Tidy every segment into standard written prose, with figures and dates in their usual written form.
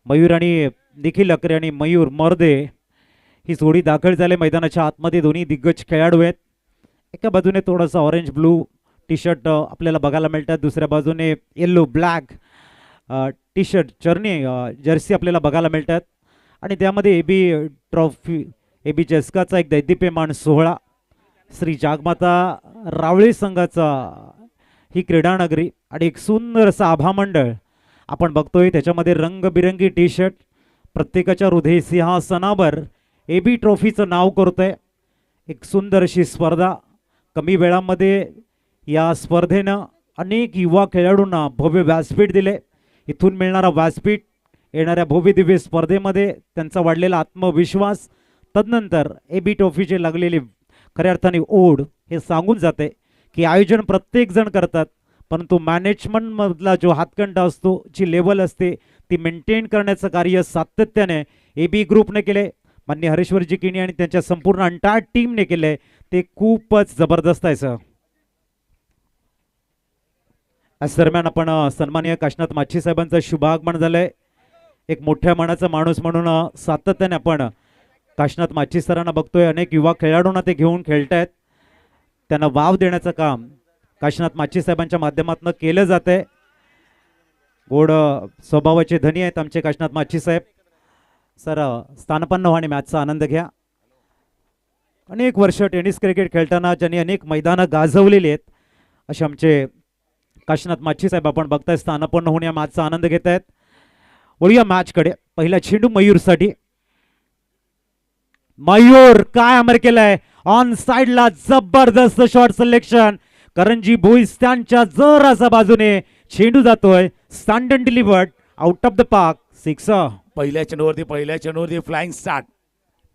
मयूर आणि निखिल अकरे आणि मयूर मर्दे ही जोडी दाखल झाले मैदानाच्या आतमध्ये. दोन्ही दिग्गज खेळाडू आहेत. एका बाजूने थोडासा ऑरेंज ब्लू टी शर्ट आपल्याला बघायला मिळतात, दुसऱ्या बाजूने yellow black tea shirt Charni Jersey आपल्याला बघायला मिळतात. आणि त्यामध्ये ट्रॉफी एबी चषकाचा एक दैदिप्यमान सोहळा, श्री जागमाता रावळे संघाचा ही क्रीडानगरी आणि एक सुंदर असा आभा मंडळ आपण बघतोय. त्याच्यामध्ये रंगबिरंगी टी शर्ट प्रत्येकाच्या हृदय सिंहासनावर एबी ट्रॉफीचं नाव करतोय. एक सुंदर अशी स्पर्धा, कमी वेळामध्ये या स्पर्धेनं अनेक युवा खेळाडूंना भव्य व्यासपीठ दिले. इथून मिळणारा व्यासपीठ येणाऱ्या भव्य दिव्य स्पर्धेमध्ये त्यांचा वाढलेला आत्मविश्वास, तदनंतर एबी ट्रॉफीचे लागलेली खऱ्या अर्थाने ओढ हे सांगून जाते की आयोजन प्रत्येकजण करतात, परंतु मॅनेजमेंटमधला जो हातखंडा असतो, जी लेवल असते ती मेंटेन करण्याचं कार्य सातत्याने एबी ग्रुपने केले. माननीय हरेश्वरजी किणी आणि त्यांच्या संपूर्ण अंटायर टीमने केले. ते खूपच जबरदस्त आहे सर. आज दरम्यान आपण सन्माननीय काशीनाथ माच्छी साहेबांचं शुभागमन झालंय. एक मोठ्या मनाचा माणूस म्हणून सातत्याने आपण काशीनाथ माच्छी सरांना बघतोय. अनेक युवा खेळाडूंना ते घेऊन खेळतायत. त्यांना वाव देण्याचं काम काशीनाथ माच्छी साहेबांच्या माध्यमातून केलं जाते. गोड स्वभावाचे धनी आहेत आमचे काशीनाथ माच्छी साहेब. सर स्थानपन्न व्हा आणि मॅचचा आनंद घ्या. अनेक वर्ष टेनिस क्रिकेट खेळताना ज्यांनी अनेक मैदानं गाजवलेली आहेत असे आमचे काशीनाथ माच्छी साहेब आपण बघताय स्थानपन्न होऊन या मॅचचा आनंद घेत आहेत. वळूया मॅचकडे. पहिला चेंडू मयूरसाठी. मयूर काय अमर केलाय ऑन साइडला, जबरदस्त शॉट सिलेक्शन. करंजी बोईस त्यांच्या जरासा बाजूने चेंडू जातोय, standard delivered out of the park, six. पहिल्या चेंडूवरती फ्लाइंग स्टार्ट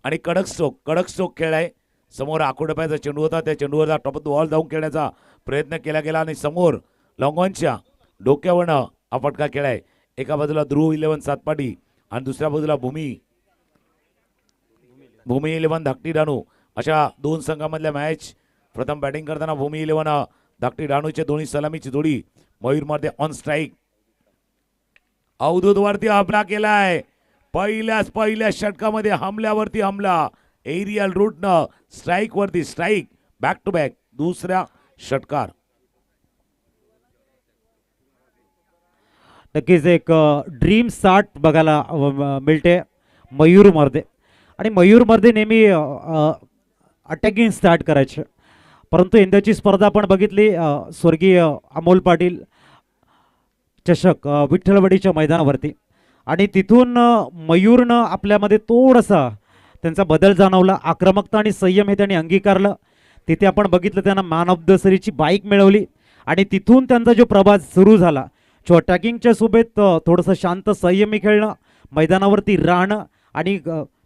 आणि कडक स्ट्रोक खेळाय. समोर आखोडप्याचा चेंडू होता, त्या चेंडूवर टॉप ऑफ द वॉल जाऊन खेळण्याचा प्रयत्न केला गेला आणि समोर लॉंगॉनच्या डोक्यावरनं हा फटका खेळाय. एका बाजूला ध्रुव 11 सातपाटी आणि दुसऱ्या बाजूला भूमी 11 धाकटी डाणू, अशा दोन संघामधल्या मॅच. प्रथम बॅटिंग करताना भूमी 11 धाकटी डाणूचे दोन्ही सलामीची जोडी. मयूरमध्ये ऑन स्ट्राईक, अवधूत वरती हमला केलाय. पहिल्या षटकामध्ये हमल्यावरती हमला, एरियल रूटनं स्ट्राईक वरती स्ट्राईक, बॅक टू बॅक दुसऱ्या षटकार. नक्कीच एक ड्रीम स्टार्ट बघायला मिळते मयूर मर्दे. आणि मयूर मर्दे नेहमी अटॅकिंग स्टार्ट करायचे, परंतु यंदाची स्पर्धा आपण बघितली स्वर्गीय अमोल पाटील चषक विठ्ठलवाडीच्या मैदानावरती, आणि तिथून मयूरनं आपल्यामध्ये थोडासा त्यांचा बदल जाणवला. आक्रमकता आणि संयम हे त्यांनी अंगीकारलं. तिथे आपण बघितलं त्यांना मॅन ऑफ द सिरीजची बाईक मिळवली आणि तिथून त्यांचा जो प्रवास सुरू झाला, जो अटॅकिंगच्या सोबत थोडंसं शांत संयमी खेळणं, मैदानावरती राहणं आणि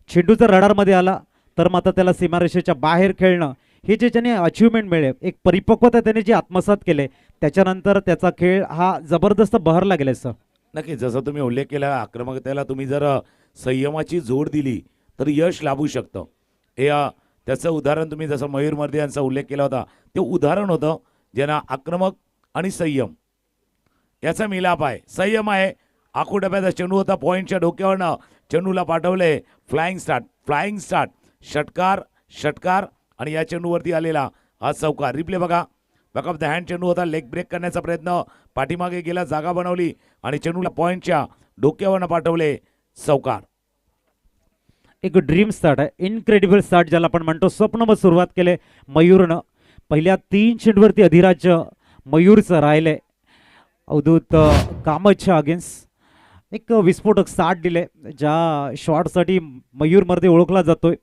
चेंडू जर रडारमध्ये आला तर मात्र त्याला सीमारेषेच्या बाहेर खेळणं, हे जे त्याने अचिव्हमेंट मिळेल, एक परिपक्वता त्याने जी आत्मसात केले, त्याच्यानंतर त्याचा खेळ हा जबरदस्त बहरला गेला सर. नक्की जसं तुम्ही उल्लेख केला, आक्रमकतेला तुम्ही जर संयमाची जोड दिली तर यश लाभू शकतं. हे त्याचं उदाहरण तुम्ही जसं मयूर मर्दे यांचा उल्लेख केला होता, ते उदाहरण होतं ज्यांना आक्रमक आणि संयम याचा मिलाप आहे. संयम आहे, आखूडब्याचा चेंडू होता, पॉईंटच्या डोक्यावरनं चेंडूला पाठवले, फ्लाइंग स्टार्ट, षटकार आणि या चेंडूवरती आलेला हा चौकार. रिप्ले बघा, बॅक ऑफ द हँड चेंडू होता, लेग ब्रेक करण्याचा प्रयत्न, पाठीमागे गेला, जागा बनवली आणि चेंडूला पॉईंटच्या डोक्यावरनं पाठवले, चौकार. एक ड्रीम स्टार्ट आहे, इनक्रेडिबल स्टार्ट ज्याला आपण म्हणतो, स्वप्नमय सुरुवात केले मयूरनं. पहिल्या 3 चेंडूवरती अधिराज्य मयूरचं राहिले. अवधूत कामतच्या अगेन्स्ट एक विस्फोटक स्टार्ट दिले. ज्या शॉटसाठी मयूर मर्दे ओळखला जातोय,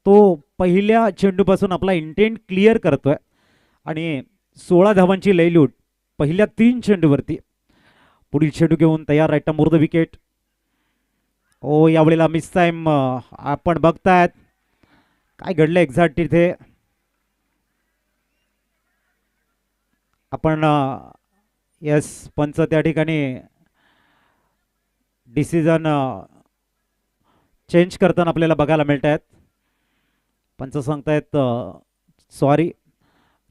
तो पहिल्या चेंडूपासून आपला इंटेंट क्लिअर करतोय आणि 16 धावांची लयलूट पहिल्या 3 चेंडूवरती. पुढील चेंडू घेऊन तयार, राईट मोर द विकेट. ओ यावेळेला मिस टाइम आपण बघतायत काय घडलं एक्झॅक्ट तिथे. आपण यस पंच त्या ठिकाणी डिसिजन चेंज करताना आपल्याला बघायला मिळत आहेत. पंच सांगतायत सॉरी,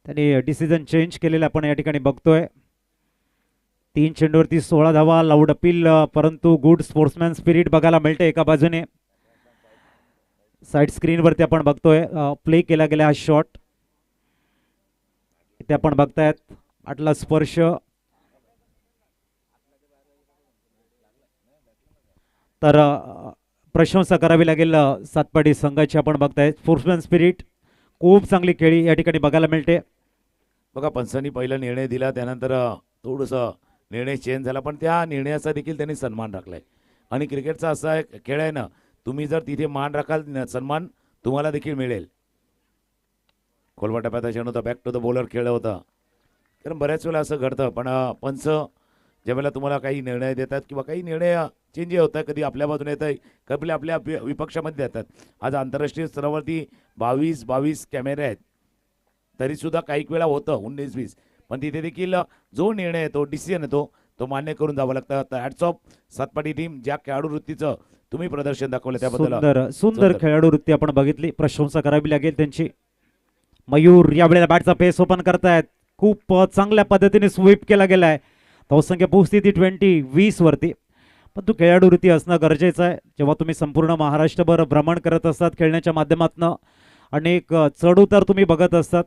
त्यांनी डिसिजन चेंज केलेलं आपण या ठिकाणी बघतोय. 3 चेंडूवरती 16 धावा, लाऊड अपील, परंतु गुड स्पोर्ट्समॅन स्पिरिट बघायला मिळते एका बाजूने. साईड स्क्रीनवरती आपण बघतोय प्ले केला गेला हा शॉट. इथे आपण बघतायत आटला स्पर्श. तर प्रशंसा करावी लागेल सातपाडी संघाची. आपण बघताय स्पोर्ट्समॅन स्पिरिट खूप चांगली खेळी या ठिकाणी बघायला मिळते. बघा पंचांनी पहिला निर्णय दिला, त्यानंतर थोडंसं निर्णय चेंज झाला, पण त्या निर्णयाचा देखील त्यांनी सन्मान राखलाय. आणि क्रिकेटचा असा एक खेळ आहे ना, तुम्ही जर तिथे मान राखाल सन्मान तुम्हाला देखील मिळेल. खोलवा टप्प्यात चेंडू होता, बॅक टू द बॉलर खेळ होता. कारण बऱ्याच वेळा असं घडतं, पण पंच ज्यावेळेला तुम्हाला काही निर्णय देतात किंवा काही निर्णय चेंज होत आहे, कधी आपल्या बाजूने येत आहे, कधी आपल्या विपक्षामध्ये देतात. आज आंतरराष्ट्रीय स्तरावरती 22 कॅमेरे आहेत, तरीसुद्धा काही वेळा होतं 19-20, पण तिथे देखील जो निर्णय येतो, डिसिजन येतो, तो मान्य करून जावं लागतं. तर हॅट्स ऑफ सातपाडी टीम, ज्या खेळाडू वृत्तीचं तुम्ही प्रदर्शन दाखवलं त्याबद्दल सुंदर सुंदर खेळाडू वृत्ती आपण बघितली, प्रशंसा करावी लागेल त्यांची. मयूर यावेळेला बॅटचा पेस ओपन करतायत, खूप चांगल्या पद्धतीने स्वीप केला गेलाय. धावसंख्या पोहोचते ती 20 वरती, पण तो खेळाडू वृत्ती असणं गरजेचं आहे. जेव्हा तुम्ही संपूर्ण महाराष्ट्रभर भ्रमण करत असतात खेळण्याच्या माध्यमातून, अनेक चढउतार तुम्ही बघत असतात,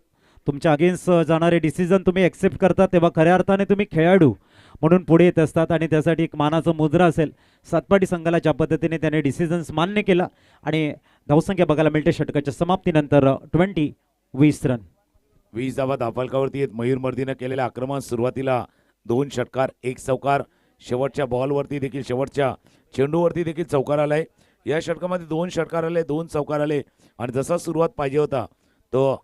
तुमच्या अगेन्स्ट जाणारे डिसिजन तुम्ही एक्सेप्ट करतात, तेव्हा खऱ्या अर्थाने तुम्ही खेळाडू म्हणून पुढे येत असतात. आणि त्यासाठी एक मानाचं मुद्रा असेल. सातपाडी संघाला ज्या पद्धतीने त्याने डिसिजन्स मान्य केला आणि धावसंख्या बघायला मिळते षटकाच्या समाप्तीनंतर 20 रन. 20 धावा धावफलकावरती आहेत. मयूर मर्दीनं केलेलं आक्रमण, सुरुवातीला 2 षटकार 1 चौकार, शेवटच्या बॉलवरती देखील, शेवटच्या चेंडूवरती देखील चौकार आलाय. या षटकामध्ये 2 षटकार आले, 2 चौकार आले, आणि जसा सुरुवात पाहिजे होता तो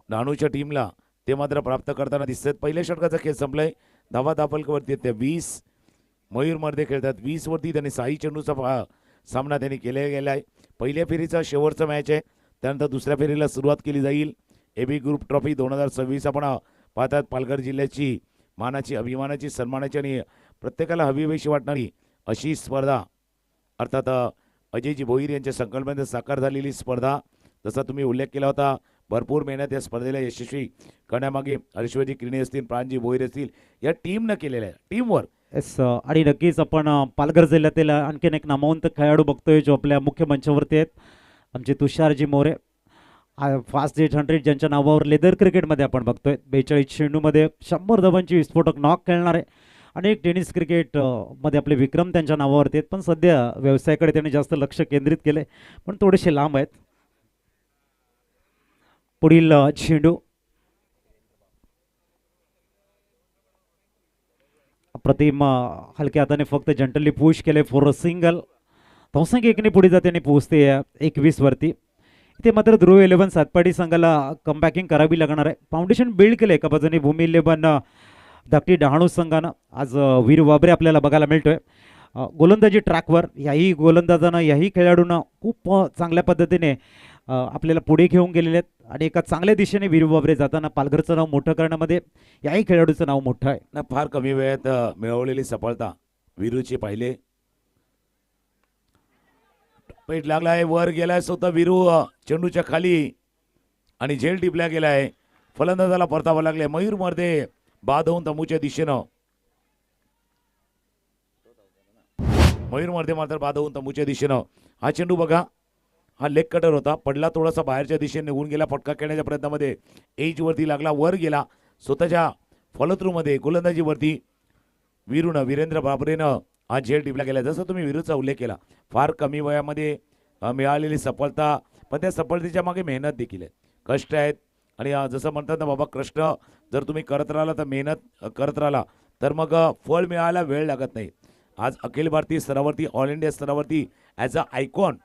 नाणूच्या टीमला ते मात्र प्राप्त करताना दिसतात. पहिल्या षटकाचा खेळ संपलाय. धावा धावफलकावरती त्या 20 मयूर मर्दे खेळतात. 20 वरती त्यांनी 6 चेंडूचा सामना त्यांनी केला गेला आहे. पहिल्या फेरीचा शेवटचा मॅच आहे, त्यानंतर दुसऱ्या फेरीला सुरुवात केली जाईल. AB ग्रुप ट्रॉफी 2026 आपण पाहतात. पालघर जिल्ह्याची मानाची, अभिमानाची, सन्मानाची आणि प्रत्येकाला हवीहवीशी वाटणारी अशी स्पर्धा, अर्थात अजयजी भोईर यांच्या संकल्पनेत साकार झालेली स्पर्धा. जसा तुम्ही उल्लेख केला होता, भरपूर मेहनत या स्पर्धेला यशस्वी करण्यामागे हर्षवर्जी क्रिणी असतील, प्राणजी भोईर असतील, या टीमनं केलेलं आहे, टीमवर्क. येस, आणि नक्कीच आपण पालघर जिल्ह्यातील आणखीन एक नामवंत खेळाडू बघतोय जो आपल्या मुख्य मंचावरती आहेत. आमचे तुषारजी मोरे, फास्ट 800 ज्यांच्या नावावर लेदर क्रिकेटमध्ये आपण बघतोय. 42 चेंडूमध्ये 100 धावांची विस्फोटक नॉक खेळणारे. अनेक टेनिस क्रिकेट मध्ये आपले विक्रम त्यांच्या नावावरती आहेत, पण सध्या व्यवसायाकडे त्यांनी जास्त लक्ष केंद्रित केले, पण थोडेसे लांब आहेत. पुढील चेंडू अप्रतिम हलक्या हाताने फक्त जंटली पुश केले फॉर अ सिंगल. धावसंख्या 1ने पुढे जाते आणि पोहोचते 21 वरती. इथे मात्र ध्रुव 11 सातपाडी संघाला कमबॅकिंग करावी लागणार आहे. फाउंडेशन बिल्ड केले एका बाजूने भूमी 11 धाकटी डहाणू संघानं. आज वीर वाबरे आपल्याला बघायला मिळतोय गोलंदाजी ट्रॅकवर. याही गोलंदाजानं, याही खेळाडूंना खूप चांगल्या पद्धतीने आपल्याला पुढे घेऊन गेलेले आहेत, आणि एका चांगल्या दिशेने वीर वाबरे जाताना पालघरचं नाव मोठं करण्यामध्ये याही खेळाडूचं नाव मोठं आहे. ना फार कमी वेळात मिळवलेली सफलता वीरूची पाहिले. पेट लागलाय, वर गेलाय स्वतः वीरू चेंडूच्या खाली, आणि झेल टिपल्या गेलाय. फलंदाजाला परतावं लागले. मयूर मर्दे बाद होऊन तंबूच्या दिशेनं, मयूर मर्दे मात्र बाद होऊन तंबूच्या दिशेनं. हा चेंडू बघा, हा लेग कटर होता, पडला थोडासा बाहेरच्या दिशेने निघून गेला. फटका खेळण्याच्या प्रयत्नामध्ये एजवरती लागला, वर गेला स्वतःच्या फॉलोथ्रूमध्ये गोलंदाजीवरती. वीरेंद्र बाबरेनं हा झेल टिपला गेला. जसं तुम्ही वीरूचा उल्लेख केला, फार कमी वयामध्ये मिळालेली सफलता, पण त्या सफलतेच्या मागे मेहनत देखील आहे, कष्ट आहेत. आणि जसं म्हणतात ना बाबा, कष्ट जर तुम्ही करत राहिला तर, मेहनत करत राहिला तर मग फळ मिळायला वेळ लागत नाही. आज अखिल भारतीय स्तरावरती, ऑल इंडिया स्तरावरती ॲज अ आयकॉन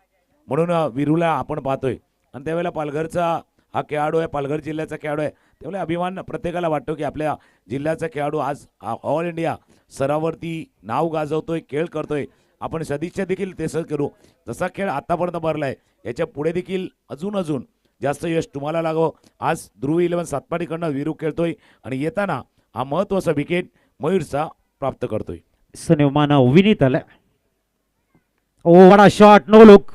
म्हणून वीरूला आपण पाहतोय. आणि त्यावेळेला पालघरचा हा खेळाडू आहे, पालघर जिल्ह्याचा खेळाडू आहे. त्यावेळेला अभिमान प्रत्येकाला वाटतो की आपल्या जिल्ह्याचा खेळाडू आज ऑल इंडिया स्तरावरती नाव गाजवतोय, खेळ करतोय. आपण सदिच्छा देखील तसंच करू. जसा खेळ आतापर्यंत भरलाय, याच्या पुढे देखील अजून जास्त यश तुम्हाला लागावं. आज ध्रुव 11 सातपाडीकडनं वीरू खेळतोय, आणि येताना हा महत्त्वाचा विकेट मयूरचा प्राप्त करतोय. सन्मान विनीत आला. ओ वडा शॉट, नो लुक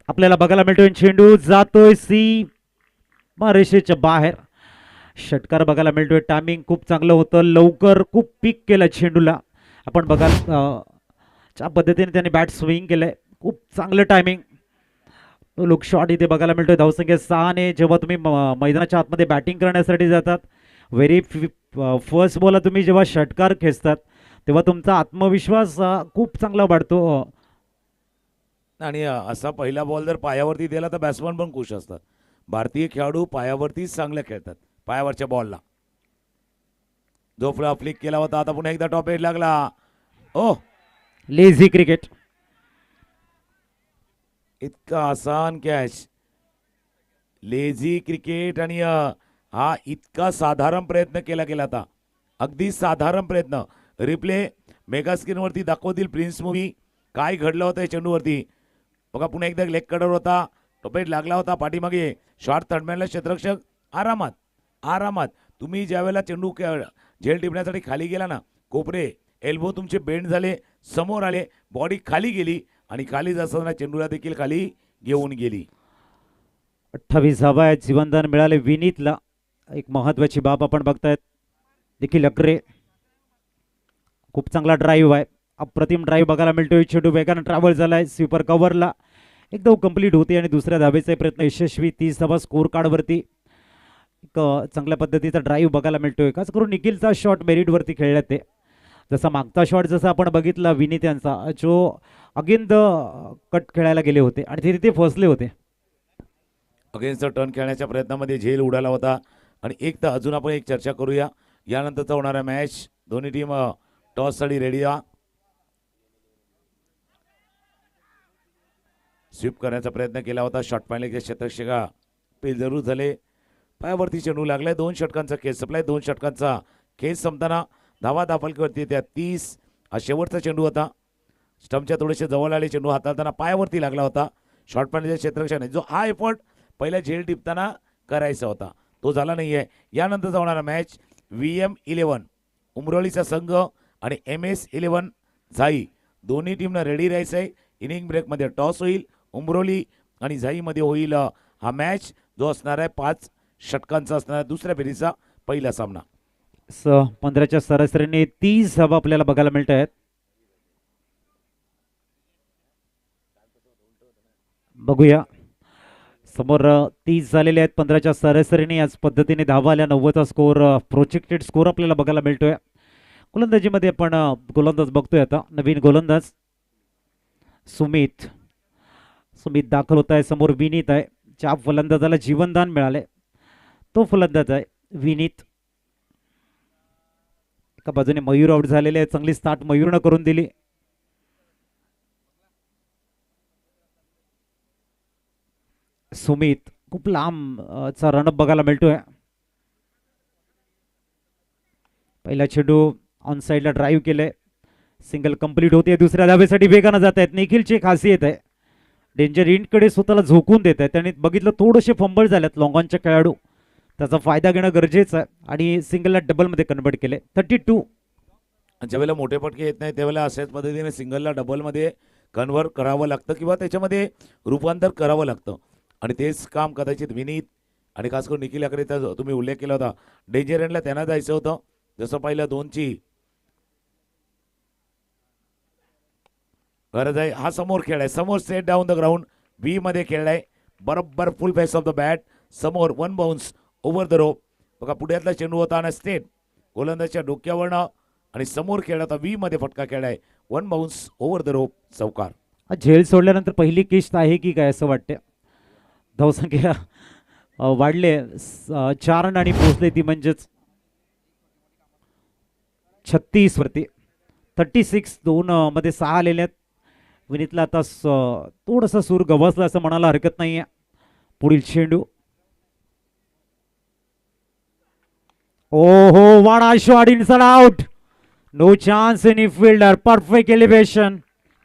आपल्याला बघायला मिळतोय. चेंडू जातोय सी रेषेच्या बाहेर षटकार बघायला मिळतोय. टायमिंग खूप चांगलं होतं, लवकर खूप पीक केलं चेंडूला. आपण बघाल ज्या पद्धतीने त्यांनी बॅट स्विंग केलंय, खूप चांगलं टायमिंग. तो लुक शॉट इथे बघायला मिळतोय. धावसंख्या 6 जेव्हा तुम्ही मैदानाच्या आतमध्ये बॅटिंग करण्यासाठी जातात, व्हेरी फर्स्ट बॉलला तुम्ही जेव्हा षटकार खेचतात तेव्हा तुमचा आत्मविश्वास खूप चांगला वाढतो. आणि असा पहिला बॉल जर पायावरती दिला तर बॅट्समन पण खुश असतात. भारतीय खेळाडू पायावरतीच चांगले खेळतात, पायावरच्या बॉलला. जो फ्लिक केला होता, आता पुन्हा एकदा टॉप एट लागला. ओ लेझी क्रिकेट. इतका आसान कॅच, लेझी क्रिकेट. आणि हा इतका साधारण प्रयत्न केला गेला होता, अगदी साधारण प्रयत्न. रिप्ले मेगा स्क्रीनवरती दाखवतील प्रिन्स मूवी काय घडलं होतं या चेंडूवरती. बघा पुन्हा एकदा लेग कटर होता, टोपेट लागला होता पाठीमागे. शॉर्ट थर्डमॅनला क्षेत्ररक्षक आरामात आरामात. तुम्ही ज्यावेळेला चेंडू झेल टिपण्यासाठी खाली गेला ना, कोपरे एल्बो तुमचे बेंड झाले, समोर आले, बॉडी खाली गेली आणि खाली असताना चेंडूला देखील खाली घेऊन गेली. 28 धावा आहेत, जीवनदान मिळाले विनीतला. एक महत्वाची बाब आपण बघतायत. देखील अग्रे खूप चांगला ड्राईव्ह आहे, अप्रतिम ड्राईव्ह बघायला मिळतोय. चेंडू वेगानं ट्रॅव्हल झालाय, स्वीपर कव्हरला एकदम कंप्लीट होते आणि दुसऱ्या धावेचा प्रयत्न यशस्वी. 30 धावा स्कोर कार्डवरती. एक चांगल्या पद्धतीचा ड्राईव्ह बघायला मिळतोय. खास करून निखिलचा शॉट मेरिटवरती खेळल्यात ते. जसा मागचा शॉट जसा आपण बघितला विनीत यांचा, जो अगेन द कट खेळायला गेले होते आणि ते तिथे फसले होते. अगेन्स्ट टर्न खेळण्याच्या प्रयत्नामध्ये झेल उडाला होता. आणि एक तर अजून आपण एक चर्चा करूया यानंतरचा होणारा मॅच. दोन्ही टीम टॉससाठी रेडी आहे. स्वीप करण्याचा प्रयत्न केला होता, शॉट पाहिलेच्या क्षेत्ररक्षका पेल जरूर झाले. पायावरती चेंडू लागलाय. 2 षटकांचा खेळ संपलाय. 2 षटकांचा खेळ संपताना धावा दाफलकीवरती त्या 30. हा शेवटचा चेंडू होता. स्टंपच्या थोडेसे जवळ आले, चेंडू हाताळताना पायावरती लागला होता. शॉर्ट पाहिलेच्या क्षेत्ररक्षकाने जो हा एफर्ट पहिल्या झेल टिपताना करायचा होता तो झाला नाही आहे. यानंतरचा होणारा मॅच VM11 उमरोलीचा संघ आणि MS11 झाई. दोन्ही टीमनं रेडी राहायचं आहे. इनिंग ब्रेकमध्ये टॉस होईल. उमरोली आणि झाईमध्ये होईल हा मॅच, जो असणार आहे 5 षटकांचा असणार आहे. दुसऱ्या फेरीचा पहिला सामना. 15च्या सरासरीने 30 धावा आपल्याला बघायला मिळत आहेत. बघूया समोर 30 झालेले आहेत 15च्या सरासरीने. याच पद्धतीने धावा आल्या. 90चा स्कोर प्रोजेक्टेड स्कोर आपल्याला बघायला मिळतोय. गोलंदाजीमध्ये आपण गोलंदाज बघतोय. आता नवीन गोलंदाज सुमित दाखल होत आहे. समोर विनीत आहे. ज्या फलंदाजाला जीवनदान मिळाले तो फलंदाज आहे विनीत. एका बाजूने मयूर आउट झालेले आहे. चांगली स्टार्ट मयूरनं करून दिली. सुमित खूप लांब चा रनअप बघायला मिळतोय. पहिला चेंडू ऑन साईडला ड्राईव्ह केलंय, सिंगल कंप्लीट होते. दुसऱ्या धावेसाठी वेगानं जात आहेत. निखिलची खासियत आहे डेंजर इंडकडे स्वतःला झोकून देत आहे. त्यांनी बघितलं थोडेसे फंबल झालेत लॉंगॉनचे खेळाडू, त्याचा फायदा घेणं गरजेचं आहे आणि सिंगलला डबलमध्ये कन्वर्ट केले. 32. ज्यावेळेला मोठे फटके येत नाही त्यावेळेला अशाच पद्धतीने सिंगलला डबलमध्ये कन्वर्ट करावं लागतं किंवा त्याच्यामध्ये रूपांतर करावं लागतं. आणि तेच काम कदाचित विनीत आणि खास करून निखिल याकडे तुम्ही उल्लेख केला होता. डेंजर एंडला त्यांना जायचं होतं. जसं पहिलं 2ची गरज आहे. हा समोर खेळाय, समोर सेट डाऊन द ग्राउंड. बी मध्ये खेळलाय बरोबर फुल फेस ऑफ द बॅट. समोर 1 बाउन्स ओव्हर द रोप. बघा पुढ्यातला चेंडू होता आणि स्टेट गोलंदाजच्या डोक्यावरनं आणि समोर खेळला होता. बी मध्ये फटका खेळलाय. 1 बाउन्स ओव्हर द रोप, चौकार. झेल सोडल्यानंतर पहिली किस्त आहे की काय असं वाटते. धावसंख्या वाढले 4 रन आणि पोहोचले ती म्हणजेच 36 वरती. 36 2 मध्ये 6 आलेले आहेत. विनीतला आता थोडासा सूर गवसला असं म्हणायला हरकत नाहीये. पुढील चेंडू ओहो वाडा shot inside out. No chance in fielder. Perfect elevation.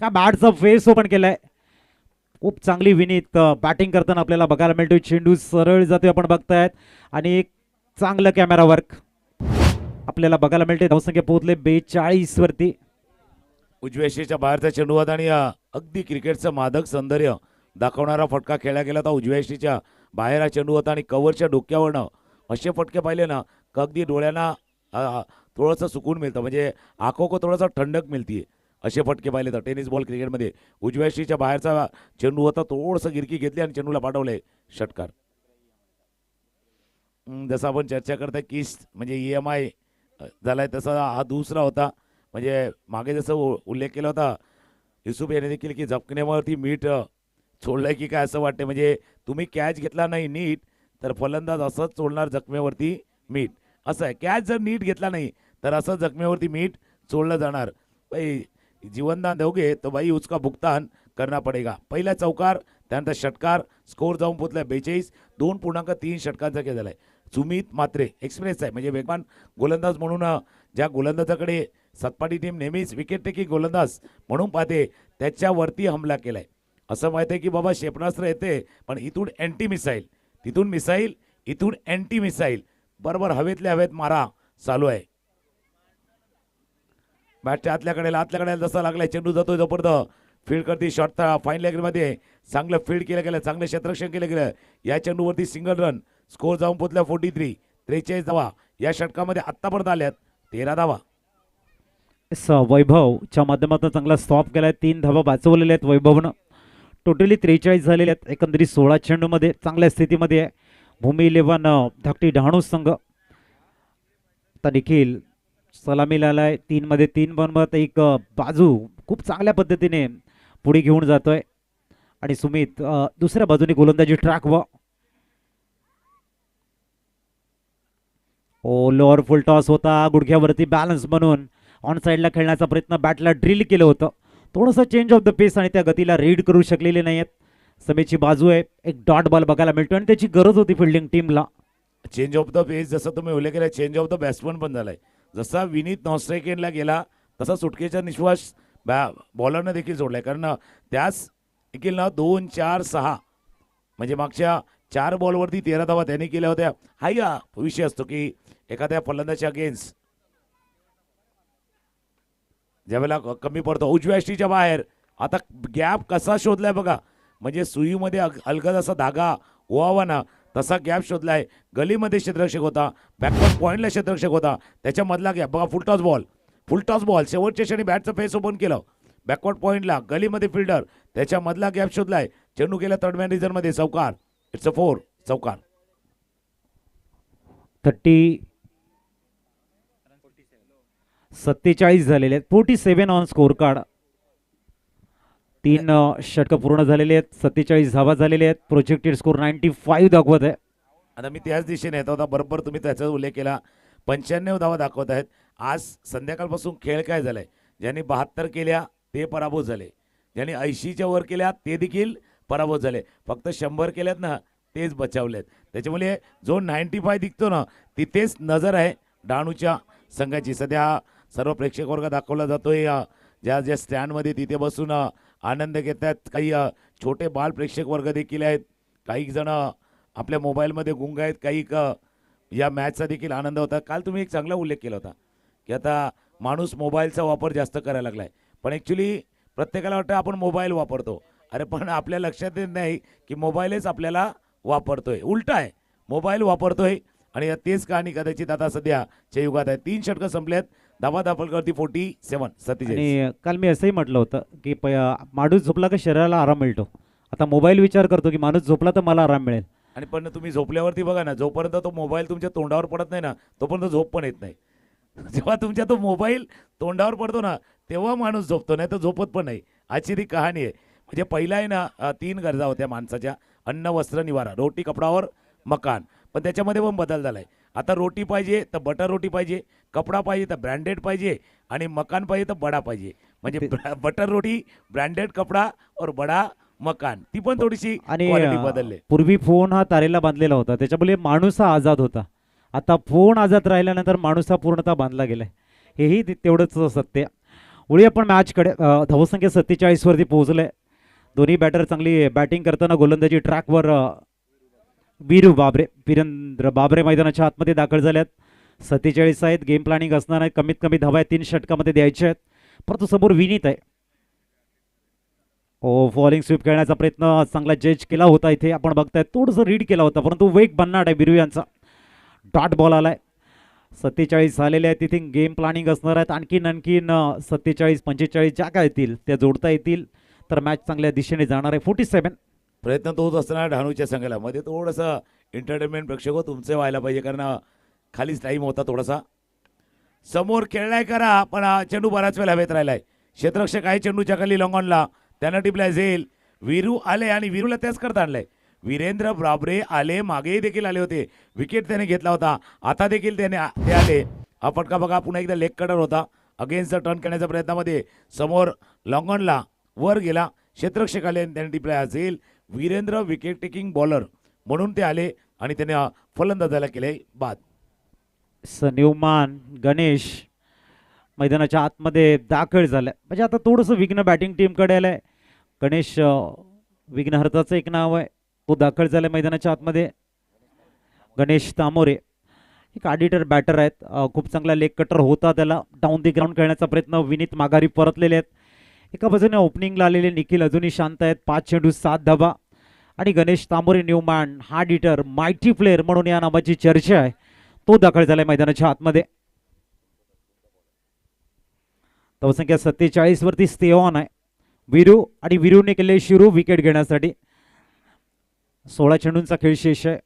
का बॅटचा फेस ओपन केलाय. खूप चांगली विनीत बॅटिंग करताना आपल्याला बघायला मिळतोय. चेंडू सरळ जातोय आपण बघतायत आणि एक चांगलं कॅमेरा वर्क आपल्याला बघायला मिळते. धावसंख्या पोहोचले 42 वरती. उजव्या यष्टीच्या बाहेरचा चेंडू होता आणि अगदी क्रिकेटचं मादक सौंदर्य दाखवणारा फटका खेळला गेला होता. उजव्या यष्टीच्या बाहेर हा चेंडू होता आणि कव्हरच्या डोक्यावरनं असे फटके पाहिले ना का अगदी डोळ्यांना थोडंसं सुकून मिळतं, म्हणजे आंखों को थोडासा ठंडक मिळते. असे फटके पाहिले तर टेनिस बॉल क्रिकेटमध्ये उजव्या शीच्या बाहेरचा चेंडू होता, थोडंसं गिरकी घेतली आणि चेंडूला पाठवले षटकार. जसं आपण चर्चा करताय की म्हणजे EMI झालाय तसा हा दुसरा होता. म्हणजे मागे जसं उल्लेख केला होता युसुफ याने देखील की जखमेवरती मीठ सोडलंय की काय असं वाटते. म्हणजे तुम्ही कॅच घेतला नाही नीट तर फलंदाज असंच सोडणार जखमेवरती मीठ. असं आहे, कॅच जर नीट घेतला नाही तर असं जखमेवरती मीठ सोडलं जाणार. भाई जीवनदान दोगे तो भाई उसका भुगतान करना पडेगा. पहिला चौकार, त्यानंतर षटकार, स्कोर जाऊन पोहोचलाय 42. 2.3 षटकांचा खेळ झालाय. सुमित मात्रे एक्सप्रेस आहे, म्हणजे वेगवान गोलंदाज म्हणून ज्या गोलंदाजाकडे सतपाटी टीम नेहमीच विकेट टेकिंग गोलंदाज म्हणून पाहते त्याच्यावरती हमला केलाय. असं माहिती आहे की बाबा क्षेपणास्त्र येते पण इथून अँटी मिसाईल, तिथून मिसाईल, इथून अँटी मिसाईल, बरोबर हवेतल्या हवेत मारा चालू आहे. बॅटच्या आतल्याकडे जसा लागलाय चेंडू जातोय जबरदस्त फील्ड करते शॉट फाईन लेगमध्ये चांगलं फील्ड केलं गेलं, चांगलं क्षेत्ररक्षण केलं गेलं. या चेंडूवरती सिंगल रन, स्कोर जाऊन पोहोचला 43. 43 धावा या षटकामध्ये आतापर्यंत आल्यात, 13 धावा. वैभवच्या माध्यमातून चांगला स्टॉप केलाय, 3 धावा वाचवलेल्या आहेत वैभवनं. टोटली 43 झालेले आहेत. एकंदरीत 16 चेंडूमध्ये चांगल्या स्थितीमध्ये आहे भूमी 11 धाकटी डहाणू संघ. आता निखिल सलामीला आलाय, 3 मध्ये 3 बनवत एक बाजू खूप चांगल्या पद्धतीने पुढे घेऊन जातोय आणि सुमित दुसऱ्या बाजूने गोलंदाजी ट्रॅक व लोअर फुल टॉस होता, गुडघ्यावरती बॅलन्स बनवून ऑन साईडला खेळण्याचा प्रयत्न, बॅटला ड्रिल केलं होतं. थोडंसं चेंज ऑफ द पेस आणि त्या गतीला रीड करू शकलेले नाहीत. समीची बाजू आहे, एक डॉट बॉल बघायला मिळतो आणि त्याची गरज होती फिल्डिंग टीमला. चेंज ऑफ द पेस जसं तुम्ही उल्लेख केला, चेंज ऑफ द बॅट्समन पण झालाय. जसा विनीत नॉस्ट्रेकेनला गेला तसा सुटकेचा निश्वास बॉलरनं देखील सोडलाय. कारण त्याच देखील ना 2, 4, 6 म्हणजे मागच्या 4 बॉलवरती 13 धावा त्यांनी केल्या होत्या. हा या विषय असतो की एखाद्या फलंदाजच्या अगेन्स्ट ज्यावेळेला कमी पडतो उजव्या यष्टीच्या बाहेर. आता गॅप कसा शोधलाय बघा, म्हणजे सुईमध्ये अलगद असा धागा ओवावा ना तसा गॅप शोधलाय. गलीमध्ये क्षेत्ररक्षक होता, बॅकवर्ड पॉईंटला क्षेत्ररक्षक होता, त्याच्यामधला गॅप बघा. फुलटॉस बॉल शेवटच्या क्षणी बॅटचं फेस ओपन केलं, बॅकवर्ड पॉईंटला गलीमध्ये फिल्डर, त्याच्यामधला गॅप शोधलाय. चेंडू गेला थर्ड मॅन रिझनमध्ये, चौकार. इट्स अ 4, चौकार. 47 झालेले आहेत, 47 ऑन स्कोर कार्ड. 3 षटकं पूर्ण झालेले आहेत, 47 धावा झालेले आहेत. प्रोजेक्टेड स्कोर 95 दाखवत आहे. आता मी त्याच दिशेने येत होता, बरोबर तुम्ही त्याचा उल्लेख केला. 95 धावा दाखवत आहेत. आज संध्याकाळपासून खेळ काय झालाय, ज्यांनी 72 केल्या ते पराभूत झाले, ज्यांनी 80च्या वर केल्या ते देखील पराभूत झाले. फक्त 100 केल्यात ना तेच बचावलेत. त्याच्यामुळे जो 95 दिसतो ना तिथेच नजर आहे डहाणूच्या संघाची. सध्या सर्व प्रेक्षक वर्ग दाखवला जातोय ज्या ज्या स्टँडमध्ये तिथे बसून आनंद घेतात. काही छोटे बाल प्रेक्षक वर्ग देखील आहेत, काही जण आपल्या मोबाईलमध्ये गुंग आहेत, काही या मॅचचा देखील आनंद होता. काल तुम्ही एक चांगला उल्लेख केला होता की आता माणूस मोबाईलचा वापर जास्त करायला लागलाय, पण ॲक्च्युली प्रत्येकाला वाटतं आपण मोबाईल वापरतो. अरे पण आपल्या लक्षात येत नाही की मोबाईलच आपल्याला वापरतोय, उलटा आहे, मोबाईल वापरतोय. आणि तेच कहाणी कदाचित आता सध्याच्या युगात आहे. 3 षटकं संपल्यात, धावा दाखल करती 47, 47. आणि काल मी असंही म्हटलं होतं की माणूस झोपला का शरीराला आराम मिळतो. आता मोबाईल विचार करतो की माणूस झोपला तर मला आराम मिळेल. आणि पण तुम्ही झोपल्यावरती बघा ना, जोपर्यंत तो मोबाईल तुमच्या तोंडावर पडत नाही ना तोपर्यंत झोप पण येत नाही. जेव्हा तुमच्या तो मोबाईल तोंडावर पडतो ना तेव्हा माणूस झोपतो, नाही तर झोपत पण नाही. आजची ती कहाणी आहे. म्हणजे पहिला आहे ना 3 गरजा होत्या माणसाच्या, अन्न, वस्त्र, निवारा, रोटी, कपडावर मकान. पण त्याच्यामध्ये पण बदल झालाय. आता रोटी पाहिजे तर बटर रोटी पाहिजे, कपडा पाहिजे तर ब्रँडेड पाहिजे, आणि मकान पाहिजे तर बडा पाहिजे. म्हणजे बटर रोटी, ब्रँडेड कपडा और बडा मकान, ती पण थोडीशी क्वालिटी बदलले. पूर्वी फोन हा तारेला बांधलेला होता, त्याच्यामुळे माणूस हा आझाद होता. आता फोन आझाद राहिल्यानंतर माणूस हा पूर्णतः बांधला गेलाय, हेही तेवढंच सत्य. वळूया आपण मॅचकडे. धावसंख्या 47 वरती पोहोचले. दोन्ही बॅटर चांगली बॅटिंग करताना गोलंदाजी ट्रॅकवर वीरेंद्र बाबरे मैदानाच्या आतमध्ये दाखल झाल्यात. 47 आहेत. गेम प्लॅनिंग असणार आहे, कमीत कमी धावा 3 षटकामध्ये द्यायचे आहेत. परंतु समोर विनीत आहे. फॉलिंग स्वीप खेळण्याचा प्रयत्न चांगला जज केला होता. इथे आपण बघताय थोडंसं रीड केला होता, परंतु वेग बनणार आहे बिरू यांचा. डॉट बॉल आलाय. 47 झालेले आहेत. तिथे गेम प्लॅनिंग असणार आहेत. आणखीन 47-45 ज्या काय येतील त्या जोडता येतील तर मॅच चांगल्या दिशेने जाणार आहे. 47. प्रयत्न तोच असताना डहाणूच्या संघाला मध्ये थोडंसं एंटरटेनमेंट प्रेक्षक हो तुमचे व्हायला पाहिजे, कारण खालीच टाईम होता थोडासा. समोर खेळलाय करा, पण चेंडू बराच वेळ हवेत राहिलाय. क्षेत्ररक्षक आहे चेंडूच्या खाली लॉंगॉनला, त्यांना टिपलाय झेल. वीरू आले आणि वीरूला त्याच करता आणलंय. वीरेंद्र बाबरे आले, मागेही देखील आले होते, विकेट त्याने घेतला होता. आता देखील ते आले. हा फटका बघा पुन्हा एकदा लेग कटर होता. अगेन्स्ट द टर्न करण्याच्या प्रयत्नामध्ये समोर लॉंगॉनला वर गेला, क्षेत्ररक्षक आले आणि त्याने टिपलाय झेल. वीरेंद्र विकेट टेकिंग बॉलर म्हणून ते आले आणि त्याने फलंदाजाला केले बाद. न्यूमॅन गणेश मैदानाच्या आतमध्ये दाखल झालाय. म्हणजे आता थोडंसं विघ्न बॅटिंग टीमकडे आलंय. गणेश विघ्नहर्ताचं एक नाव आहे, तो दाखल झालाय मैदानाच्या आतमध्ये. गणेश तामोरे एक ऑडिटर बॅटर आहेत. खूप चांगला लेग कटर होता, त्याला डाऊन दी ग्राउंड खेळण्याचा प्रयत्न. विनीत माघारी परतलेले आहेत. एका बाजूने ओपनिंगला आलेले निखिल अजूनही शांत आहेत. 5 चेंडू 7 धाबा. आणि गणेश तांबोरे न्यूमॅन हा डिटर मायटी प्लेअर म्हणून या नावाची चर्चा आहे, तो दाखल झालाय मैदानाच्या आतमध्ये. धावसंख्या 47 वरती स्टे ऑन आहे. वीरू आणि वीरूने केले शिरू विकेट घेण्यासाठी. 16 चेंडूंचा खेळ शेष आहे.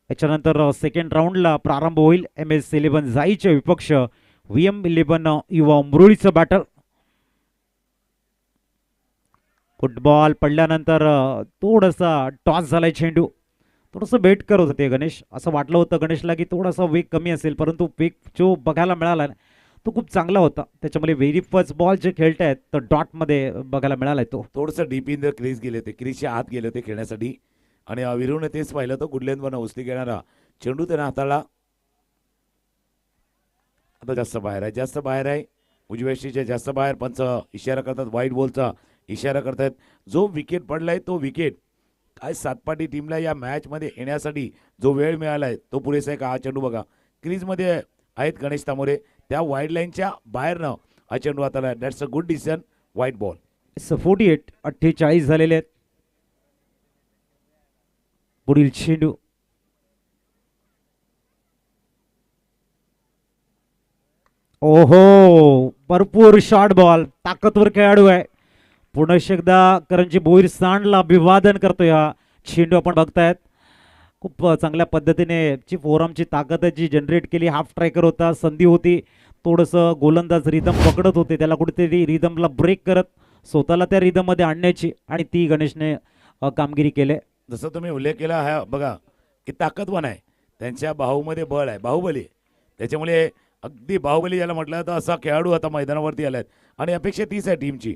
याच्यानंतर सेकंड राऊंडला प्रारंभ होईल. MS11 जाईचे विपक्ष VM11 युवा मुरळीचं बॅटल. फुटबॉल पडल्यानंतर थोडासा टॉस झालाय चेंडू. थोडंसं वेट करत होते गणेश, असं वाटलं होतं गणेशला की थोडासा वेग कमी असेल, परंतु वेग जो बघायला मिळाला तो खूप चांगला होता. त्याच्यामुळे व्हेरी फर्स्ट बॉल जे खेळतायत तर डॉटमध्ये बघायला मिळालाय. तो थोडंसं डीप इन द क्रीज गेले होते, क्रीजच्या आत गेले होते खेळण्यासाठी आणि वीरूने तेच पाहिलं होतं. गुडलेनवर उचली घेणारा चेंडू त्याने हाताळला. आता जास्त बाहेर आहे, जास्त बाहेर आहे. उजव्या शीच्या जास्त बाहेर. पंच इशारा करतात, व्हाईट बॉलचा इशारा करतायत. जो विकेट पडलाय तो विकेट काय सातपाटी टीमला या मॅचमध्ये येण्यासाठी जो वेळ मिळालाय तो पुरेसा आहे का? हा चेंडू बघा क्रीजमध्ये आहेत गणेश तामोरे, त्या वाईड लाईनच्या बाहेरनं हा चेंडू हाताला. That's a good decision. White ball. 48 झालेले आहेत. पुढील चेंडू ओहो, भरपूर शॉर्ट बॉल. ताकदवर खेळाडू आहे. पुन्हा एकदा करंजी भोईर सांडला अभिवादन करतोय. हा चेंडू आपण बघतायत खूप चांगल्या पद्धतीने जी फोरमची ताकद जी जनरेट केली. हाफ स्ट्रायकर होता, संधी होती, थोडंसं गोलंदाज रिदम पकडत होते, त्याला कुठेतरी रिदमला ब्रेक करत स्वतःला त्या रिदममध्ये आणण्याची आणि ती गणेशने कामगिरी केली. जसं तुम्ही उल्लेख केला हा बघा की ताकदवान आहे, त्यांच्या बाहूमध्ये बळ आहे, बाहुबली. त्याच्यामुळे अगदी बाहुबली ज्याला म्हटलं तर असा खेळाडू आता मैदानावरती आलाय आणि अपेक्षा तीच आहे टीमची.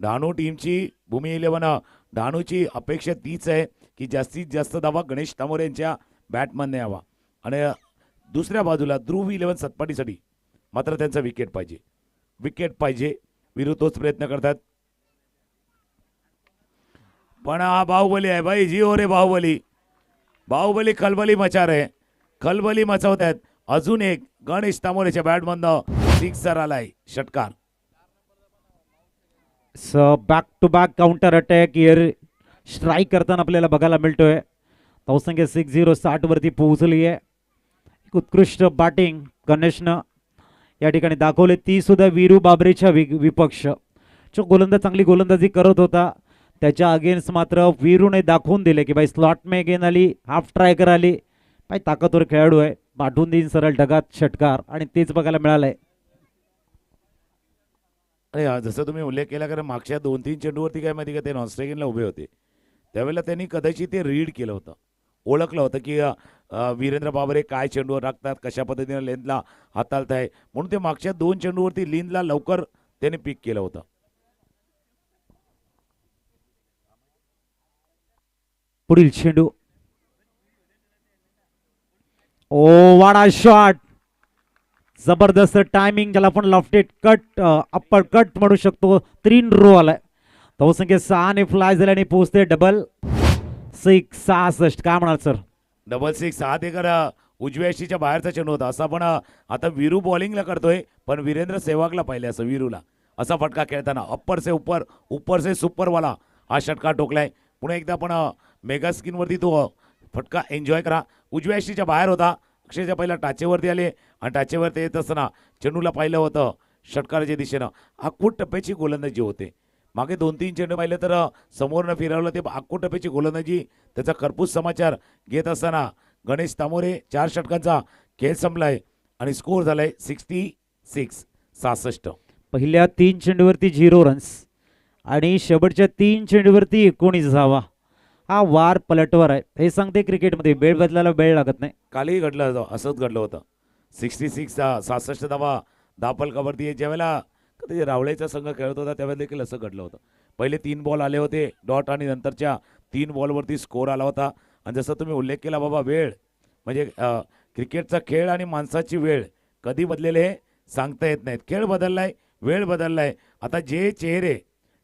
डहाणू टीमची भूमी 11 डहाणूची अपेक्षा तीच आहे की जास्तीत जास्त धावा गणेश तामोरे यांच्या बॅटमनने यावा. आणि दुसऱ्या बाजूला ध्रुव 11 सतपाटीसाठी मात्र त्यांचा विकेट पाहिजे, विकेट पाहिजे. विरू तोच प्रयत्न करतात, पण हा बाहुबली आहे भाई. जी हो रे बाहुबली, बाहुबली खलबली मचा रे, खलबली मचवत आहेत. अजून एक गणेश तामोरेच्या बॅटमधनं सिक्सर आलाय, षटकार. Back to back counter attack air strike करताना आपल्याला बघायला मिळतोय. धावसंख्या 60 वरती पोहोचली आहे. एक उत्कृष्ट बॅटिंग गणेशनं या ठिकाणी दाखवले, ती सुद्धा वीरू बाबरेच्या विपक्ष जो गोलंदाज चांगली गोलंदाजी करत होता त्याच्या अगेन्स्ट मात्र वीरूने दाखवून दिले की भाई स्लॉट में गेन आली, हाफ स्ट्रायकर आली, भाई ताकदवर खेळाडू आहे, पाठवून देईन सरळ ढगात षटकार, आणि तेच बघायला मिळालंय. अरे जसं तुम्ही उल्लेख केला, कारण मागच्या 2-3 चेंडूवरती काय माहिती का ते नॉनस्ट्रायकिंगला उभे होते, त्यावेळेला त्यांनी कदाचित ते रीड केलं होतं, ओळखलं होतं की वीरेंद्र बाबरे काय चेंडूवर टाकतात, कशा पद्धतीने लेंथला हाताळत आहे, म्हणून ते मागच्या 2 चेंडूवरती लेंथला लवकर त्याने पिक केलं होतं. पुढील चेंडू, ओ वाडा शॉट, जबरदस्त टायमिंग, ज्याला आपण लॉफ्टेड कट अप्पर कट म्हणू शकतो. 3 रो आलाय. धावसंख्या 6 ने फ्लाय झाल्याने पोहोचते डबल 666. काय म्हणाल सर? डबल 6 6 ते कर उजव्या शीच्या बाहेरचा चेंडू होता. असा पण आता वीरू बॉलिंगला करतोय, पण वीरेंद्र सेवागला पाहिले असं वीरूला, असा फटका खेळताना अप्पर से ऊपर से सुपरवाला हा षटकार टोकलाय. पुन्हा एकदा आपण मेगा स्क्रीनवरती तो फटका एन्जॉय करा. उजव्या यष्टीच्या बाहेर होता, अक्षरशः पहिला टाचेवरती आले आणि टाचेवरती येत असताना चेंडूला पाहिलं होतं षटकाराच्या दिशेनं. आखूट टप्प्याची गोलंदाजी होते. मागे 2-3 चेंडू पाहिले तर समोरनं फिरवलं ते आखूट टप्प्याची गोलंदाजी. त्याचा खरपूस समाचार घेत असताना गणेश तामोरे 4 षटकांचा खेळ संपलाय आणि स्कोर झालाय 66. पहिल्या 3 चेंडूवरती 0 रन्स आणि शेवटच्या 3 चेंडूवरती 19 धावा. हा वार पलटवार आहे. हे सांगते क्रिकेटमध्ये वेळ बदलायला वेळ लागत नाही. कालही घडलं होतं, असंच घडलं होतं. 66 धावा धापलकावरती. ज्यावेळेला कधी रावळेचा संघ खेळत होता त्यावेळेला देखील असं घडलं होतं. पहिले 3 बॉल आले होते डॉट आणि नंतरच्या 3 बॉलवरती स्कोर आला होता. आणि जसं तुम्ही उल्लेख केला बाबा, वेळ म्हणजे क्रिकेटचा खेळ आणि माणसाची वेळ कधी बदलेले हे सांगता येत नाहीत. खेळ बदललाय, वेळ बदललाय. आता जे चेहरे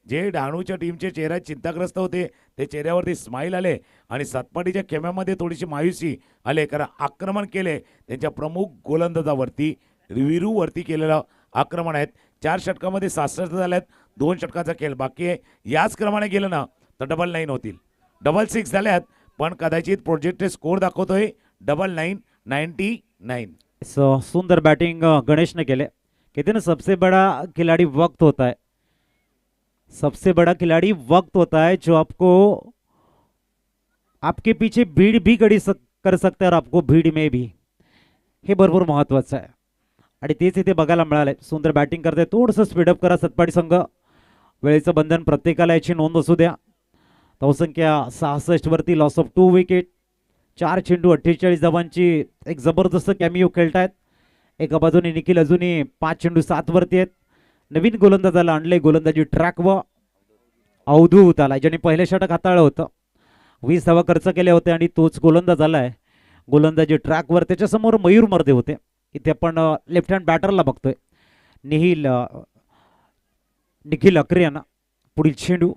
जे डहाणूच्या टीमचे चेहरा चिंताग्रस्त होते ते चेहऱ्यावरती स्माईल आले आणि सातपाटीच्या खेम्यामध्ये थोडीशी मायुसी आले, कारण आक्रमण केले त्यांच्या प्रमुख गोलंदाजावरती, विरूवरती केलेलं आक्रमण आहेत. 4 षटकामध्ये 66 झाल्यात. 2 षटकाचा खेळ बाकी आहे. याच क्रमाने गेलं ना तर 99 होतील. 66 झाल्यात, पण कदाचित प्रोजेक्टेड स्कोर दाखवतोय 99. सुंदर बैटिंग गणेश ने खेले. कहते ना सबसे बड़ा खिलाड़ी वक्त होता है. सबसे बड़ा खिलाड़ी वक्त होता है जो आपको आपके पीछे भीड़ भी कर सकता है और आपको भीड़ में भी. हे भरपूर महत्वाचं आहे आणि तेच इथे बघायला मिळालंय. सुंदर बॅटिंग करते. थोडंसं स्पीडअप करा सतपाडी संघ. वेळेचं बंधन प्रत्येकाला याची नोंद असू द्या. धावसंख्या 66 वरती, लॉस ऑफ 2 विकेट, 4 चेंडू 48 धावांची एक जबरदस्त कॅमिओ खेळतायत. एका बाजूने निखिल अजूनही 5 चेंडू 7 वरती आहेत. नवीन गोलंदाजाला आणले गोलंदाजी ट्रॅक व अवधूत आला, ज्याने पहिलं षटक हाताळलं होतं. 20 धावा खर्च केले होते आणि तोच गोलंदाज आलाय गोलंदाजी ट्रॅकवर. त्याच्यासमोर मयूर मर्दे होते. इथे आपण लेफ्ट हँड बॅटरला बघतोय. निखिल अकरे यांना पुढील चेंडू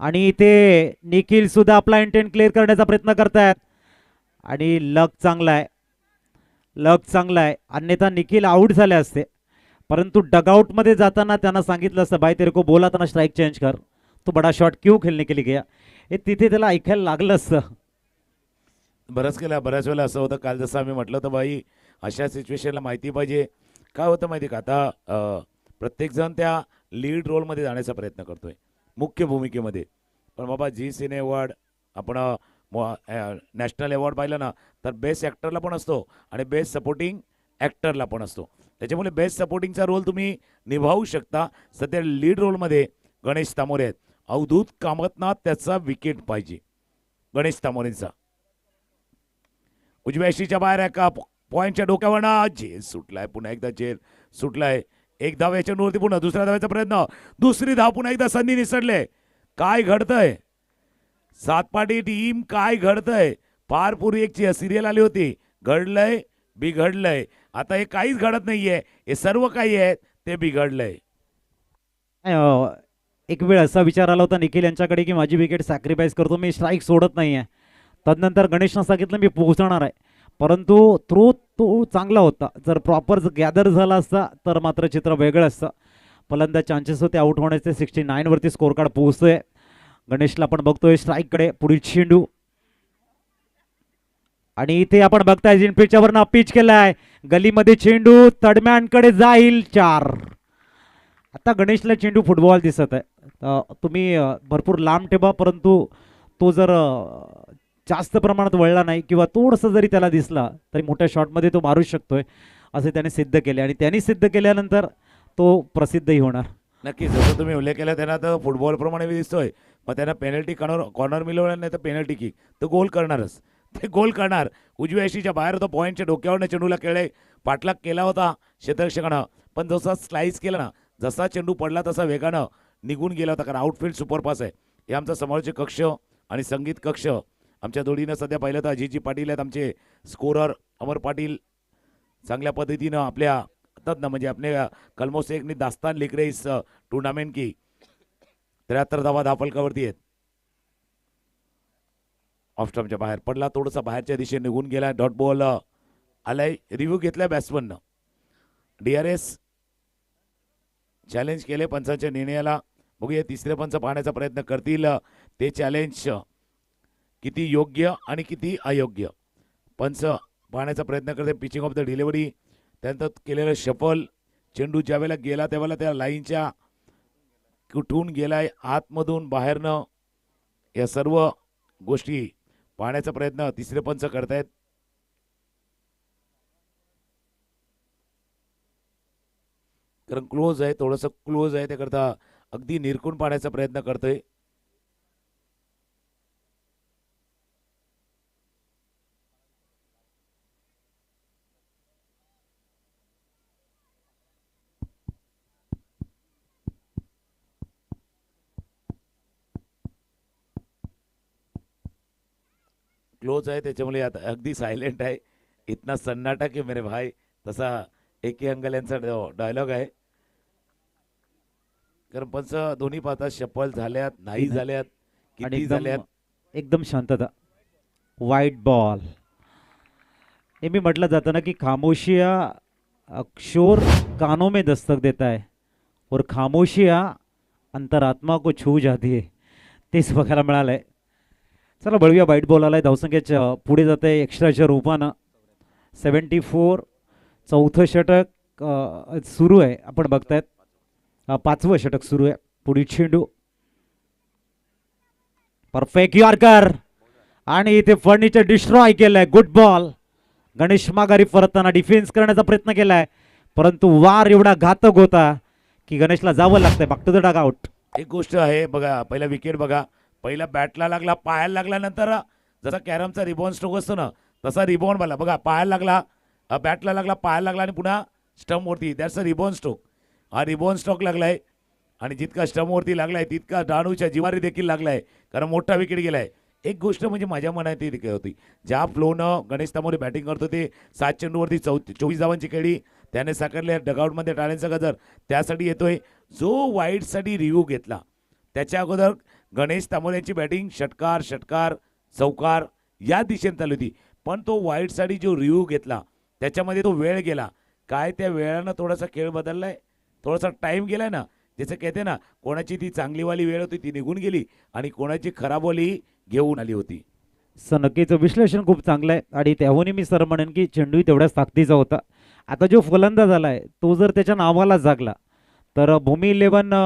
आणि इथे निखिल सुद्धा आपला इंटेंट क्लिअर करण्याचा प्रयत्न करतायत आणि लक चांगला आहे. अन्यथा निखिल आउट झाले असते, परंतु डगआउट मध्ये जाताना त्यांना सांगितलं असतं भाई तेरे को बोला था ना स्ट्राइक चेंज कर, तो बड़ा शॉट क्यों खेळने के लिए गया. हे तिथे त्याला ऐकायला लागलं असतं. बऱ्याच वेळेला असं होतं. काल जसं आम्ही म्हटलं होतं बाई अशा सिच्युएशनला माहिती पाहिजे. काय होतं माहिती का, आता प्रत्येकजण त्या लीड रोलमध्ये जाण्याचा प्रयत्न करतोय, मुख्य भूमिकेमध्ये. पण बाबा जी सिने अवॉर्ड आपण नॅशनल अवॉर्ड पाहिलं ना तर बेस्ट ॲक्टरला पण असतो आणि बेस्ट सपोर्टिंग ॲक्टरला पण असतो. त्याच्यामुळे बेस्ट सपोर्टिंगचा रोल तुम्ही निभावू शकता. सध्या लीड रोलमध्ये गणेश तामोरे आहेत. अवधूत कामतनाथ त्याचा विकेट पाहिजे गणेश तामोरेंचा. उजव्या यष्टीच्या बाहेर एका पॉईंटच्या डोक्यावर झेल सुटलाय. पुन्हा एकदा झेल सुटलाय. एक धाव याच्या नोंदवरती, पुन्हा दुसऱ्या धावाचा प्रयत्न, दुसरी धाव, पुन्हा एकदा संधी निसटले. काय घडतंय सातपाटी टीम, काय घडतंय. फार पूर्वी एक सिरियल आली होती, घडलंय बिघडलंय. आता हे काहीच घडत नाहीये, हे सर्व काही आहे ते बिघडलंय. एक वेळ असा विचार आला होता निखिल यांच्याकडे की माझी विकेट सॅक्रिफाईस करतो, मी स्ट्राईक सोडत नाहीये. तदनंतर गणेशनं सांगितलं मी पोहोचणार आहे, परंतु तो चांगला होता. जर प्रॉपर गॅदर झाला असता तर मात्र चित्र वेगळं असतं. फलंदाज चान्सेस होते आउट होण्याचे. 69 वरती स्कोर कार्ड पोहोचतोय. गणेशला आपण बघतोय स्ट्राईककडे. पुढील चेंडू आणि इथे आपण बघताय जिनपीच्या वरनं पिच केलाय. गलीमध्ये चेंडू थर्डमॅनकडे जाईल. 4. आता गणेशला चेंडू फुटबॉल दिसत आहे. तुम्ही भरपूर लांब ठेवा, परंतु तो जर जास्त प्रमाणात वळला नाही किंवा थोडंसं जरी त्याला दिसला तरी मोठ्या शॉटमध्ये तो मारू शकतोय असे त्याने सिद्ध केले आणि त्यांनी सिद्ध केल्यानंतर तो प्रसिद्धही होणार. नक्कीच जसं तुम्ही उल्लेख केला त्यांना तर फुटबॉलप्रमाणे दिसतोय. मग त्यांना पेनल्टी कॉर्नर मिळवणार नाही तर पेनल्टी किक तर गोल करणारच, ते गोल करणार. उजव्या यष्टीच्या बाहेर होतं, पॉईंटच्या डोक्यावरनं चेंडूला खेळले. पाठलाग केला होता क्षेत्ररक्षकानं, पण जसा स्लाइस केला ना, जसा चेंडू पडला तसा वेगानं निघून गेला होता, कारण आउटफील्ड सुपरपास आहे. हे आमचा समोरचे कक्ष आणि संगीत कक्ष आमच्या जोडीनं सध्या पाहिलं तर अजितजी पाटील आहेत आमचे स्कोरर. अमर पाटील चांगल्या पद्धतीनं आपल्या म्हणजे अपने कलमों से एक दास्तान लिख रहे इस टूर्नामेंट की. 73 धावा धापलकावरती आहेत. ऑफ स्टंपच्या बाहेर पडला, थोडासा बाहेरच्या दिशेने निघून गेला. डॉट बॉल आलाय. रिव्ह्यू घेतलाय बॅट्समननं. DRS चॅलेंज केले पंचांच्या निर्णयाला. बघूया तिसरे पंच पाहण्याचा प्रयत्न करतील. ते चॅलेंज किती योग्य आणि किती अयोग्य. पंच पाहण्याचा प्रयत्न करते. पिचिंग ऑफ द डिलिव्हरी, त्यानंतर केलेलं शफल. चेंडू ज्यावेळेला गेला त्यावेळेला त्या लाईनच्या कुठून गेलाय, आतमधून बाहेरनं, या सर्व गोष्टी पाहण्याचा प्रयत्न तिसरे पंच करतायत. कारण क्लोज आहे, थोडंसं क्लोज आहे, त्याकरता अगदी निरखून पाहण्याचा प्रयत्न करतोय. क्लोज आहे त्याच्यामुळे आता अगदी सायलेंट आहे. इतना सन्नाटा की मेरे भाई, तसा एके अंगल यांचा डायलॉग आहे. कारण पंच दोन्ही पाहतात शफल झाल्यात नाही झाल्यात आणि किती झाल्यात. एकदम शांतता. वाईट बॉल. नेहमी म्हटलं जातं ना की खामोशिया शोर कानों में दस्तक देता है और खामोशिया अंतरात्मा को छू जाती है. तेच बघायला मिळालंय. चला बळूया. वाईट बॉल आलाय. धावसंख्येच्या पुढे जात आहे एक्स्ट्राच्या रूपानं. 74. चौथं षटक सुरू आहे. आपण बघतायत पाचवं षटक सुरू आहे. पुढील चेंडू परफेक्ट यॉर्कर आणि इथे फर्निचर डिस्ट्रॉय केलंय. Good ball. गणेश माघारी परतताना डिफेन्स करण्याचा प्रयत्न केलाय, परंतु वार एवढा घातक होता की गणेशला जावं लागतंय. बाक टू द डग आउट. एक गोष्ट आहे बघा, पहिला विकेट बघा, पहिला बॅटला लागला, पायाला लागल्यानंतर जसा कॅरमचा रिबॉन स्ट्रोक असतो ना, तसा रिबॉन मला बघा, पायाला लागला, बॅटला लागला, पायाला लागला आणि पुन्हा स्टंपवरती. That's a ribbon stroke. हा रिबॉन स्ट्रोक लागलाय आणि जितका स्टंपवरती लागलाय तितका डाणूच्या जिवारी देखील लागलाय, कारण मोठा विकेट गेलाय. एक गोष्ट म्हणजे माझ्या मनात ती काय होती, ज्या फ्लोनं गणेश तांबोरे बॅटिंग करतो ते 7 चेंडूवरती 24 धावांची खेळी त्याने साकारले. डगआउटमध्ये टाळ्यांचा गजर त्यासाठी येतोय. जो वाईडसाठी रिव्ह्यू घेतला त्याच्या अगोदर गणेश तांबोरे यांची बॅटिंग षटकार षटकार चौकार या दिशेने चालू होती, पण तो वाईडसाठी जो रिव्ह्यू घेतला त्याच्यामध्ये तो वेळ गेला. काय त्या वेळानं थोडासा खेळ बदललाय, थोडासा टाईम गेलाय ना. जसं कहते ना, कोणाची ती चांगलीवाली वेळ होती ती निघून गेली आणि कोणाची खराबवाली घेऊन आली होती. सनकेचं विश्लेषण खूप चांगलं आहे आणि त्याहूनही मी सर म्हणेन की चेंडूही तेवढ्याच ताकदीचा होता. आता जो फलंदाज आलाय तो जर त्याच्या नावाला जागला तर भूमी 11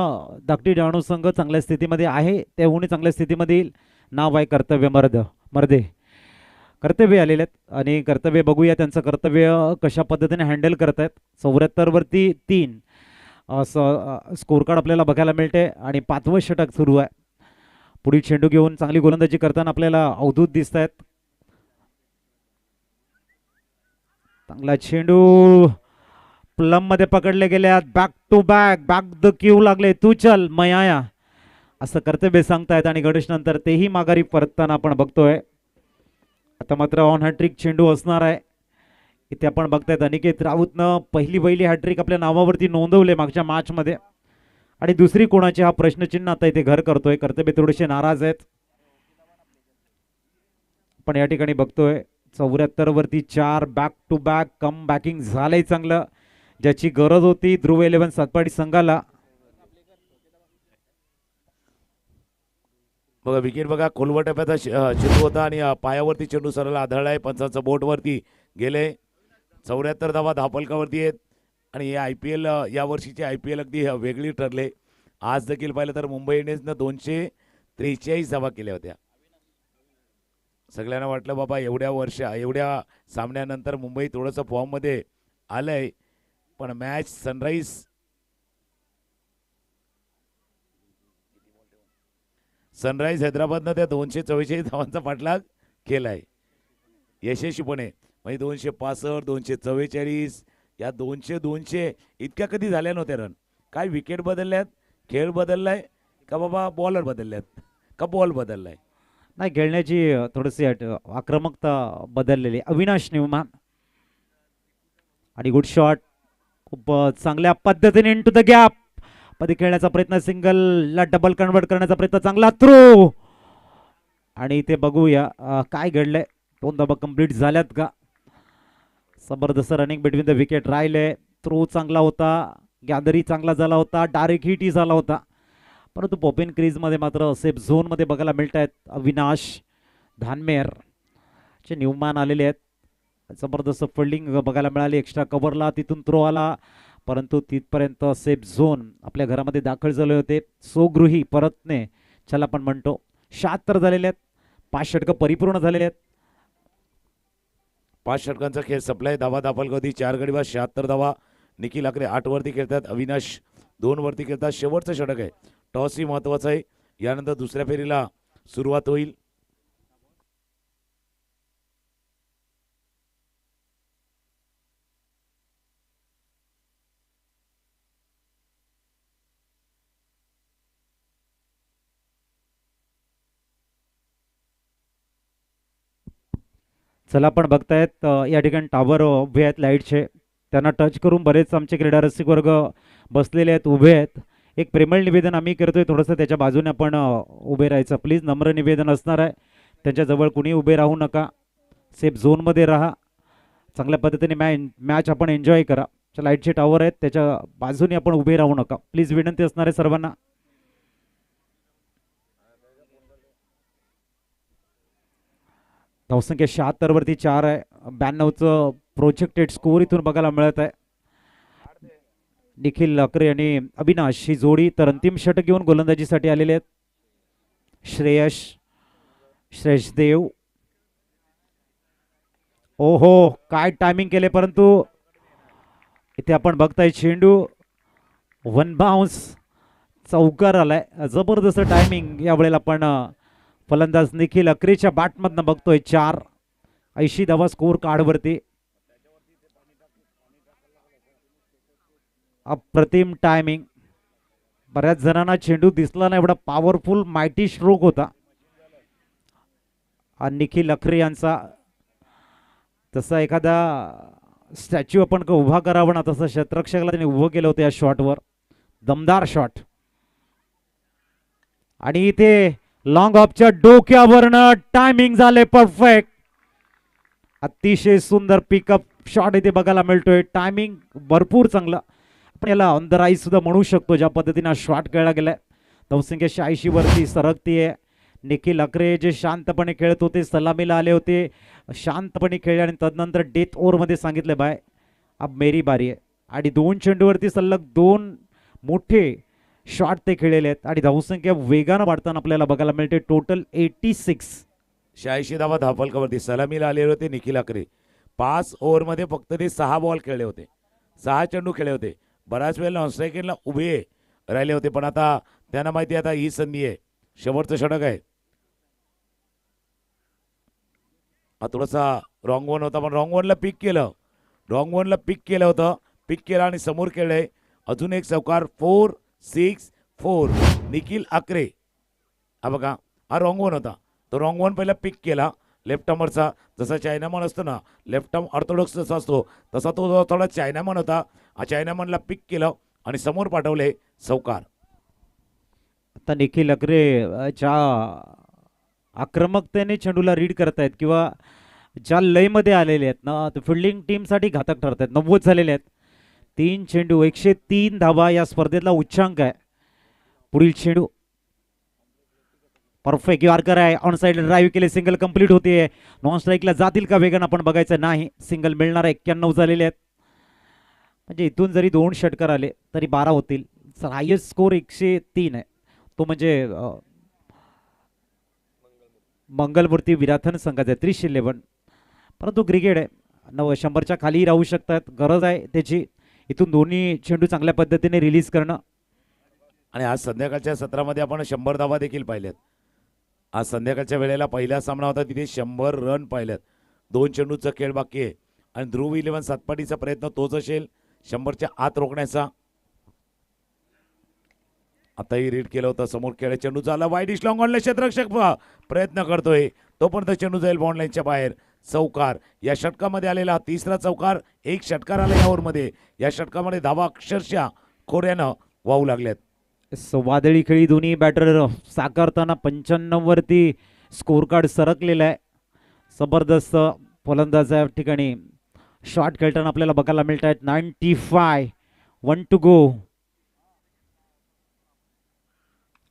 धाकटी डहाणू संघ चांगल्या स्थितीमध्ये आहे. त्याहूनही चांगल्या स्थितीमध्ये येईल. नाव आहे कर्तव्य मर्दे. कर्तव्य आलेले आहेत आणि कर्तव्य बघूया त्यांचं कर्तव्य कशा पद्धतीने हँडल करत आहेत. 74 वरती 3 असं स्कोर कार्ड आपल्याला बघायला मिळते आणि 5वं षटक सुरू आहे. पुढील चेंडू घेऊन चांगली गोलंदाजी करताना आपल्याला अवधूत दिसत आहेत. चांगला चेंडू प्लम मध्ये पकडले गेल्यात. Back to back, back the queue लागले. तू चल मयाया असं कर्तव्य सांगतायत आणि गणेश नंतर तेही माघारी परतताना आपण बघतोय. आता मात्र ऑन हॅट्रिक चेंडू असणार आहे. इथे आपण बघतायत अनिकेत राऊतनं पहिली हॅट्रिक आपल्या नावावरती नोंदवले मागच्या मॅच मध्ये आणि दुसरी कोणाची हा प्रश्नचिन्ह आता इथे घर करतोय. कर्तव्य थोडेसे नाराज आहेत. पण या ठिकाणी बघतोय 74 वरती 4 back to back come backing झालंय चांगलं, ज्याची गरज होती ध्रुव 11 सातपाडी संघाला. बघा विकेट बघा, खोलवर टप्प्याचा चेंडू होता आणि पायावरती चेंडू सरळ आढळलाय. पंचांचं बोटवरती गेले. 74 धावा धापलकावरती आहेत आणि IPL या वर्षीचे IPL अगदी वेगळी ठरले. आज देखील पाहिलं तर मुंबई इंडियन्सनं 243 धावा केल्या होत्या. सगळ्यांना वाटलं बाबा एवढ्या सामन्यानंतर मुंबई थोडंसं फॉर्ममध्ये आलंय, पण मॅच सनराईज हैदराबादनं त्या 244 धावांचा पाठलाग केलाय यशस्वीपणे. म्हणजे 265 244 या 200 इतक्या कधी झाल्या नव्हत्या रन. काय विकेट बदलल्यात, खेळ बदललाय का बाबा बॉलर बदलल्यात का बॉल बदललाय? नाही, खेळण्याची थोडीशी आक्रमकता बदललेली. अविनाश न्यूमॅन आणि गुड शॉट. खूप चांगल्या पद्धतीने इनटू द गॅप मध्ये खेळण्याचा प्रयत्न. सिंगलला डबल कन्वर्ट करण्याचा प्रयत्न. चांगला थ्रो आणि इथे बघूया काय घडलंय. 2 धावा कंप्लीट झाल्यात का? जबरदस्त रनिंग बिटवीन द विकेट राहिले. थ्रो चांगला होता, गॅदरी चांगला झाला होता, डायरेक्ट हिटही झाला होता. परंतु ओपन क्रीजमध्ये मात्र सेफ झोनमध्ये बघायला मिळत आहेत अविनाश धानमेर चे न्यूमॅन आलेले आहेत. जबरदस्त फिल्डिंग बघायला मिळाली, एक्स्ट्रा कव्हरला तिथून थ्रो आला, परंतु तिथपर्यंत सेफ झोन आपल्या घरामध्ये दाखल झाले होते. सोगृही परतने ज्याला आपण म्हणतो 76 झालेले आहेत, 5 षटकं परिपूर्ण झालेले आहेत. 5 षटकांचा खेळ संपलाय. धावा दाखल कधी 4 गडी बाद 76 धावा. निखिल आकरे 8 वरती खेळतात, अविनाश 2 वरती खेळतात. शेवटचं षटक आहे, टॉस ही महत्वाचं आहे. यानंतर दुसऱ्या फेरीला सुरुवात होईल. चला आपण बघतायत या ठिकाणी टावर उभे आहेत लाईटचे, त्यांना टच करून बरेच आमचे क्रीडा रसिक वर्ग बसलेले आहेत, उभे आहेत. एक प्रेमळ निवेदन आम्ही करतोय, थोडंसं त्याच्या बाजूने आपण उभे राहायचं प्लीज. नम्र निवेदन असणार आहे, त्यांच्याजवळ कुणी उभे राहू नका, सेफ झोनमध्ये राहा, चांगल्या पद्धतीने मॅच आपण एन्जॉय करा. लाईटचे टावर आहेत त्याच्या बाजूने आपण उभे राहू नका प्लीज, विनंती असणार आहे सर्वांना. धावसंख्या 76 वरती 4 आहे, 92चं प्रोजेक्टेड स्कोर इथून बघायला मिळत आहे. निखिल अकरे आणि अविनाश ही जोडी तर अंतिम षटक घेऊन गोलंदाजीसाठी आलेले आहेत. श्रेयसदेव, ओहो काय टायमिंग केले, परंतु इथे आपण बघताय चेंडू वन बाउन्स चौकार आलाय. जबरदस्त टायमिंग यावेळेला आपण फलंदाज निखिल अकरेच्या बॅटमधनं बघतोय. 480 धावा स्कोर कार्डवरती. अप्रतिम टायमिंग, बऱ्याच जणांना चेंडू दिसला नाही, एवढा पॉवरफुल मायटी स्ट्रोक होता निखिल अकरे यांचा. तसा एखादा स्टॅच्यू आपण उभा करावा ना, तसं क्षेत्ररक्षकाला त्यांनी उभं केलं होतं या शॉटवर. दमदार शॉट. आणि इथे लॉंग ऑफच्या डोक्यावरनं टायमिंग झाले परफेक्ट. अतिशय सुंदर पिकअप शॉट इथे बघायला मिळतोय. टायमिंग भरपूर चांगलं, आपण याला ऑन द राईज सुद्धा म्हणू शकतो ज्या पद्धतीने शॉट खेळला गेलाय. धावसंख्या 86 वरती सरकतीये. निखिल अकरे जे शांतपणे खेळत होते, सलामीला आले होते, शांतपणे खेळले आणि तदनंतर डेथ ओव्हरमध्ये सांगितले बाय अब मेरी बारी आहे. आणि 2 चेंडूवरती सलग 2 मोठे शॉट ते खेळलेले आहेत आणि धावसंख्या वेगानं वाढताना आपल्याला बघायला मिळते. टोटल 86. 86 धावा धावफलकावरती सलामीला आलेले होते निखिल अकरे. 5 ओव्हरमध्ये फक्त ते 6 बॉल खेळले होते, 6 चेंडू खेळले होते. बऱ्याच वेळेला ऑनस्ट्राईकला उभे राहिले होते, पण आता त्यांना माहिती आता ही संधी आहे, शेवटचं षटक आहे. हा थोडासा रॉंग वन होता, पण रॉंग वनला पिक केलं, रॉंग वनला पिक केलं होतं, पिक केला आणि समोर खेळले. अजून एक चौकार 4-6-4 निखिल अकरे. हा बघा, हा रॉंग वन होता, तो रॉंग वन पहिला पिक केला लेफ्ट आर्मरचा. जसा चायनामन असतो ना, लेफ्ट आर्म ऑर्थोडॉक्स जसा असतो तसा तो थोडा चायनामन होता. हा चायनामनला पिक केलं आणि समोर पाठवले चौकार. आता निखिल अकरे च्या आक्रमकतेने चेंडूला रीड करतायत किंवा ज्या लयमध्ये आलेले आहेत ना, ते फिल्डिंग टीमसाठी घातक ठरत आहेत. 90 झालेले आहेत. 3 चेंडू 103 धावा या स्पर्धेतला उच्चांक आहे. पुढील चेंडू परफेक्ट यॉर्कर आहे, ऑन साइड ड्राईव्ह केले, सिंगल कंप्लीट होते. नॉन स्ट्राईकला जातील का वेगन आपण बघायचं नाही. सिंगल मिळणार, 91 झालेले आहेत. म्हणजे इथून जरी 2 षटकार आले तरी 12 होतील. हायेस्ट स्कोर 103 आहे, तो म्हणजे मंगलमूर्ती विराथन संघाचा 311. परंतु क्रिकेट आहे, 100च्या खाली राहू शकतात, गरज आहे त्याची. इथून दोन्ही चेंडू चांगल्या पद्धतीने रिलीज करणं. आणि आज संध्याकाळच्या सत्रामध्ये आपण 100 धावा देखील पाहिल्यात. आज संध्याकाळच्या वेळेला पहिला सामना होता, तिथे 100 रन पाहिल्यात. 2 चेंडूचा खेळ बाकी आहे आणि ध्रुव 11 सातपाटीचा प्रयत्न तोच असेल 100च्या आत रोखण्याचा. आताही रीड केलं होतं, समोर खेळ चेंडू झाला वाईडिश लॉंग ऑनला, क्षेत्ररक्षक प्रयत्न करतोय, तोपर्यंत चेंडू जाईल बाउंडलाईनच्या बाहेर. चौकार या षटकामध्ये आलेला 3रा चौकार. 1 षटकार आला या ओव्हरमध्ये. या षटकामध्ये धावा अक्षरशः खोऱ्यानं वाहू लागल्यात. वादळी खेळी दोन्ही बॅटर साकारताना 95 वरती स्कोर कार्ड सरकलेला आहे. जबरदस्त फलंदाज या ठिकाणी शॉट खेळताना आपल्याला बघायला मिळत आहेत. 95, 1 to go.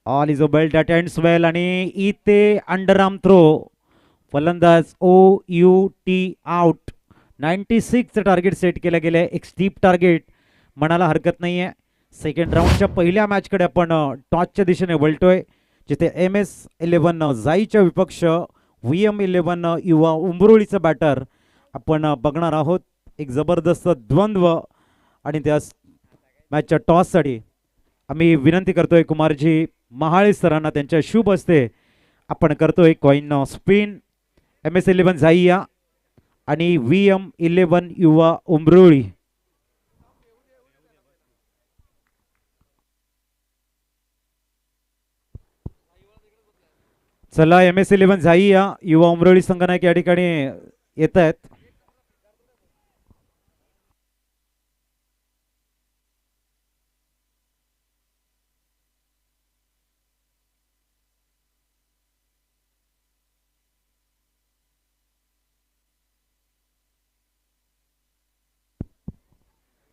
All is a well that ends well आणि इथे अंडरआर्म थ्रो. फलंदाज OUT आउट. 96 टार्गेट सेट केलं गेलं. एक स्टीप टार्गेट म्हणायला हरकत नाहीये. सेकंड राऊंडच्या पहिल्या मॅचकडे आपण टॉसच्या दिशेने वळतोय, जिथे MS11 जाईच्या विपक्ष VM11 युवा उंबरोळीचं बॅटर आपण बघणार आहोत. एक जबरदस्त द्वंद्व आणि त्या मॅचच्या टॉससाठी आम्ही विनंती करतोय कुमारजी महाळे सरांना, त्यांच्या शुभ हस्ते आपण करतोय कॉइन स्पिन. MS11 झाईया आणि VM11 युवा उंबरोळी. चला, MS11 झाईया युवा उंबरोळी संघनायक या ठिकाणी येत आहेत.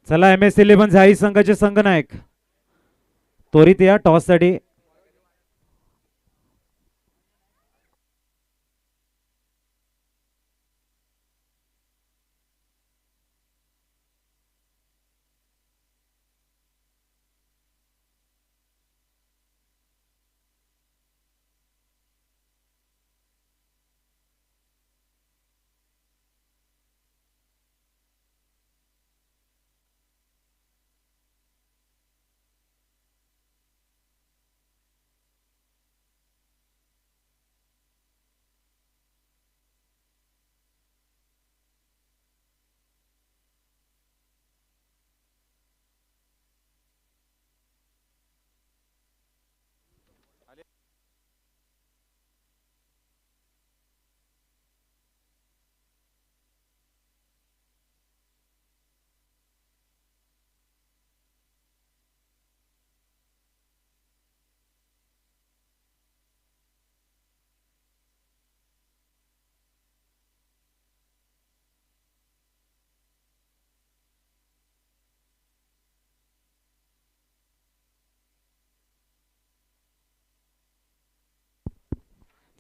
चला, MS11 झाई संघाचे संघनायक त्वरित या टॉससाठी.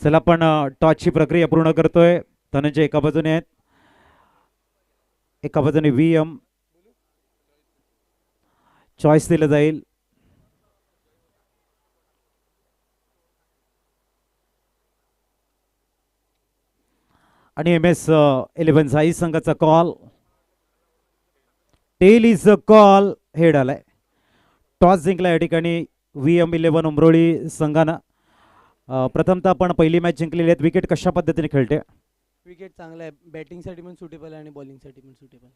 चला, आपण टॉसची प्रक्रिया पूर्ण करतोय. धनंजय एका बाजूने आहेत, एका बाजूने VM. चॉईस दिलं जाईल. आणि MS11 झाई संघाचा call. Tail is a call. Head आलाय. टॉस जिंकला या ठिकाणी VM11 उमरोळी संघानं. प्रथमतः आपण पहिली मॅच जिंकलेली आहेत. विकेट कशा पद्धतीने खेळते? विकेट चांगला आहे. बॅटिंगसाठी पण सुटेबल आहे आणि बॉलिंगसाठी पण सुटेबल.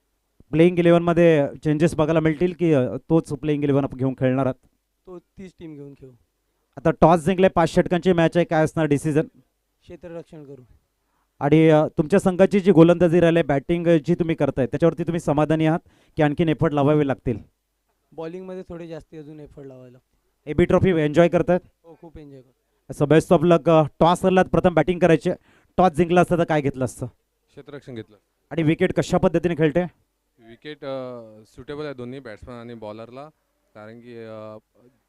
प्लेइंग 11 मध्ये चेंजेस बघायला मिळतील की तोच प्लेइंग 11 आपण घेऊन खेळणार आहात? तो तीच टीम घेऊन खेळू. आता टॉस जिंकले, 5 षटकांची मॅच आहे. काय असणार डिसिजन? क्षेत्ररक्षण करू. आणि तुमच्या संघाची जी गोलंदाजी राहिली, बॅटिंग जी तुम्ही करताय त्याच्यावरती तुम्ही समाधानी आहात की आणखीन एफर्ट लावावे लागतील? बॉलिंगमध्ये थोडे जास्त अजून एफर्ट लावायला. AB ट्रॉफी एन्जॉय करतायत? हो, खूप एन्जॉय करतो. असं बेस्ट ऑफ लक. टॉस हरलात, प्रथम बॅटिंग करायचे. टॉस जिंकला असतं तर काय घेतलं असतं? क्षेत्ररक्षण घेतलं. आणि विकेट कशा पद्धतीने खेळते? विकेट सुटेबल आहे दोन्ही बॅट्समन आणि बॉलरला, कारण की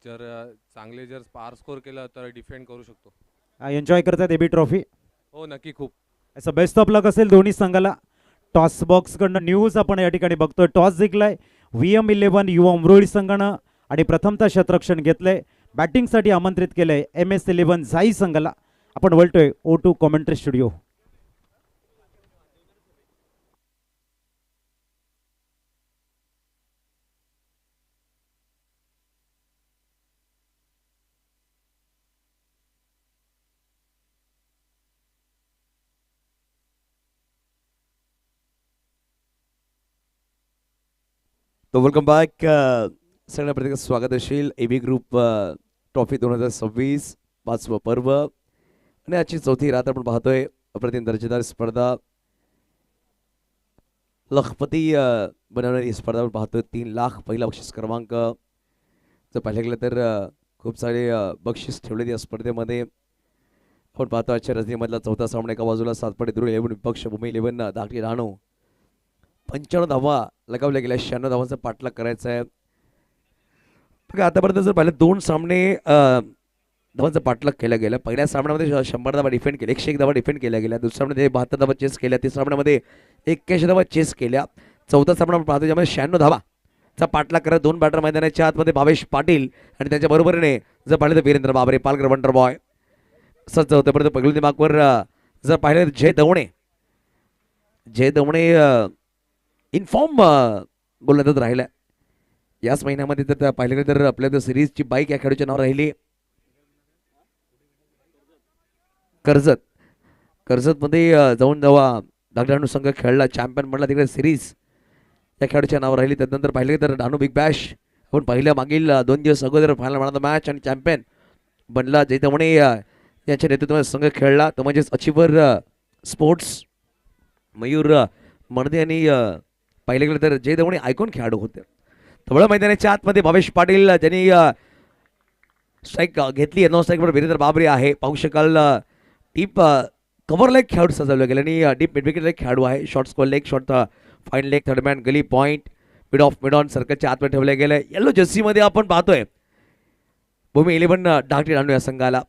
जर चांगले जर स्कोर केलं तर डिफेंड करू शकतो. एन्जॉय करतायत AB ट्रॉफी? हो, नक्की, खूप. असं बेस्ट ऑफ लक असेल दोन्ही संघाला. टॉस बॉक्स कडनं न्यूज आपण या ठिकाणी बघतोय. टॉस जिंकलाय VM11 युवा उमरोळी संघानं आणि प्रथमतः क्षेत्ररक्षण घेतलंय. बॅटिंगसाठी आमंत्रित केलंय MS11 झाई संघाला. आपण वळतोय O2 कॉमेंट्री स्टुडिओ. तो वेलकम बॅक. सगळ्या प्रत्येक स्वागत असेल AB ग्रुप ट्रॉफी 2026 5वं पर्व आणि आजची चौथी रात आपण पाहतोय. अप्रतिम दर्जेदार स्पर्धा, लखपती बनवणारी स्पर्धा आपण पाहतोय. 3 लाख पहिला बक्षीस क्रमांक. जर पाहिलं गेलं तर खूप सारे बक्षीस ठेवलेले या स्पर्धेमध्ये. आपण पाहतो आजच्या रजनीमधला चौथा सामना. एका बाजूला सातपाडी दुर्ग 11 विपक्ष भूमी 11 धाकटी राहणो 95 धावा लगावल्या गेल्या. 96 धावांचा पाठलाग करायचा आहे. बघा आतापर्यंत जर पाहिलं 2 सामने धावांचा पाठलाग केला गेला. पहिल्या सामन्यामध्ये 100 धावा डिफेंड केल्या, 101 धावा डिफेंड केल्या गेल्या. दुसऱ्या सामन्यामध्ये 72 धावा चेस केल्या. तिसऱ्या सामन्यामध्ये 81 धावा चेस केल्या. चौथा सामना आपण पाहतो ज्यामध्ये 96 धावाचा पाठलाग करत 2 बॅटर मैदानाच्या आतमध्ये भावेश पाटील आणि त्याच्या बरोबरीने जर पाहिलं तर वीरेंद्र बाबरे, पालघर वंडर बॉय. सच होतेपर्यंत पगलू दिमागवर जर पाहिलं तर जय दवणे इन्फॉर्म गोलंदाज राहिला. याच महिन्यामध्ये जर पाहिलं गेलं तर आपल्या सिरीजची बाईक या खेळाडूच्या नाव राहिली कर्जतमध्ये जाऊन जेव्हा धाकडाणू संघ खेळला, चॅम्पियन म्हणला, तिकडे सिरीज या खेळाडूच्या नाव राहिली. त्यानंतर पाहिलं तर डानू बिग बॅश आपण पहिल्या मागील 2 दिवस अगोदर फायनल म्हणाला मॅच आणि चॅम्पियन बनला. जय दवणे यांच्या नेतृत्वामध्ये संघ खेळला. तो म्हणजेच अचिवर स्पोर्ट्स मयूर मर्दे आणि पाहिलं गेलं तर जय दवणे आयकॉन खेळाडू होते. तबळ मैदानाच्या आतमध्ये भावेश पाटील ज्यांनी स्ट्राईक घेतली. 9 स्ट्राईकवर वीरेंद्र बाबरे आहे. पाहू शकाल डीप कव्हरला एक खेळाडू सजवलं गेलं आणि डीप मिडविकेटला एक खेळाडू आहे. Short square leg, short fine leg, third man, gully point, mid on सर्कलच्या आतमध्ये ठेवले गेले. येलो जर्सीमध्ये आपण पाहतोय भूमी 11 डाकटी डाणू या संघाला.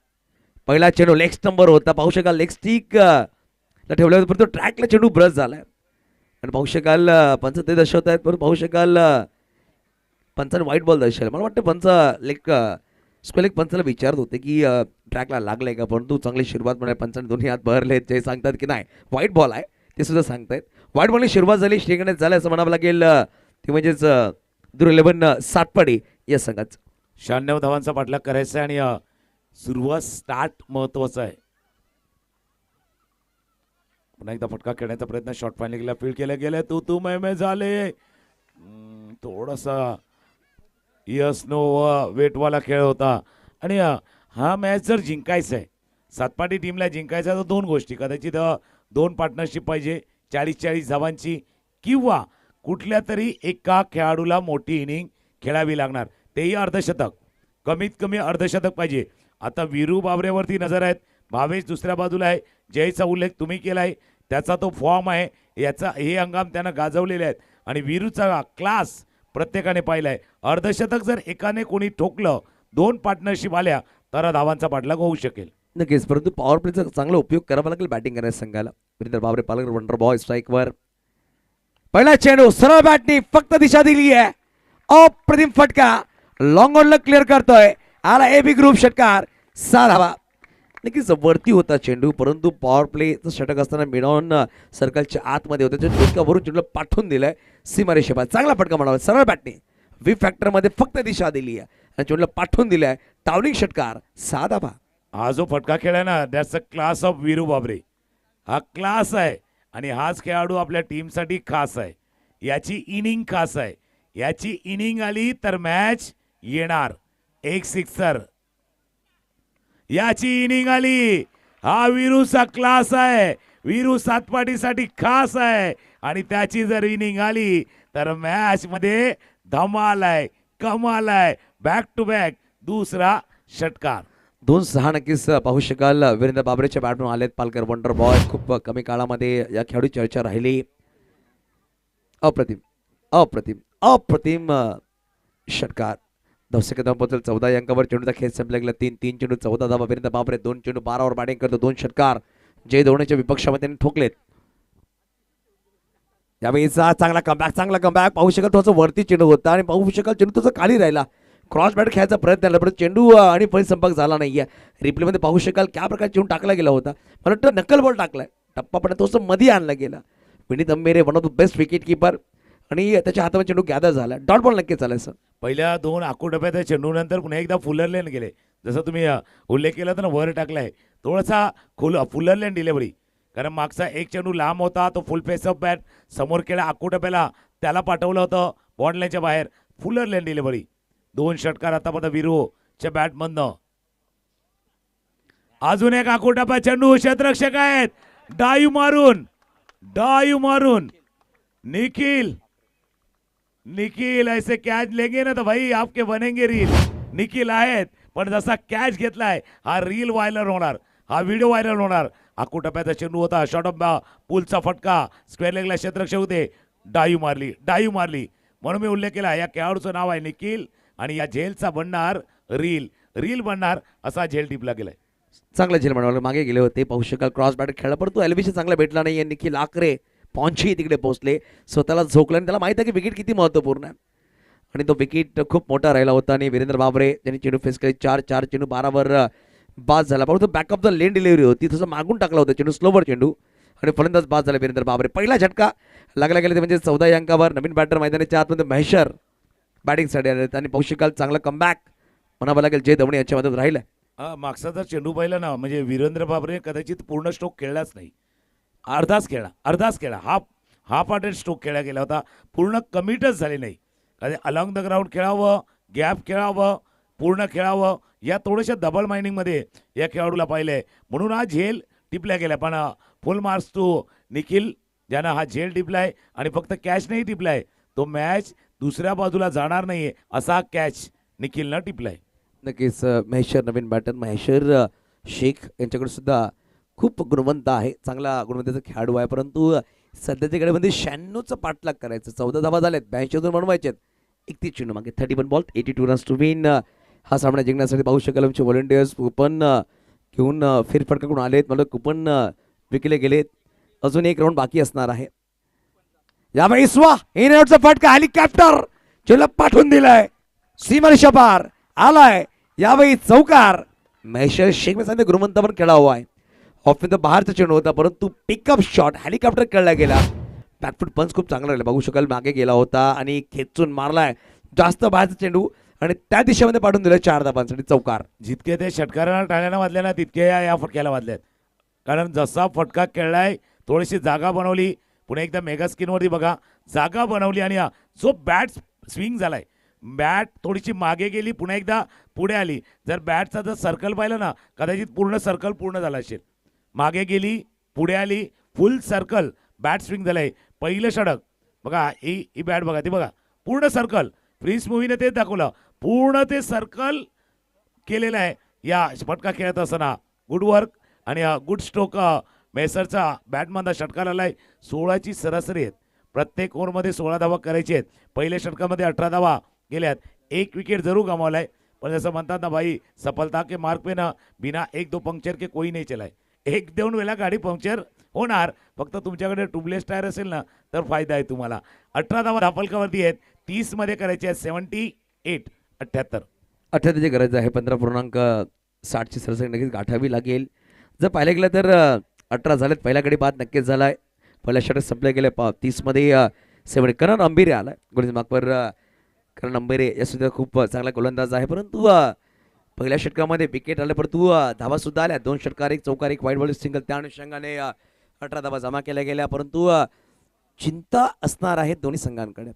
पहिला चेंडू लेग स्टंबर होता. पाहू शकाल लेग स्टिक ठेवला होता, परंतु ट्रॅकला चेंडू ब्रश झालाय आणि पाहू शकाल पंच ते दर्शवत आहेत. परंतु पाहू शकाल पंचाने व्हाईट बॉल दर्शवला. मला वाटतं पंच लेग पंचाला विचारत होते की ट्रॅकला लागलाय का, परंतु चांगली सुरुवात म्हणाले पंचाने दोन्ही हात भरले. जे सांगतात की नाही व्हाईट बॉल आहे ते सुद्धा सांगतायत. व्हाईट बॉलने सुरुवात झाली, श्रीगणेश झालं असं म्हणावं लागेल. ते म्हणजेच दुर 11 सातपाडी या संघाचं 96 धावांचा पाठलाग करायचा आहे आणि सुरुवात स्टार्ट महत्वाचा आहे. पुन्हा एकदा फटका खेळण्याचा प्रयत्न, शॉर्ट फायनल गेला, फील्ड केला गेला, तू मैं झाले. थोडासा यस नो वेटवाला खेळ होता आणि हा मॅच जर जिंकायचा आहे, सातपाटी टीमला जिंकायचा आहे तर 2 गोष्टी, कदाचित 2 पार्टनरशिप पाहिजे 40-40 धावांची, किंवा कुठल्या तरी एका खेळाडूला मोठी इनिंग खेळावी लागणार, तेही अर्धशतक, कमीत कमी अर्धशतक पाहिजे. आता वीरू बाबरेवरती नजर आहेत, भावेश दुसऱ्या बाजूला आहे. जयचा उल्लेख तुम्ही केला आहे, त्याचा तो फॉर्म आहे, याचा हे हंगाम त्यानं गाजवलेले आहेत आणि वीरूचा क्लास प्रत्येकाने पाहिलाय. अर्धशतक जर एकाने कोणी ठोकलं, 2 पार्टनरशिप आल्या तर धावांचा पाठलाग होऊ शकेल. नक्कीच, परंतु पॉवर प्लेचा चांगला उपयोग करावा लागेल बॅटिंग करण्याच्या संघाला. वीरेंद्र बाबरे, पालघर वंडर बॉय स्ट्राईकवर. पहिला चेंडू सरळ बॅटनी फक्त दिशा दिली आहे. अप्रतिम फटका लॉंग ऑनला क्लिअर करतोय. आला एबी ग्रुप षटकार, 6 धावा. नक्कीच वरती होता चेंडू, परंतु पॉवर प्लेचं षटक असताना मिड ऑन सर्कलच्या आतमध्ये होता. डोक्यावरून चेंडूला पाठवून दिलाय सीमारेषेबाहेर. चांगला फटका म्हणावा, सरळ बॅटने व्ही फॅक्टरमध्ये फक्त दिशा दिली आहे आणि चेंडूला पाठवून दिलाय. टावलिंग षटकार, 6 धावा. हा जो फटका खेळाय ना, that's a class of Viru Babre. हा क्लास आहे आणि हाच खेळाडू आपल्या टीमसाठी खास आहे. याची इनिंग खास आहे. याची इनिंग आली तर मॅच येणार. एक सिक्सर, याची इनिंग आली. हा वीरूचा क्लास आहे, वीरू सातपाटीसाठी खास आहे आणि त्याची जर इनिंग आली तर मॅच मध्ये धमाल आहे, कमाल आहे. बॅक टू बॅक दुसरा षटकार. 2-6 नक्कीच पाहू शकाल. वीरेंद्र बाबरेच्या बॅटमधून आलेत पालकर वंडर बॉय. खूप कमी काळामध्ये या खेळाडू चर्चा राहिली. अप्रतिम अप्रतिम अप्रतिम षटकार. 10 सेकंदांबद्दल 14 अंकावर चेंडूचा खेळ संपला गेला. 3 चेंडू 14 धावा. वीरेंद्र बाबरे 2 चेंडू 12 वर बॅटिंग करतो. 2 षटकार जय दवणेच्या विपक्षामध्ये त्यांनी ठोकलेत. यावेळीचा चांगला कमबॅक पाहू शकाल. थोडासा वरती चेंडू होता आणि पाहू शकाल चेंडू थोडासा खाली राहिला. क्रॉस बॅट खेळायचा प्रयत्न झाला, परंतु चेंडू आणि परिसंपर्क झाला नाहीये. रिप्लेमध्ये पाहू शकाल क्या प्रकारे चेंडू टाकला गेला होता. मला वाटतं नकल बॉल टाकलाय. टप्पा पण थोडंसं मध्ये आणला गेला. Vineet Ambere one of the best wicket keeper आणि त्याच्या हातामध्ये चेंडू गॅदर झाला. डॉट बॉल नक्कीच झालाय सर. पहिल्या 2 आकुटप्याच्या चेंडूनंतर पुन्हा एकदा फुलरलेन गेले, जसं तुम्ही उल्लेख केला तर ना, वर टाकलाय थोडासा फुलरलेन डिलिव्हरी, कारण मागचा एक चेंडू लांब होता, तो फुल फेस ऑफ बॅट समोर केला आकुटप्याला, त्याला पाठवलं होतं बॉन्ड लाईनच्या बाहेर. फुलरलेन डिलिव्हरी. 2 षटकार आतापर्यंत वीरूच्या बॅटमधनं. अजून एक आकुटप्या चेंडू, क्षेत्ररक्षक आहेत, डायू मारून निखिल ऐसे कॅच लेंगे ना तर भाई आपके बनेंगे रील. निखिल आहेत, पण जसा कॅच घेतलाय हा रील व्हायरल होणार, हा व्हिडिओ व्हायरल होणार. आकुटप्याचा चेंडू होता, शॉर्ट ऑफ पुलचा फटका, स्क्वेअर लेगला क्षेत्ररक्षक होते, डायू मारली म्हणून मी उल्लेख केला. या खेळाडूचं नाव आहे निखिल आणि या झेलचा बनणार रील बनणार असा झेल टिपला गेलाय. चांगला झेल म्हणावं मागे गेले होते. पाहू शकाल क्रॉस बॅट खेळला परंतु एलिव्हेशन चांगला भेटला नाही. निखिल आकरे पॉन्ची तिकडे पोहोचले, स्वतःला झोकलं आणि त्याला माहित आहे की विकेट किती महत्त्वपूर्ण आहे आणि तो विकेट खूप मोठा राहिला होता. आणि वीरेंद्र बाबरे ज्यांनी चेंडू फेस केले 4 चेंडू 12 बाद झाला. परंतु बॅकअप द लेन डिलिव्हरी होती, तसं मागून टाकला होता चेंडू स्लोवर चेंडू आणि फलंदाज बाद झाला वीरेंद्र बाबरे. पहिला झटका लागला गेला ते म्हणजे 14 अंकावर. नवीन बॅटर मैदानाच्या आतमध्ये महेश्वर बॅटिंगसाठी आले आणि पाहू शकाल चांगला कमबॅक म्हणावं लागेल जय धवणे यांच्या मदत राहिलं. मागचा जर चेंडू पाहिला ना म्हणजे वीरेंद्र बाबरे कदाचित पूर्ण स्ट्रोक खेळलाच नाही, अर्धाच खेळा हाफ हार्टेड स्ट्रोक खेळला गेला होता, पूर्ण कमिटच झाले नाही. कधी अलॉंग द ग्राउंड खेळावं, गॅप खेळावं, पूर्ण खेळावं, या थोड्याशा डबल माइंडिंगमध्ये या खेळाडूला पाहिलंय म्हणून हा झेल टिपला गेला. पण फुल मार्क्स टू निखिल ज्यानं हा झेल टिपलाय आणि फक्त कॅच नाही टिपलाय, तो मॅच दुसऱ्या बाजूला जाणार नाहीये असा कॅच निखिलनं टिपलाय. नक्कीच महेश्वर नवीन बॅटर महेश्वर शेख यांच्याकडे सुद्धा खूप गुणवंत आहे, चांगला गुणवंताचा खेळाडू आहे. परंतु सध्याच्या गड्यामध्ये 96चा पाठलाग करायचं, 14 धावा झाल्यात, 82 बनवायचे आहेत, 31 चेंडू मागे 31 बॉल 82 रन्स टू विन. हा सामना जिंकण्यासाठी पाहू शकाल आमचे व्हॉलंटियर्स कुपन घेऊन फेरफटका करून आलेत. मला कुपन विकले गेलेत, अजून एक राऊंड बाकी असणार आहे. यावेळी इनआउटचा फटका हेलिकॉप्टर चेंडूला पाठवून दिलाय, सीमारेषा पार आलाय. यावेळी चौकार महेश्वर शेख मी सांगते गुणवंत पण खेळा हवा आहे. ऑफ द बाहेरचा चेंडू होता परंतु पिकअप शॉट हेलिकॉप्टर खेळला गेला. बॅकफूट पंच खूप चांगला राहिला, बघू शकाल मागे गेला होता आणि खेचून मारलाय जास्त बाहेरचा चेंडू आणि त्या दिशेमध्ये पाठवून दिलं 4 धाबांसाठी चौकार. जितके ते षटकारांना टाळ्यानं वाजले ना तितके या फटक्याला वाजल्यात. कारण जसा फटका खेळलाय थोडीशी जागा बनवली, पुन्हा एकदा मेगा स्क्रीनवरती बघा जागा बनवली आणि जो बॅट स्विंग झालाय, बॅट थोडीशी मागे गेली पुन्हा एकदा पुढे आली. जर बॅटचा जर सर्कल पाहिलं ना कदाचित पूर्ण सर्कल पूर्ण झाला असेल. मागे गेली पुढे आली फुल सर्कल बॅट स्विंग झालंय. पहिलं षटक बघा, ही बॅट बघा, ती बघा पूर्ण सर्कल फ्रीज मूवीने तेच दाखवलं, पूर्ण ते सर्कल केलेलं आहे या फटका खेळत असताना. गुड वर्क आणि गुड स्ट्रोक मेसरचा बॅटमधला षटकार आलाय. 16ची सरासरी आहेत, प्रत्येक ओव्हरमध्ये 16 धावा करायची आहेत. पहिल्या षटकामध्ये 18 धावा गेल्यात, 1 विकेट जरूर गमावलाय. पण जसं म्हणतात ना भाई, सफलता के मार्ग पे ना बिना 1-2 पंक्चर के कोई नाही चलाय. 1-2 वेळा गाडी पंक्चर होणार, फक्त तुमच्याकडे ट्यूबलेस टायर असेल ना तर फायदा आहे तुम्हाला. 18 धावा धापलकावरती आहेत, 30 मध्ये करायचे आहेत. 78 78ची गरज आहे. 15.60ची सरासरी नक्कीच गाठावी लागेल. जर पाहिलं गेलं तर 18 झालेत, पहिल्या गडी बाद नक्कीच झालाय. पहिल्या षटक संपले गेले 30 मध्ये 70. करण अंबिरे आलाय गोलंदाज मागवर. करण अंबिरे या सुद्धा खूप चांगला गोलंदाज आहे, परंतु पहिल्या षटकामध्ये विकेट आले, परंतु धावा सुद्धा आल्या. 2 षटकार 1 चौकार 1 वाईट बॉल सिंगल, त्या अनुषंगाने 18 धावा जमा केल्या गेल्या. परंतु चिंता असणार आहे दोन्ही संघांकडे.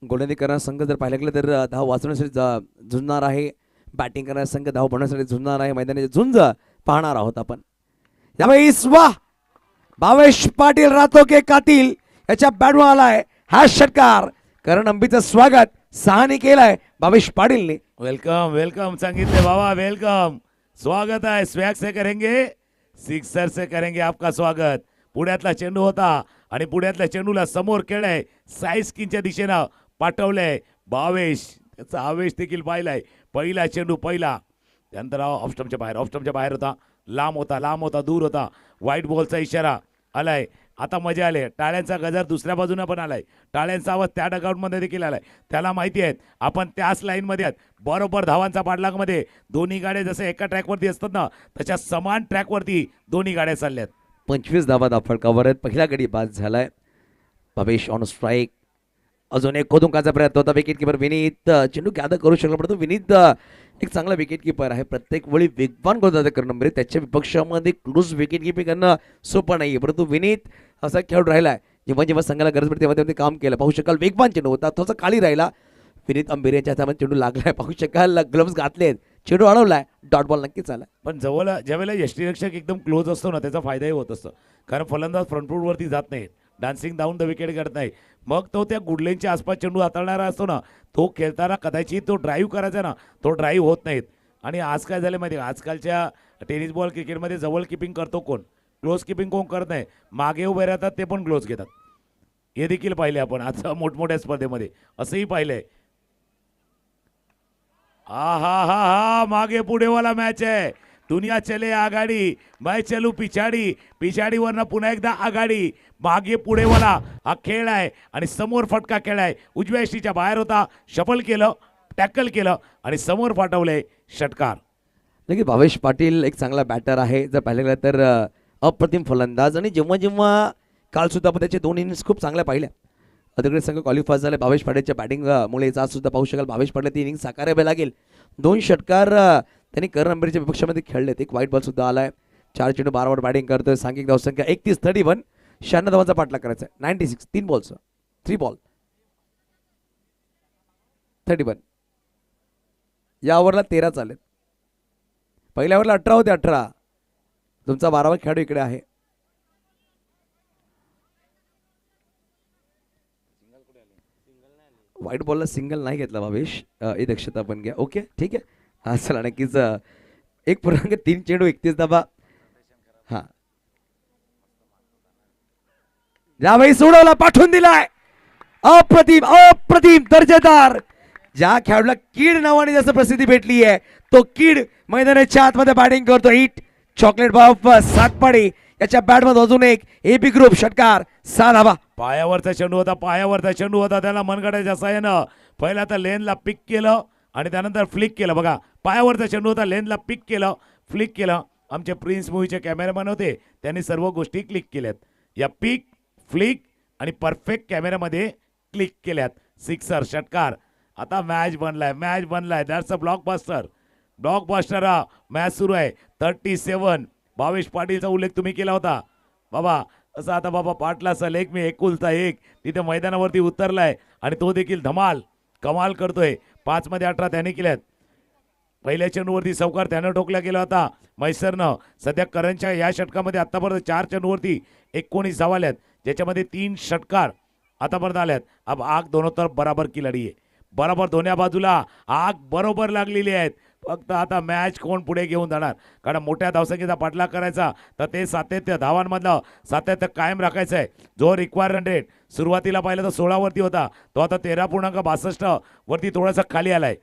गोलंदाजी करणारा संघ जर पाहिलं गेलं तर धाव वाचवण्यासाठी झुंजणार आहे, बॅटिंग करणारा संघ धाव बनवण्यासाठी झुंजणार आहे. मैदानाची झुंज पाहणार आहोत आपण. यावेळी भावेश पाटील राहतो के कातील याच्या बॅटवर आलाय हा षटकार. करण अंबीचं स्वागत सहाने केलाय भावेश पाटीलने. वेलकम वेलकम सांगितले बाबा, वेलकम, स्वागत आहे. स्वॅग से करेंगे, सिक्सर से करेंगे आपका स्वागत. पुण्यातला चेंडू होता आणि पुण्यातल्या चेंडूला समोर खेळलाय, साईस्किनच्या दिशेनं पाठवलंय भावेश, त्याचा आवेश देखील पाहिलाय. पहिला चेंडू त्यानंतर ऑफस्टमच्या बाहेर होता, लांब होता, दूर होता. व्हाईट बॉलचा इशारा आलाय. आता मजा आले, टाळ्यांचा गजर दुसऱ्या बाजूने पण आलाय, टाळ्यांचा आवाज त्या डगआउटमध्ये देखील आलाय. त्याला माहिती आहे आपण त्याच लाईनमध्ये आहेत. बरोबर धावांचा पाठलागमध्ये दोन्ही गाड्या जसं एका ट्रॅकवरती असतात ना तशा समान ट्रॅकवरती दोन्ही गाड्या चालल्यात. 25 धावा धाफळकावर आहेत. पहिला गडी बाद झालाय. Bhavesh on strike. अजून एक खोदुंकाचा प्रयत्न होता. विकेट किपर विनीत चेंडू गॅदर करू शकला, परंतु विनीत एक चांगला विकेट किपर आहे. प्रत्येक वेळी वेगवान गोलंदाज करणं त्याच्या विपक्षामध्ये क्लोज विकेट किपिंग करणं सोपं नाही, परंतु विनीत असा खेळून राहिलाय. जेव्हा जेव्हा संघाला गरज पडते तेव्हा त्यांनी काम केलं. पाहू शकाल वेगवान चेंडू होता, थोडासा खाली राहिला. विनीत अंबिरे यांच्या हातामध्ये चेंडू लागलाय. पाहू शकाल ग्लव्स घातलेत, चेंडू अडवलाय, डॉट बॉल नक्कीच आला. पण जवळ ज्यावेळेला यष्टीरक्षक एकदम क्लोज असतो ना त्याचा फायदाही होत असतो, कारण फलंदाज फ्रंटफूटवरती जात नाहीत, डान्सिंग डाऊन द विकेट करत नाही. मग तो त्या गुडलेनच्या आसपास चेंडू हाताळणारा असतो ना, तो खेळताना कदाचित तो ड्राईव्ह करायचा ना, तो ड्राईव्ह होत नाहीत. आणि आज काय झालं माहिती आहे, आजकालच्या टेनिस बॉल क्रिकेटमध्ये जवळ किपिंग करतो कोण, क्लोज किपिंग कोण करत नाही. मागे उभे राहतात ते पण क्लोज घेतात. हे देखील पाहिले आपण आता मोठमोठ्या स्पर्धेमध्ये असंही पाहिलंय. हा हा हा हा मागे पुढे वाला मॅच आहे. दुनिया चले आघाडी, मैं चलू पिछाडी, पिछाडीवरनं पुन्हा एकदा आघाडी, मागे पुढे वाला हा खेळ आहे आणि समोर फटका खेळ आहे. उजव्या यष्टीच्या बाहेर होता, शफल केलं, टॅकल केलं आणि समोर पाठवले षटकार. नक्की भावेश पाटील एक चांगला बॅटर आहे. जर पाहिलं गेलं तर अप्रतिम फलंदाज, आणि जेव्हा जेव्हा काल सुद्धा आपण त्याचे 2 इनिंग्स खूप चांगल्या पाहिल्या. तिकडे संघ क्वालिफाय झाले भावेश पाटीलच्या बॅटिंगमुळे. आज सुद्धा पाहू शकाल भावेश पाटील 3 इनिंग साकारावे लागेल. 2 षटकार त्यांनी करण अंबेरीच्या विपक्षामध्ये खेळलेत. एक वाईट बॉल सुद्धा आलाय. 4 चेंडू 12 वर बॅटिंग करतोय. सांघिक धावसंख्या 31, 31, 96 धावांचा पाठलाग करायचा आहे. 96, 3 बॉल्स, 3 बॉल, 31. या ओव्हरला 13 चालेत. पहिल्या ओव्हरला 18 होते. 18. तुमचा 12वा खेळाडू इकडे आहे. वाईट बॉलला सिंगल नाही घेतला भावेश, ही दक्षता आपण घ्या. ओके ठीक आहे. हा चला नक्कीच 1.3 चेंडू 31 धावा. हा यावेळी सोडवला, पाठवून दिलाय. अप्रतिम अप्रतिम दर्जेदार. ज्या खेळाडूला कीड नावाने जास्त प्रसिद्धी भेटली आहे तो कीड मैदानाच्या आतमध्ये बॅटिंग करतो. हिट चॉकलेट बाफ सातपाडी याच्या बॅटमध्ये अजून एक एबी ग्रुप षटकार 6 धावा. पायावरचा चेंडू होता, पायावरचा चेंडू होता. त्याला मनगटाच्या साह्यानं पहिला तर लेनला पिक केलं आणि त्यानंतर फ्लिक केलं. बघा पायावरचा चेंडू होता, लेनला पिक केलं, फ्लिक केलं. आमचे प्रिन्स मूवीचे कॅमेरामॅन होते, त्यांनी सर्व गोष्टी क्लिक केल्यात. या पिक, फ्लिक आणि परफेक्ट कॅमेऱ्यामध्ये क्लिक केल्यात. 6 षटकार. आता मॅच बनलाय. That's a blockbuster. ब्लॉकबस्टर हा मॅच सुरू आहे. 37. भावेश पाटीलचा उल्लेख तुम्ही केला होता बाबा. असं आता बाबा पाटलाचा लेख मी एकुलता एक तिथे मैदानावरती उतरलाय आणि तो देखील धमाल कमाल करतोय. 5 मध्ये 18 त्याने केल्यात. पहिल्या चेंडूवरती चौकार त्यानं ठोकला गेला होता मैसरनं. सध्या करणच्या या षटकामध्ये आतापर्यंत 4 चेंडूवरती 19 धावा आल्यात, ज्याच्यामध्ये 3 षटकार आतापर्यंत आल्यात. अब आग दोनों तरफ बराबर खिलाडी आहे. बरोबर दोन्ही बाजूला आग बरोबर लागलेली आहेत. फक्त आता मॅच कोण पुढे घेऊन जाणार, कारण मोठ्या धावसंख्येचा पाठलाग करायचा तर ते सातत्य धावांमधलं सातत्य कायम राखायचं आहे. जो रिक्वायर रन रेट सुरुवातीला पाहिलं तर 16 वरती होता, तो आता 13.62 वरती थोडासा खाली आलाय.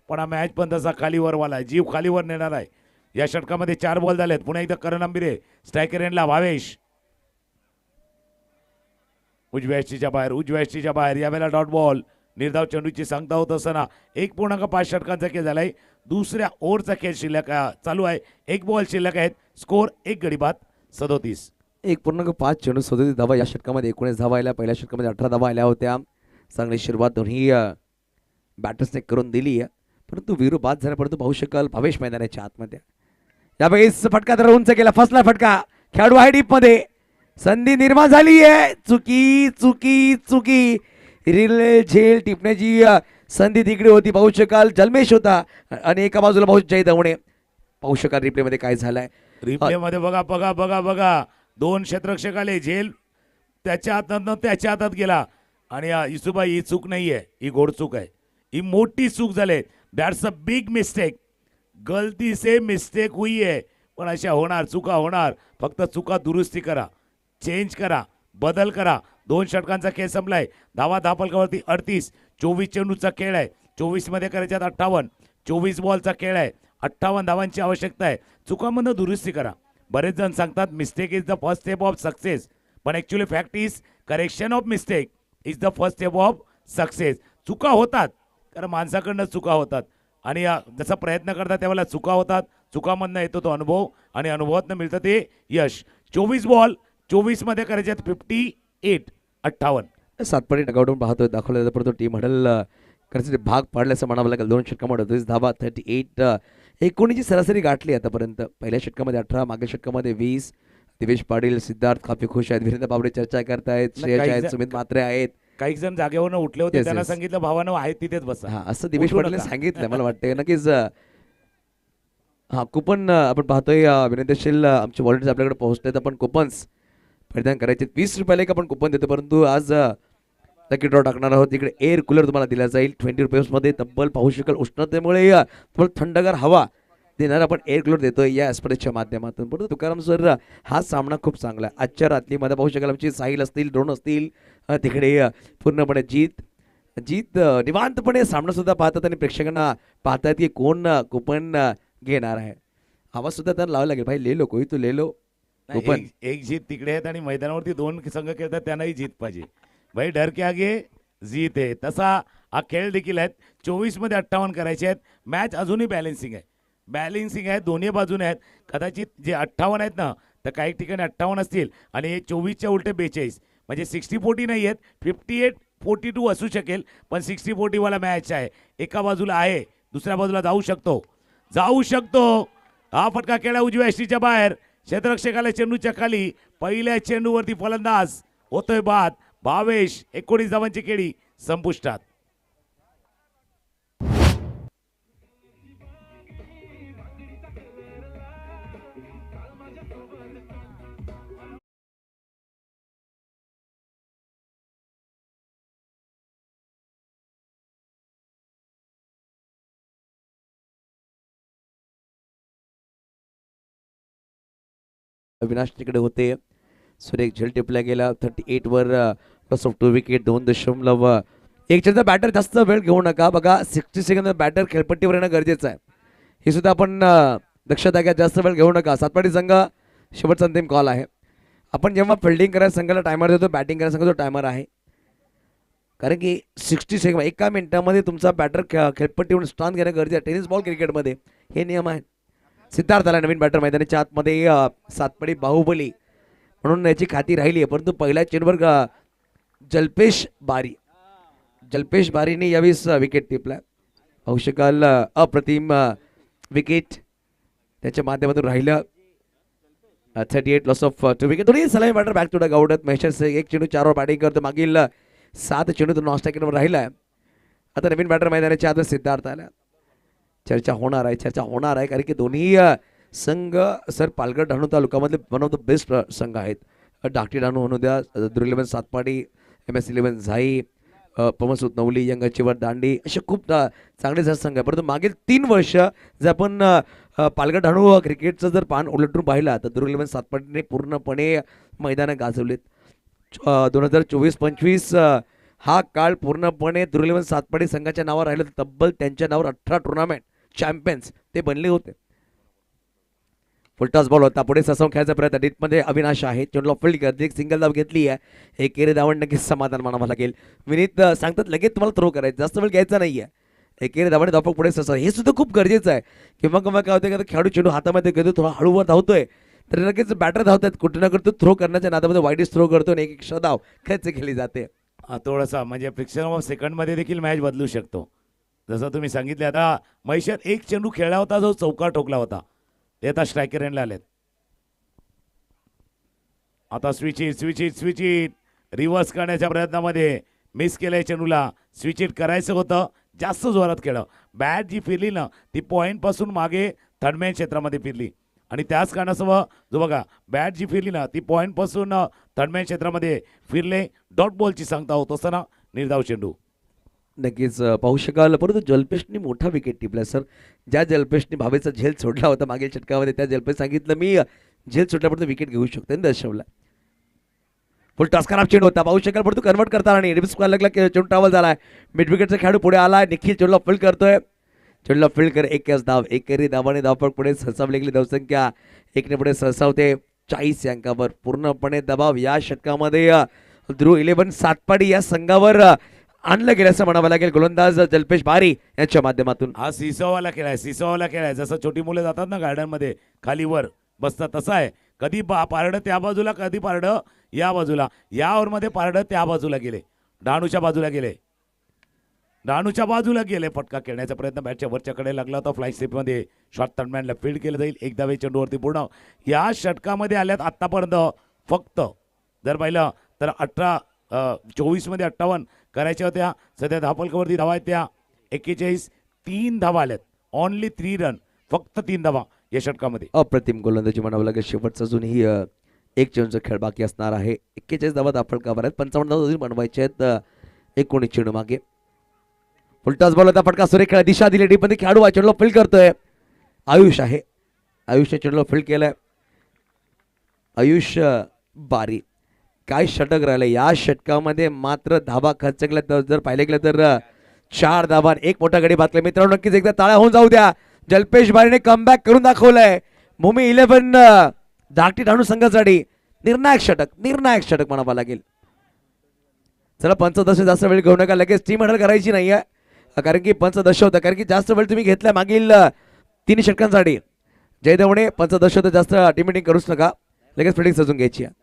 पण हा मॅच पण तसा खालीवरवाला आहे, जीव खालीवर नेणार आहे. या षटकामध्ये 4 बॉल झालेत. पुन्हा एकदा करण अंबिरे स्ट्रायकर एंडला भावेश उजव्या यष्टीच्या बाहेर यावेळेला डॉट बॉल. निर्धाव चेंडूची सांगता होत असताना 1.5 षटकांचा खेळ झालाय. दुसऱ्या ओव्हरचा खेळ शिल्लक चालू आहे. 1 बॉल शिल्लक आहेत. स्कोर 1 गडी बाद 37. 1.5 चेंडू 37 धावा. या षटकामध्ये 19 धावा आल्या. पहिल्या षटकामध्ये 18 धावा आल्या होत्या. चांगली सुरुवात दोन्ही बॅटर्सने करून दिली आहे, परंतु वीरू बाद झाल्यापर्यंत पाहू शकाल भावेश मैदानाच्या आतमध्ये. यावेळेस फटका तर उंच गेला, फसला फटका. खेळाडू आहे डीप मध्ये. संधी निर्माण झाली आहे. चुकी रिले झेल टिपण्याची संधी तिकडे होती. पाहू शकाल जल्मेश होता आणि एका बाजूला भाऊ जय दवणे. पाहू शकाल रिप्ले मध्ये काय झालंय. रिप्ले मध्ये बघा 2 क्षेत्ररक्षक आले. झेल त्याच्या हातात गेला आणि इसुबाई ही चूक नाहीये, ही घोड चूक आहे, ही मोठी चूक झाली. That's a big mistake. गलती से मिस्टेक हुई है. पण अशा होणार, चुका होणार. फक्त चुका दुरुस्ती करा, चेंज करा, बदल करा. 2 षटकांचा खेळ संपलाय. धावा धापलकावरती 38. 24 चेंडूचा खेळ आहे. 24 मध्ये करायच्यात 58. 24 बॉलचा खेळ आहे. 58 धावांची आवश्यकता आहे. चुकांमधनं दुरुस्ती करा. बरेच जण सांगतात mistake is the first step of success, पण actually fact is correction of mistake is the first step of success. चुका होतात, कारण माणसाकडनं चुका होतात आणि जसा प्रयत्न करतात त्यावेळेला चुका होतात. चुकामधनं येतो तो अनुभव आणि अनुभवातनं मिळतं ते यश. 24 बॉल 24 मध्ये करायच्यात 58. 58. सातपाडी डगआउटून पाहतोय दाखवलं, परंतु टीम हडल करायचे भाग पाडल्याचं म्हणावं लागेल. 2 षटकामध्ये 38 धावा, 38. 19ची सरासरी गाठली आतापर्यंत. पहिल्या षटकामध्ये 18, मागील षटकामध्ये 20. दिवेश पाटील, सिद्धार्थ काफी खुश आहेत. वीरेंद्र बाबडे चर्चा करतायत, श्रेयस आहेत, सुमित म्हात्रे आहेत. काही जण जागेवरनं उठले होते, त्यांना सांगितलं भावानं आहेत तिथेच बसा. हा, असं दिवेश पाटीलने सांगितलं. मला वाटतं नक्कीच. हा, कुपन आपण पाहतोय विनंतीशील आमचे व्हॉलेंटियर्स आपल्याकडे पोहोचलेत. आपण कुपन्स परिधान करायचे. 20 रुपयाला एक आपण कुपन देतो, परंतु आज लकी ड्रॉ टाकणार आहोत. इकडे एअर कूलर तुम्हाला दिला जाईल 20 रुपयामध्ये. तब्बल पाहू शकाल उष्णतेमुळे तुम्हाला थंडगार हवा देणार आपण एअर ग्लोर देतोय या एस्प्रेसच्या माध्यमातून. परंतु तुकाराम सर हा सामना खूप चांगला आहे. आजच्या रात्रीमध्ये पाहू शकाल आमची साहिल असतील, ड्रोन असतील, तिकडे पूर्णपणे जीत निवांतपणे सामना सुद्धा पाहतात आणि प्रेक्षकांना पाहतात की कोण कुपन घेणार आहे. आवाज सुद्धा त्यांना लावायला लागेल, भाई ले लो कोई तो ले लो नाही, कुपन. एक जीत तिकडे आहेत आणि मैदानावरती 2 संघ खेळतात त्यांनाही जीत पाहिजे. भाई डर के आगे जीत आहे. तसा हा खेळ देखील आहेत. 24 मध्ये 58 करायचे आहेत. मॅच अजूनही बॅलेन्सिंग आहे, दोन्ही बाजूने आहेत. कदाचित जे 58 आहेत ना, तर काही ठिकाणी 58 असतील आणि हे 24च्या उलटे 42 म्हणजे 60-40 नाही आहेत, 58-42 असू शकेल. पण 60-40 वाला मॅच आहे. एका बाजूला आहे, दुसऱ्या बाजूला जाऊ शकतो. हा फटका केला उजव्या यष्टीच्या बाहेर. क्षेत्ररक्षकाला चेंडूच्या खाली. पहिल्या चेंडूवरती फलंदाज होतोय बाद. 22-19 धावांची खेळी संपुष्टात. अविनाश तिकडे होते. सुरेख झेल टिपला गेला 38 वर प्लस ऑफ 2 विकेट 2.1 चेंडूचा बॅटर जास्त वेळ घेऊ नका. बघा 60 सेकंद बॅटर खेळपट्टीवर येणं गरजेचं आहे. हे सुद्धा आपण लक्षात घ्या. जास्त वेळ घेऊ नका. सातपाडी संघ शेवटचा अंतिम कॉल आहे. आपण जेव्हा फिल्डिंग करायला संघाला टायमर देतो, बॅटिंग करायला संघाचा टायमर आहे. कारण की 60 सेकंद 1 मिनिटामध्ये तुमचा बॅटर खेळपट्टीवरून स्थान घेणं गरजेचं आहे. टेनिस बॉल क्रिकेटमध्ये हे नियम आहेत. सिद्धार्थ आला नवीन बॅटर मैदानाच्या आतमध्ये. सातपडी बाहुबली म्हणून याची खाती राहिली आहे. परंतु पहिल्या चेंडूवर जल्पेश बारीने यावेळेस विकेट टिपला. पाहू शकाल अप्रतिम विकेट त्याच्या माध्यमातून राहिलं. 38 लॉस ऑफ 2 विकेट. दोन्ही सलामी बॅटर बॅक टू द गावडत. महेश एक चेंडू 4 वर बॅटिंग करतो. मागील 7 चेंडू तो नॉन स्ट्रायकरवर राहिला. आता नवीन बॅटर मैदानाच्या आत सिद्धार्थ आला. चर्चा होणार आहे कारण की दोन्ही संघ सर पालघर डहाणू तालुक्यामधले वन ऑफ द बेस्ट संघ आहेत. धाकटी डहाणू म्हणू द्या, दुर्11 सातपाडी, MS11 झाई, पमसूत नवली, यंगाचीवर दांडी असे खूप चांगले संघ आहे. परंतु मागील 3 वर्ष जर आपण पालघर डहाणू क्रिकेटचं जर पान उलटून पाहिला तर दुर्11 सातपाडीने पूर्णपणे मैदानं गाजवलेत. 2024-25 हा काळ पूर्णपणे दुर्11 सातपाडी संघाच्या नावावर राहिलं. तब्बल त्यांच्या नावावर 18 टुर्नामेंट चॅम्पियन्स ते बनले होते. फुलटॉस बॉल होता. पुढे ससवून खेळायचा प्रयत्न. डीपमध्ये अविनाश आहे. चेंडूला फील्ड करते. एक सिंगल धाव घेतली आहे. एकेरी धावण नक्कीच समाधान मानावं लागेल. विनीत सांगतात लगेच तुम्हाला थ्रो करायचं, जास्त वेळ घ्यायचा नाहीये. एकेरी धावणे धावपक पुढे ससव हे सुद्धा खूप गरजेचं आहे. किंवा किंवा काय होतं का खेळाडू चेंडू हातामध्ये घेतो, थोडा हळूवर धावतोय तर लगेच बॅटर धावतात. कुठे ना कुठे थ्रो करण्याच्या नादामध्ये वाईडच थ्रो करतो आणि एक धाव खर्च केली जाते. थोडासा म्हणजे फ्रिक्शन ऑफ सेकंडमध्ये देखील मॅच बदलू शकतो. जसं तुम्ही सांगितले, आता महेशात एक चेंडू खेळला होता जो चौकार ठोकला होता, ते आता स्ट्रायकर एंडला आलेत. आता स्विच इट रिव्हर्स करण्याच्या प्रयत्नामध्ये मिस केलंय चेंडूला. स्विच इट करायचं होतं, जास्त जोरात खेळलं. बॅट जी फिरली ना ती पॉईंट पासून मागे थर्डमॅन क्षेत्रामध्ये फिरली आणि त्याच कारणासह जो बघा बॅट जी फिरली ना ती पॉईंट पासून थर्डमॅन क्षेत्रामध्ये फिरले. डॉट बॉलची सांगता होत असताना निर्धाव चेंडू. नक्कीच पाहू शकाल. परंतु जल्पेशने मोठा विकेट टिपला सर. ज्या जल्पेशने भावेचा झेल सोडला होता मागील षटकामध्ये, त्या जल्पेश सांगितलं मी झेल सोडल्यापर्यंत विकेट घेऊ शकतो दर्शवला. फुल टॉस खराब चेंडू होता. पाहू शकाल परंतु कन्वर्ट करताना आणि रिव्हर्स लागला चेंडू ट्रॅव्हल झालाय. मिड विकेटचा खेळाडू पुढे आलाय. निखिल चेंडूला फील्ड करतोय. चेंडूला फील्ड कर. 1 धाव. एकेरी धावाने धावपळ पुढे सरसावली गेली. धावसंख्या 1 पुढे सरसावते 40 अंकावर. पूर्णपणे दबाव या षटकामध्ये दुर्11 सातपाडी या संघावर आणलं गेलं असं म्हणावं लागेल. गोलंदाज जल्पेश बारी यांच्या माध्यमातून. हा सिसोवाला खेळाय. जसं छोटी मुलं जातात ना गार्डन मध्ये खाली वर बसतात तसं आहे. कधी पारडं त्या बाजूला, कधी पारडं या बाजूला. या ओव्हरमध्ये पारडं त्या बाजूला गेले, डहाणूच्या बाजूला गेले. फटका खेळण्याचा प्रयत्न बॅटच्या वरच्या कडे लागला होता. फ्लाय स्लिपमध्ये शॉर्ट थर्डमॅनला फील्ड केलं जाईल. 1 धावे चेंडूवरती पूर्ण. या षटकामध्ये आल्यात आतापर्यंत फक्त जर पाहिलं तर 24 मध्ये 58 करायच्या होत्या. सध्या धावफलकावरती धावा आहेत त्या 41. 3 धावा आल्यात. ओनली 3 रन, फक्त 3 धावा या षटकामध्ये. अप्रतिम गोलंदाजी म्हणावं लागेल. शेवटचा अजूनही एक चेंडूचा खेळ बाकी असणार आहे. 41 धावा धावफलकावर आहेत. 55 धावा अजून बनवायचे आहेत. 19 चेंडू मागे. फुलटॉस बॉल होता. फटका सुरेख खेळा. दिशा दिली डीपमध्ये. खेळाडू चेंडूला फील्ड करतोय. आयुष आहे. आयुषने चेंडूला फील्ड केलाय. आयुष बारी. काय षटक राहिलं या षटकामध्ये. मात्र धाबा खर्च केला तर जर पाहिले गेलं तर 4 धाबा, एक मोठा गडी बातला. मित्रांनो नक्कीच एकदा टाळ्या होऊन जाऊ द्या. जल्पेश बारीने कमबॅक करून दाखवलंय. भूमी 11 धाकटी ठाणू संघासाठी निर्णायक षटक म्हणावं लागेल. चला पंचदश जास्त वेळ घेऊ नका. लगेच टीम हँडल करायची नाहीये कारण की पंचदश होतं. कारण की जास्त वेळ तुम्ही घेतलाय मागील 3 षटकांसाठी. जयदेवने पंचदश होतं जास्त टीम मिटिंग करूच नका. लगेच फिल्डिंग सजून घ्यायची आहे.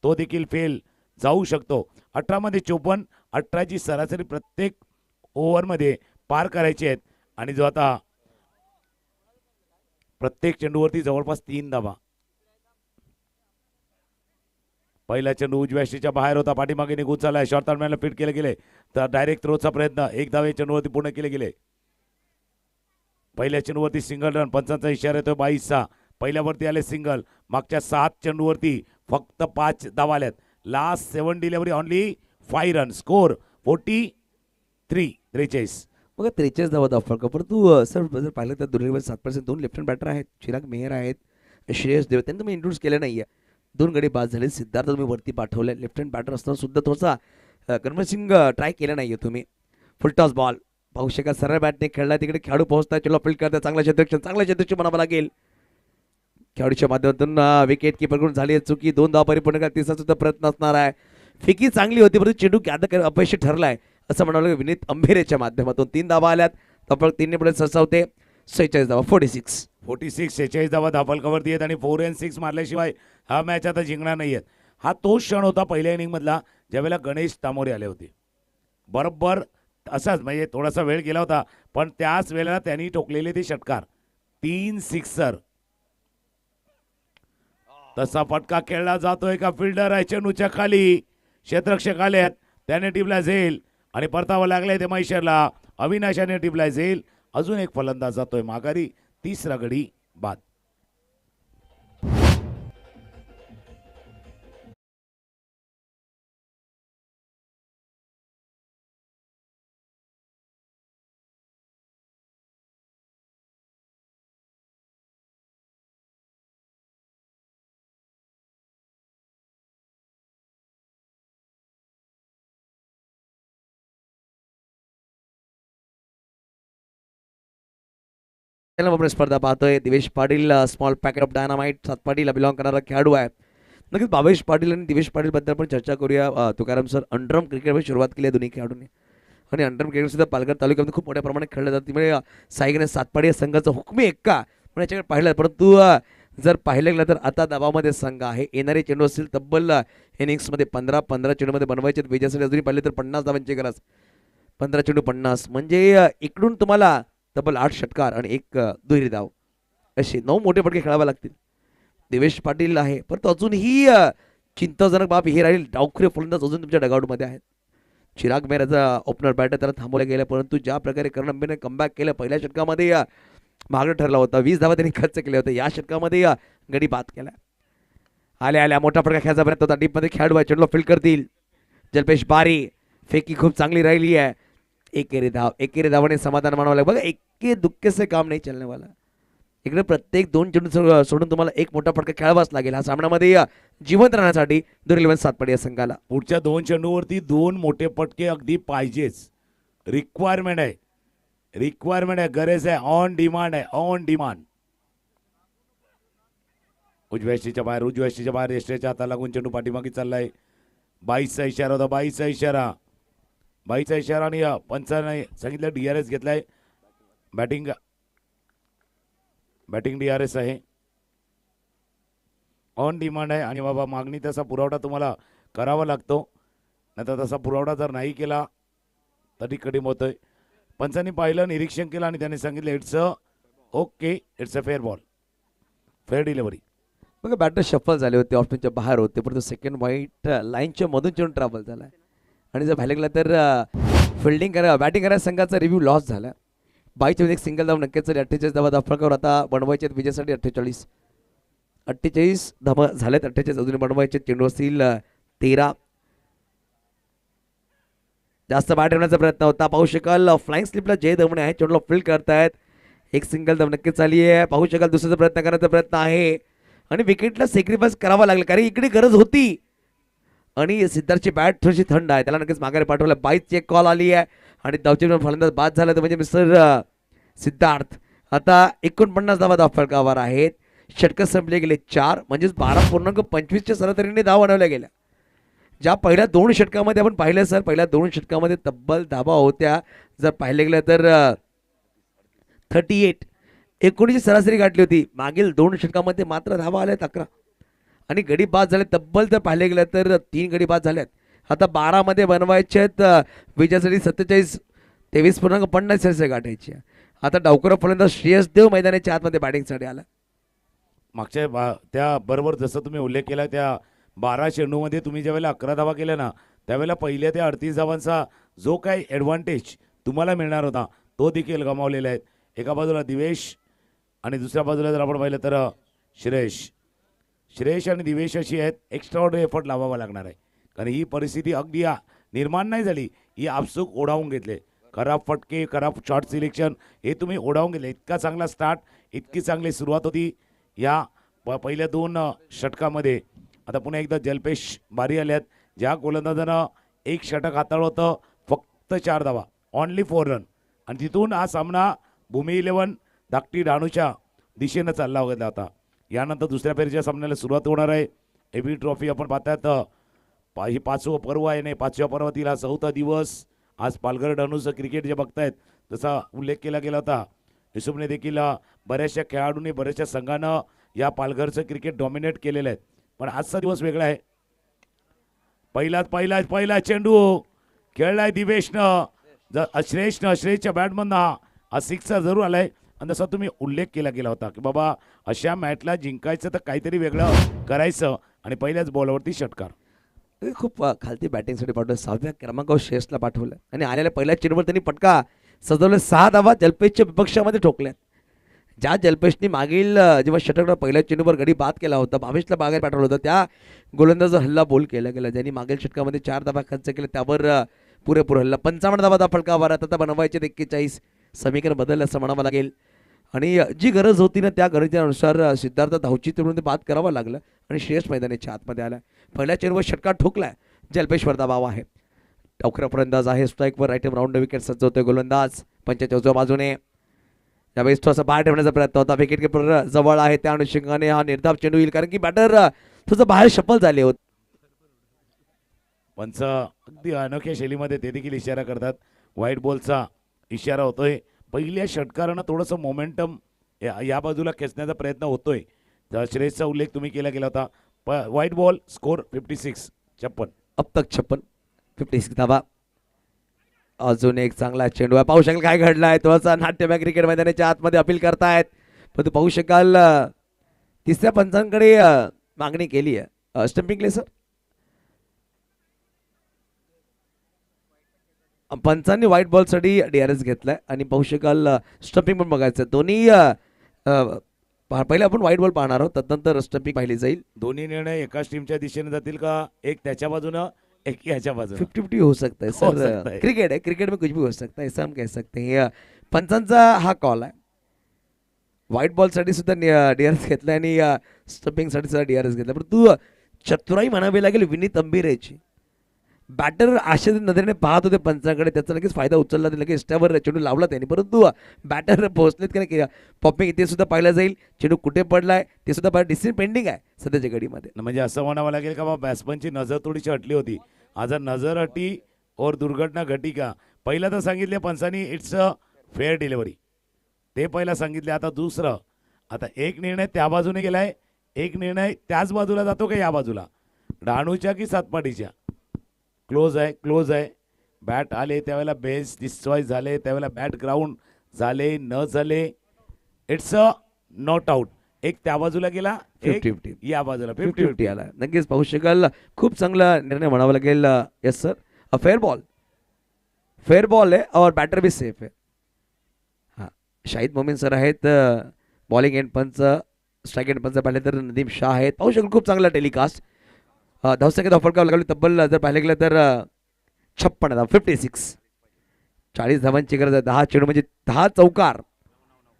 तो देखील फेल जाऊ शकतो. 18 मध्ये 54, 18ची सरासरी प्रत्येक ओव्हरमध्ये पार करायची आहेत. आणि जो आता प्रत्येक चेंडूवरती जवळपास 3 धावा. पहिला चेंडू उजव्या यष्टीच्या बाहेर होता. पाठीमागे निघून चाललाय. शॉर्ट मॅनला फिट केले गेले तर डायरेक्ट थ्रोचा प्रयत्न. 1 धावे चेंडूवरती पूर्ण केले गेले. पहिल्या चेंडूवरती सिंगल रन. पंचांचा इशारा येतोय 22चा. पहिल्यावरती आले सिंगल. मागच्या 7 चेंडूवरती फक्त 5 धावा आल्यात. Last 7 delivery only 5 run. Score 43. मग 43 धावा दाखल का. परंतु सर जर पाहिलं तर दुर्लभ 7% 2 लेफ्ट हँड बॅटर आहेत. चिराग मेहर आहेत. श्रेयस देव त्यांना तुम्ही इंट्रोड्यूस केलं नाहीये. 2 गडी बाद झाले. सिद्धार्थ तुम्ही वरती पाठवले. लेफ्ट हँड बॅटर असताना सुद्धा थोडासा कन्व्हिन्सिंग ट्राय केला नाहीये तुम्ही. फुल टॉस बॉल पाहू शका. सरळ बॅटने खेळला. तिकडे खेळाडू पोहोचताय. चलो फील्ड करताय. चांगला क्षेत्ररक्षण म्हणावं लागेल. खेळाडूच्या माध्यमातून विकेट किपरकडून झाली चुकी. 2 धावा परिपूर्ण करा. तिसरा सुद्धा प्रयत्न असणार आहे. फिकी चांगली होती परंतु चेंडू ज्ञात अपयशी ठरलाय असं म्हणावं लागेल. विनीत अंभेरेच्या माध्यमातून 3 धावा आल्यात. तब्बल 3 पुढे सरसावते. 46 धावा. 46 धावा धापलकावरती आहेत. आणि 4 and 6 मारल्याशिवाय हा मॅच आता जिंकणार नाहीयेत. हा तोच क्षण होता पहिल्या इनिंग मधला ज्यावेळेला गणेश तामोरे आले होते. बरोबर असाच म्हणजे थोडासा वेळ गेला होता पण त्याच वेळेला त्यांनी ठोकलेले ते षटकार. 3 सिक्सर. तसा फटका खेळला जातोय का. फिल्डर आहे चेंडूच्या खाली. क्षेत्ररक्षक आले. त्याने टिपला झेल आणि परतावं लागलंय ते मैशरला. अविनाशाने टिपला झेल. अजून एक फलंदाज जातोय माघारी. 3रा गडी बाद. स्पर्धा पाहतोय. Divesh Patil small packet of dynamite सातपाडीला बिलॉंग करणारा खेळाडू आहे. नक्कीच भावेश पाटील आणि दिवेश पाटील बद्दल पण चर्चा करूया. तुकाराम सर अंडरम क्रिकेटमध्ये सुरुवात केली आहे दोन्ही खेळाडूंनी. आणि अंडरम क्रिकेट सुद्धा पालघर तालुक्यामध्ये खूप मोठ्या प्रमाणात खेळलं जातं. त्यामुळे साईगणे सातपाडी या संघाचा हुकमी एक्का पण याच्याकडे पाहिलं. परंतु जर पाहिलं गेलं तर आता दबावामध्ये संघ आहे. येणारे चेंडू असतील तब्बल इनिंग्समध्ये 15 चेंडूमध्ये बनवायचे. विजयासाठी अजूनही पाहिले तर 50 धावांची गरज. 15 चेंडू 50 म्हणजे इकडून तुम्हाला तब्बल 8 षटकार आणि 1 दुहेरी धाव असे 9 मोठे फटके खेळावे लागतील. दिवेश पाटील आहे परंतु अजूनही चिंताजनक बाब ही राहील. डावखुरे फलंदाज अजून तुमच्या डगआउटमध्ये आहेत. चिराग मेहराचा ओपनर बॅटर त्याला थांबवलं गेलं परंतु ज्या प्रकारे करण अंबेने कमबॅक केलं. पहिल्या षटकामध्ये मागं ठरला होता. 20 धावा त्यांनी खर्च केले होते. या षटकामध्ये गडी बाद केला. आल्या मोठा फटका खेळायचा प्रयत्न होता. डीपमध्ये खेळाडू आहे. चेंडूला फील्ड करतील. जल्पेश बारी. फेकी खूप चांगली राहिली आहे. एकेरी धाव, एकेरी धावाने समाधान मानावं लागेल. बघा एके दुःखे से काम नाही चलने वाला. इकडे प्रत्येक 2 चेंडू सोडून तुम्हाला एक मोठा फटका खेळावाच लागेल हा सामन्यामध्ये जिवंत राहण्यासाठी दुर्लभन सातपाडी या संघाला. पुढच्या 2 चेंडूवरती 2 मोठे पटके अगदी पाहिजेच. रिक्वायरमेंट आहे, रिक्वायरमेंट आहे, गरज आहे, ऑन डिमांड आहे, ऑन डिमांड. उजव्या यष्टीच्या बाहेर यष्टीच्या हाताला लागून चेंडू पाठीमागे चाललाय. 22चा इशारा होता, 22चा इशारा आणि पंचाने सांगितलं DRS घेतलाय. बॅटिंग DRS आहे, ऑन डिमांड आहे. आणि बाबा मागणी तसा पुरवठा तुम्हाला करावा लागतो, नाहीतर तसा पुरवठा जर नाही केला तरी कठीण होतोय. पंचांनी पाहिलं, निरीक्षण केलं आणि त्यांनी सांगितलं it's okay, it's a fair ball, fair delivery. बघा बॅटर शफल झाले होते, ऑप्शनच्या बाहेर होते, परंतु सेकंड व्हाईट लाईनच्या मधून चेंडू ट्रॅव्हल झाला. आणि जर पाहिलं गेलं तर बॅटिंग करा संघाचा रिव्ह्यू लॉस झाला. 22 एक सिंगल धाव नक्कीच झाली. 48 धावा दाफळकावर आता बनवायचे विजयासाठी. 48 धावा झाल्यात. 48 अजून बनवायचे. चेंडू असतील 13. जास्त बाहेर ठेवण्याचा प्रयत्न होता. पाहू शकाल फ्लाइंग स्लिपला जय दमणे आहे, चेंडूला फील्ड करतायत. एक सिंगल धाव नक्कीच झाली आहे. पाहू शकाल दुसऱ्याचा प्रयत्न करण्याचा प्रयत्न आहे आणि विकेटला सॅक्रिफाईस करावा लागला, कारण इकडे गरज होती. आणि सिद्धार्थची बॅट थोडीशी थंड आहे, त्याला नक्कीच माघारी पाठवलं. 22ची एक कॉल आली आहे आणि धावची फलंदाज बाद झाला तर म्हणजे मिस्टर सिद्धार्थ. आता 49 धावा दाफळकावर आहेत. षटकं संपले गेले 4, म्हणजेच 12.25च्या सरासरीने धावा बनवल्या गेल्या. ज्या पहिल्या 2 षटकामध्ये आपण पाहिलं सर, पहिल्या 2 षटकामध्ये तब्बल धावा होत्या. जर पाहिले गेलं तर 38, 19ची सरासरी गाठली होती. मागील 2 षटकामध्ये मात्र धावा आल्यात 11 आणि गडी बाद झाले. तब्बल जर पाहिले गेलं तर 3 गडी बाद झाल्यात. आता 12 मध्ये बनवायचे आहेत विजयासाठी. 27, 23.50 सरासरी गाठायची. आता डावखुरा फलंदाज श्रेयस देव मैदानाच्या आतमध्ये बॅटिंगसाठी आला. मागच्या त्या बरोबर जसं तुम्ही उल्लेख केला, त्या 12 चेंडूमध्ये तुम्ही ज्यावेळेला 11 धावा केल्या ना, त्यावेळेला पहिल्या त्या 38 धावांचा जो काही ॲडव्हान्टेज तुम्हाला मिळणार होता तो देखील गमावलेला आहे. एका बाजूला दिवेश आणि दुसऱ्या बाजूला जर आपण पाहिलं तर श्रेयश आणि दिवेश अशी आहेत, एक्स्ट्रा ऑर्डर एफर्ट लावावा लागणार आहे. कारण ही परिस्थिती अगदी निर्माण नाही झाली, ही आपसूक ओढावून घेतले. खराब फटके, खराब शॉट सिलेक्शन हे तुम्ही ओढावून घेतले. इतका चांगला स्टार्ट, इतकी चांगली सुरुवात होती या पहिल्या 2 षटकामध्ये. आता पुन्हा एकदा जलपेश बारी आल्यात. ज्या गोलंदाजानं एक षटक हाताळलं होतं, फक्त 4 धावा, ऑनली 4 रन. आणि तिथून हा सामना भूमी 11 धाकटी डहाणूच्या दिशेनं चालला होता. आता यानंतर दुसऱ्या फेरीच्या सामन्याला सुरुवात होणार आहे. एबी ट्रॉफी आपण पाहतात, ही 5वं पर्व आहे. नाही, 5व्या पर्वातील हा 4था दिवस. आज पालघर डहाणूचं क्रिकेट जे बघतायत, जसा उल्लेख केला गेला होता, युसुफने देखील बऱ्याचशा खेळाडूंनी, बऱ्याचशा संघानं या पालघरचं क्रिकेट डॉमिनेट केलेलं आहे. पण आजचा दिवस वेगळा आहे. पहिला चेंडू खेळलाय दिवेशनं, श्रेयसच्या बॅटमधनं हा 6 जरूर आलाय. आणि जसा तुम्ही उल्लेख केला गेला होता की बाबा अशा मॅचला जिंकायचं तर काहीतरी वेगळं करायचं आणि पहिल्याच बॉलवरती षटकार. खूप खालती बॅटिंगसाठी पाठवलं. 6व्या क्रमांकावर श्रेयसला पाठवलं आणि आलेल्या पहिल्या चेंडूवर त्यांनी पटका सजवले. 6 धावा जलपेशच्या विपक्षामध्ये ठोकल्यात. ज्या जलपेशनी मागील जेव्हा षटक पहिल्या चेंडूवर गडी बाद केला होता, 22ला बाहेर पाठवलं होतं, त्या गोलंदाज हल्ला बोल केला गेला. ज्यांनी मागील षटकामध्ये 4 धावा खर्च केले, त्यावर पुरेपूर हल्ला. 55 धावा दाफळकावर. आता बनवायचे 41. समीकरण बदललं असं म्हणावं लागेल. आणि जी गरज होती ना, त्या गरजेनुसार सिद्धार्थ धावची तिकडून बाद करावं लागलं आणि श्रेयस मैदानाच्या आतमध्ये आला. पहिल्या चेंडूवर षटकार ठोकलाय. जलपेश्वर दबाव आहे. डावखुरा फलंदाज आहे स्ट्राईकवर. राईट राऊंड विकेट सजवतोय गोलंदाज. पंचाच्या उजव्या बाजूने यावेळेस थोडासा बाहेर ठेवण्याचा प्रयत्न होता. विकेट किपर जवळ आहे, त्या अनुषंगाने हा निर्धाव चेंडू येईल, कारण की बॅटर थोडंसं बाहेर शफल झाले होते. पंच अगदी अनोख्या शैलीमध्ये ते देखील इशारा करतात. व्हाईट बॉलचा इशारा होतोय. पहिल्या षटकारानं थोडंसं मोमेंटम या बाजूला खेचण्याचा प्रयत्न होतोय. श्रेयसचा उल्लेख तुम्ही केला गेला होता. White ball, score 56. 56 अब तक 56. 56 धावा. अजून एक चांगला चेंडू आहे. पाहू शकाल काय घडलाय. थोडासा नाट्यमय क्रिकेट मैदानाच्या आतमध्ये अपील करतायत, पण पाहू शकाल तिसऱ्या पंचांकडे मागणी केली आहे. Stumping play sir. पंचांनी व्हाईट बॉलसाठी DRS घेतलाय आणि पाहू शकाल स्टंपिंग पण बघायचं. दोन्ही पहिले आपण व्हाईट बॉल पाहणार आहोत, त्यानंतर स्टंपिंग पाहिली जाईल. दोन्ही निर्णय एकाच टीमच्या दिशेने जातील का, एक त्याच्या बाजूनं एक याच्या बाजूला 50-50 हो सकता है हो सर, सकता है. क्रिकेट है, क्रिकेट में कुछ भी हो सकता है, ऐसा हम कह सकते हैं. पंचांचा हा कॉल आहे. व्हाईट बॉल साठी सुद्धा डीआरएस घेतला आणि स्टंपिंग साठी सुद्धा डीआरएस घेतला. परंतु चतुराई म्हणावी लागेल विनीत अंबिरेची. बॅटर आशा नजरेने पाहत होते पंचांकडे, त्याचा लगेच फायदा उचलला, ते लगेच स्टॅवर चेंडू लावला त्यांनी. परंतु बॅटर पोहोचलेत का नाही, पॉपिंग इथे सुद्धा पाहिलं जाईल, चेंडू कुठे पडलाय ते सुद्धा डिसिजन पेंडिंग आहे सध्याच्या घडीमध्ये. म्हणजे असं म्हणावं लागेल का बा बॅट्समनची नजर थोडीशी हटली होती. आज नजर हटी और दुर्घटना घटी का. पहिला तर सांगितले पंचांनी इट्स अ फेअर डिलिव्हरी, ते पहिला सांगितले. आता दुसरं, आता एक निर्णय त्या बाजूने गेलाय, एक निर्णय त्याच बाजूला जातो का या बाजूला, डहाणूच्या की सातपाटीच्या. क्लोज आहे, क्लोज आहे. बॅट आले त्यावेळेला बेस डिस्ट्रॉय झाले, त्यावेळेला बॅट ग्राउंड झाले न झाले, इट्स अ नॉट आउट. एक त्या बाजूला गेला, एक 50-50 या बाजूला 50-50 आला. नक्कीच पाहू शकाल, खूप चांगला निर्णय म्हणावा लागेल. यस सर, अ फेअर बॉल, फेअर बॉल आहे और बॅटर भी सेफ आहे. हां, शाहिद मोमीन सर आहेत bowling and punch, strike and punch पाहिले तर नदीम शाह आहेत. पाहू शकाल खूप चांगला टेलिकास्ट. धावसंख्येत ऑफर लागली तब्बल जर पाहिलं गेलं तर 56 धावा, 56. 40 धावांची गरज आहे. 10 चेंडू म्हणजे 10 चौकार,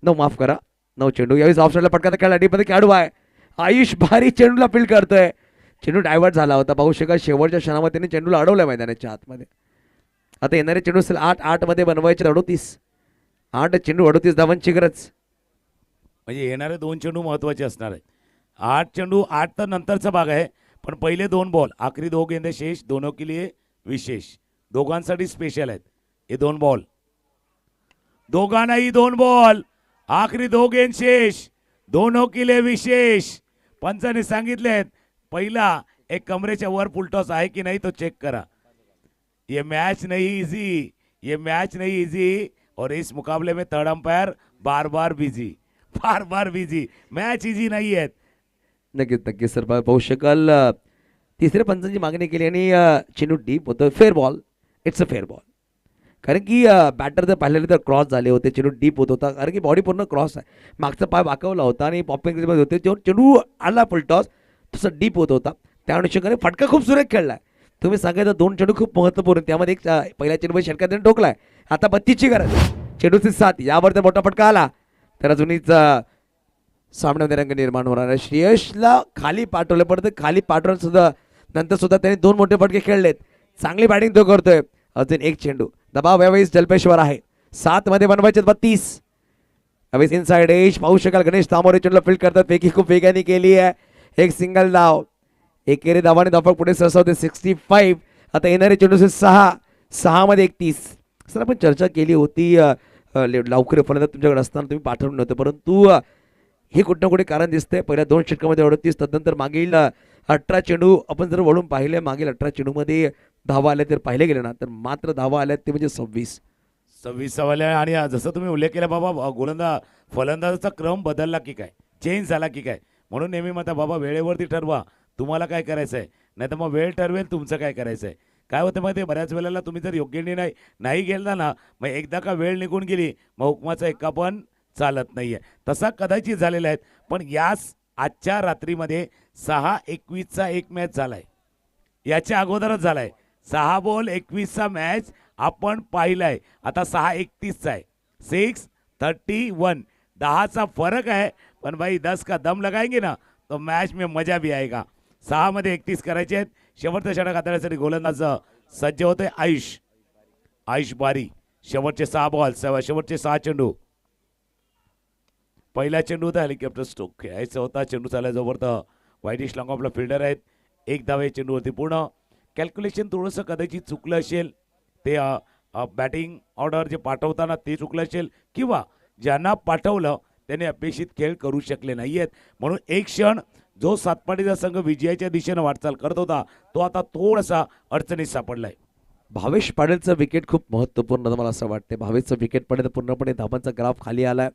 9 माफ करा 9 चेंडू. यावेळी ऑफसाईडला पटका खेळला, डीपमध्ये खेळाडू आहे आयुष भारी, चेंडूला फील्ड करतोय. चेंडू डायव्हर्ट झाला होता. पाहू शकाल शेवटच्या क्षणामध्ये त्यांनी चेंडूला अडवलं मैदानाच्या आतमध्ये. आता येणारे चेंडू असेल 8-8 मध्ये बनवायचे. 8 चेंडू 38 धावांची गरज. म्हणजे येणारे 2 चेंडू महत्वाचे असणार आहेत. 8 चेंडू, 8 तर नंतरचा भाग आहे, पण पहिले 2 बॉल, आखरी 2 गेंदे शेष, दोनों के लिए विशेष, दोघांसाठी स्पेशल आहेत हे 2 बॉल. दोघांनाही 2 बॉल, आखरी 2 गेंद शेष, दोनों के लिए विशेष. पंचाने सांगितले पहिला एक कमरेच्या वर फुलटॉस आहे की नाही तो चेक करा. ये मैच नहीं इजी, ये मैच नहीं इजी, और इस मुकाबले में थर्ड अंपायर बार बार बिजी. मैच इजी नाही आहेत. नक्कीच सर, पाहू शकाल तिसऱ्या पंचांची मागणी केली आणि चेंडू डीप होतं. Fair ball, it's a fair ball. कारण की बॅटर जर पाहिलेलं तर क्रॉस झाले होते, चेंडू डीप होत होता, कारण की बॉडी पूर्ण क्रॉस आहे, मागचा पाय वाकवला होता आणि पॉपिंग होते, चेंडू आला फुलटॉस तसं डीप होत होता. त्या अनुषंगाने फटका खूप सुरेख खेळलाय. तुम्ही सांगायचं 2 चेंडू खूप महत्त्वपूर्ण, त्यामध्ये एक पहिल्या चेंडूमध्ये षटकार त्यांनी ठोकलाय. आता 32ची गरज, चेंडूची 7, यावर जर मोठा फटका आला तर अजूनच सामन्यामध्ये रंग निर्माण होणार आहे. श्रेयसला खाली पाठवलं पडतं, खाली पाठवून सुद्धा नंतर सुद्धा त्यांनी 2 मोठे फटके खेळलेत. चांगली बॅटिंग तो करतोय. अजून एक चेंडू, दबाव यावेळेस जलपेश्वर आहे. 7 मध्ये बनवायचे 32. यावेळेस इनसाइड एज पाहू शकाल गणेश तांबोरे चेंडूला फील्ड करतात. फेकी खूप वेगाने केली आहे. एक सिंगल धाव, एकेरी धावाने धावफलक पुढे सरसावते 65. आता येणारे चेंडू 6 मध्ये 31. सर आपण चर्चा केली होती लवकर फलंदाज तुमच्याकडे असताना तुम्ही पाठवलं नव्हतं, परंतु हे कुठं ना कुठे कारण दिसतंय. पहिल्या 2 षटकामध्ये 38, तदनंतर मागील 18 चेंडू आपण जर वळून पाहिले, मागील 18 चेंडूमध्ये धावा आल्या तर पाहिले गेले ना तर मात्र धावा आल्या ते म्हणजे 26 वाल्या. आणि जसं तुम्ही उल्लेख केला बाबा, फलंदाजाचा क्रम बदलला की काय, चेंज झाला की काय. म्हणून नेहमी म्हणता बाबा वेळेवरती ठरवा तुम्हाला काय करायचं आहे, नाही तर मग वेळ ठरवेल तुमचं काय करायचं आहे. काय होतं माहिती आहे, बऱ्याच वेळेला तुम्ही जर योग्य निर्णय नाही गेला ना, मग एकदा का वेळ निघून गेली मग हुकमाचा एक्का पण चालत नाहीये. तसा कदाचित झालेला आहे. पण याच आजच्या रात्रीमध्ये 6-21चा एक मॅच झालाय, याच्या अगोदरच झालाय. 6 बॉल 21चा मॅच आपण पाहिलाय. आता 6-31चा आहे, 6-31, 10चा फरक आहे. पण भाई 10 का दम लगाएंगे ना तो मैच में मजा भी आएगा. 6 मध्ये 31 करायचे आहेत. शेवटचं षटक हाताळण्यासाठी गोलंदाज सज्ज होते आयुष बारी. शेवटचे 6 बॉल, शेवटचे 6 चेंडू. पहिला चेंडू होता हेलिकॉप्टर स्ट्रोक खेळायचा होता. चेंडू चालला जोपर्यंत वाईटिश लॉंग ऑफला फिल्डर आहेत. 1 धाव चेंडूवरती पूर्ण. कॅल्क्युलेशन थोडंसं कदाचित चुकलं असेल, ते बॅटिंग ऑर्डर जे पाठवताना ते चुकलं असेल, किंवा ज्यांना पाठवलं त्यांनी अपेक्षित खेळ करू शकले नाही आहेत. म्हणून एक क्षण जो सातपाटीचा संघ विजयाच्या दिशेनं वाटचाल करत होता तो आता थोडासा अडचणीत सापडलाय. भावेश पाटीलचं विकेट खूप महत्त्वपूर्ण मला असं वाटते. भावेशचं विकेट पडलं पूर्णपणे धावांचा ग्राफ खाली आलाय.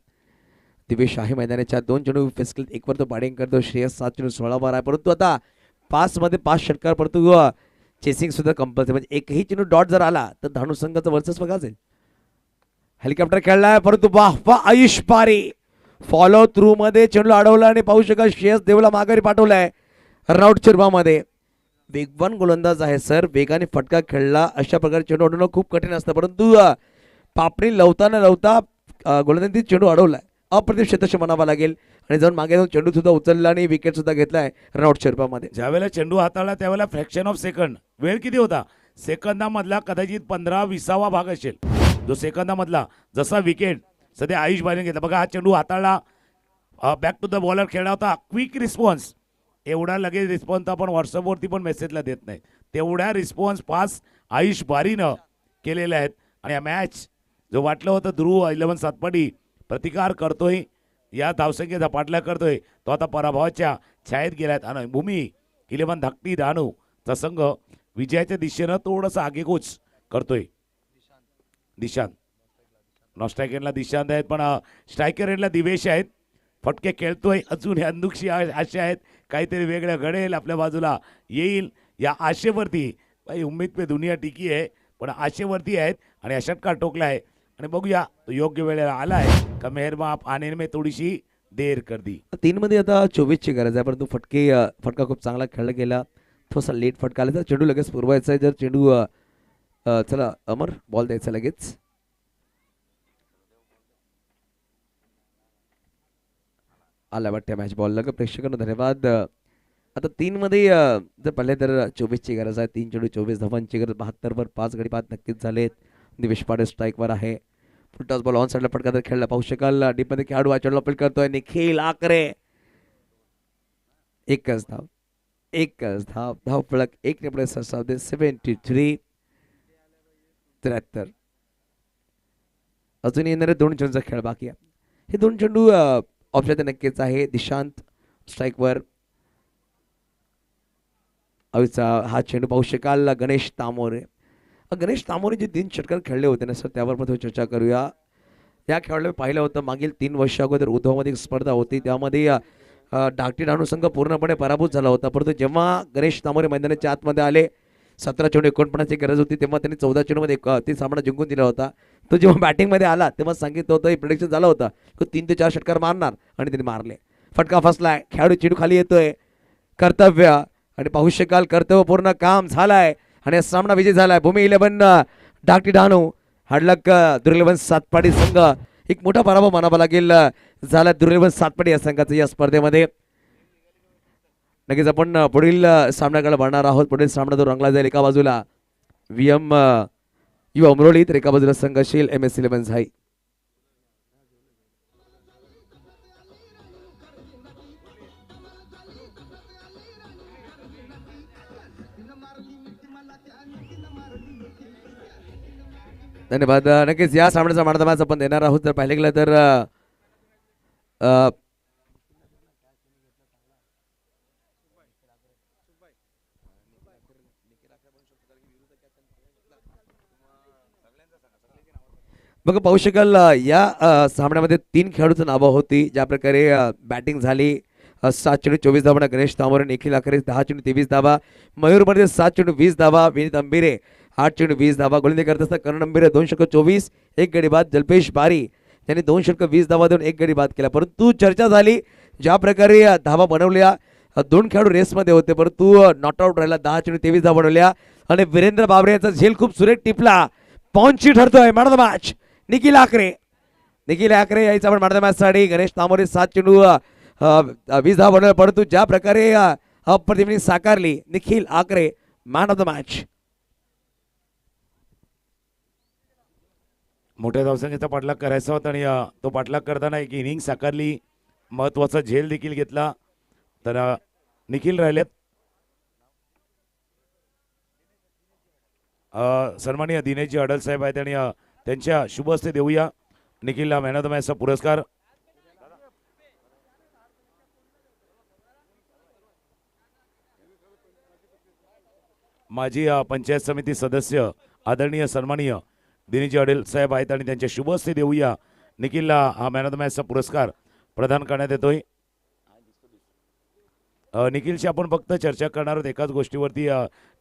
दिवेश शाही मैदानाच्या 2 चेंडू फेसकेल, 1 वर तो बॅटिंग करतो. श्रेयस 7 चेंडू 16 वर आहे, परंतु आता 5 मध्ये 5 षटकार परंतु चेसिंग सुद्धा कंपल्सरी. म्हणजे एकही चेंडू डॉट जर आला तर धाणू संघाचं वर्चस्व गाजेल. हेलिकॉप्टर खेळलाय परंतु वाह आयुष पारी फॉलो थ्रू मध्ये चेंडू अडवला आणि पाहू शकाल श्रेयस देवला माघारी पाठवलाय रनआउट चिरवामध्ये. वेगवान गोलंदाज आहे सर, वेगाने फटका खेळला अशा प्रकारे चेंडू अडवणं खूप कठीण असतं, परंतु पापणी लवता गोलंदाजी चेंडू अडवलाय, अप्रतिम क्षेत्ररक्षण म्हणावं लागेल. आणि जाऊन मागे जाऊन चेंडू सुद्धा उचलला आणि विकेट सुद्धा घेतलाय रनआउट स्वरूपामध्ये. ज्यावेळेला चेंडू हाताळला त्यावेळेला फ्रॅक्शन ऑफ सेकंड, वेळ किती होता सेकंदामधला, कदाचित 15-20 भाग असेल जो सेकंदामधला. जसा विकेट सध्या आयुष बारीने घेतला बघा, हा चेंडू हाताळला, बॅक टू द बॉलर खेळला होता, क्विक रिस्पॉन्स. एवढा लगेच रिस्पॉन्स आपण व्हॉट्सअपवरती पण मेसेजला देत नाही, तेवढ्या रिस्पॉन्स पास आयुष बारीनं केलेले आहेत. आणि हा मॅच जो वाटलं होतं ध्रुव 11 सातपाडी प्रतिकार करतोय, या धावसंख्येत झपाटला करतोय, तो आता पराभवाच्या छायेत गेलात. आणि भूमी 11 धाकटी डहाणूचा संघ विजयाच्या दिशेनं थोडंसं आगेकूच करतोय. दिशांत नॉस्ट्रायक एंडला दिशांत आहेत, पण स्ट्रायकर एंडला दिवेश आहेत. फटके खेळतोय, अजून अंधुकशी आशा आहेत काहीतरी वेगळं घडेल, आपल्या बाजूला येईल या आशेवरती. भाई उम्मीद पे दुनिया टिकी आहे, पण आशेवरती आहेत आणि हा षटकार टोकला आहे. आणि बघूया तो योग्य वेळेला आलाय का मेहरमा आप आने में थोडीशी देर कर दी. 3 मध्ये आता 24ची गरज आहे, परंतु फटका खूप चांगला खेळला गेला, थोडासा लेट फटका आला तर चेंडू लगेच पुरवायचा आहे. जर चेंडू चला अमर बॉल द्यायचा लगेच. आला वाटतं मॅच बॉल लग, प्रेक्षकांना धन्यवाद. आता 3 मध्ये जर पाहिले तर 24ची गरज आहे, 3 चेंडू 24 धावांची गरज, 72वर 5 गडी बाद नक्कीच झालेत. दिवेश पाटील स्ट्राईकवर आहे, फुटटॉस बॉल ऑन साईडला फटका तर खेळला, पाहू शकाल डीपमध्ये खेळाडू चेंडू अपील करतोय निखिल आकरे. एकच धाव धाव फलक 1 ने पुढे 73. 73 अजून येणारे 2 चेंडूचा खेळ बाकी आहे. हे 2 चेंडू ऑप्शन नक्कीच आहे. दिशांत स्ट्राईकवर, हा चेंडू पाहू शकाल गणेश तामोरे. गणेश तामोरे जे 3 षटकार खेळले होते ना सर, त्यावर पण थोडी चर्चा करूया. या खेळाडूला पाहिलं होतं मागील 3 वर्ष अगोदर उद्धवमध्ये एक स्पर्धा होती, त्यामध्ये धाकटी डहाणू संघ पूर्णपणे पराभूत झाला होता. परंतु जेव्हा गणेश तामोरे मैदानाच्या आतमध्ये आले, 17 चेंडू 49ची गरज होती, तेव्हा त्यांनी 14 चेंडूमध्ये ती सामना जिंकून दिला होता. तो जेव्हा बॅटिंगमध्ये आला तेव्हा सांगितलं होतं, प्रिडिक्शन झालं होतं की 3 ते 4 षटकार मारणार आणि त्यांनी मारले. फटका फसलाय, खेळाडू चेंडू खाली येतोय, कर्तव्य आणि पाहू शकाल कर्तव्यपूर्ण काम झालाय आणि सामना विजय झालाय. भूमी 11 धाकटी डहाणू हडलक दुर्लभन सातपाडी संघ एक मोठा पराभव मानावा लागेल झाला दुर्लभन सातपाडी या संघाचा या स्पर्धेमध्ये. नक्कीच आपण पुढील सामन्याकडे वळणार आहोत. पुढील सामना जो रंगला जाईल, एका बाजूला VM युवा अमरोली तर एका बाजूला संघशील MS11 झाई. धन्यवाद. नक्कीच या सामन्याचा मानधमाच आपण देणार आहोत. जर पाहिलं गेलं तर बघा पाहू शकाल या सामन्यामध्ये 3 खेळाडूंची नावं होती. ज्या प्रकारे बॅटिंग झाली, 7 चेंडू 24 धावा गणेश तामोरे, निखिल आखरे 10 चेंडू 23 धावा, मयूर मध्ये 7 चेंडू 20 धावा, विनीत अंबिरे 8 चेंडू 20 धावा, गोलंदाजी करत असताना करण अंबिरे 2 षटक 24 1 गडी बाद, जल्पेश बारी यांनी 2 षटक 20 धावा देऊन 1 गडी बाद केला. परंतु चर्चा झाली ज्या प्रकारे धावा बनवल्या, 2 खेळाडू रेसमध्ये होते परंतु नॉट आउट राहिला, 10 चेंडू 23 धावा बनवल्या आणि वीरेंद्र बाबरे याचा झेल खूप सुरेख टिपला. पॉइंटची ठरतोय man of the match Nikhil Akare यायचा पण मॅन ऑफ द मॅच साठी. गणेश तामोरे 7 चेंडू 20 धावा बनवल्या, परंतु ज्या प्रकारे अप्रतिम साकारली Nikhil Akare man of the match. मोठ्या धावसंख्येचा पाठलाग करायचा होता आणि तो पाठलाग करताना एक इनिंग साकारली, महत्वाचा झेल देखील घेतला. तर निखिल राहिलेत. सन्माननीय दिनेशजी अडल साहेब आहेत आणि त्यांच्या शुभ हस्ते देऊया निखिलला मॅन ऑफ द मॅचचा पुरस्कार. माजी पंचायत समिती सदस्य आदरणीय सन्माननीय दिनेशजी अडल साहेब आहेत आणि त्यांच्या शुभ हस्ते देऊया निखिलला हा मॅन ऑफ द मॅचचा पुरस्कार प्रदान करण्यात येतोय. निखिलशी आपण फक्त चर्चा करणार आहोत एकाच गोष्टीवरती.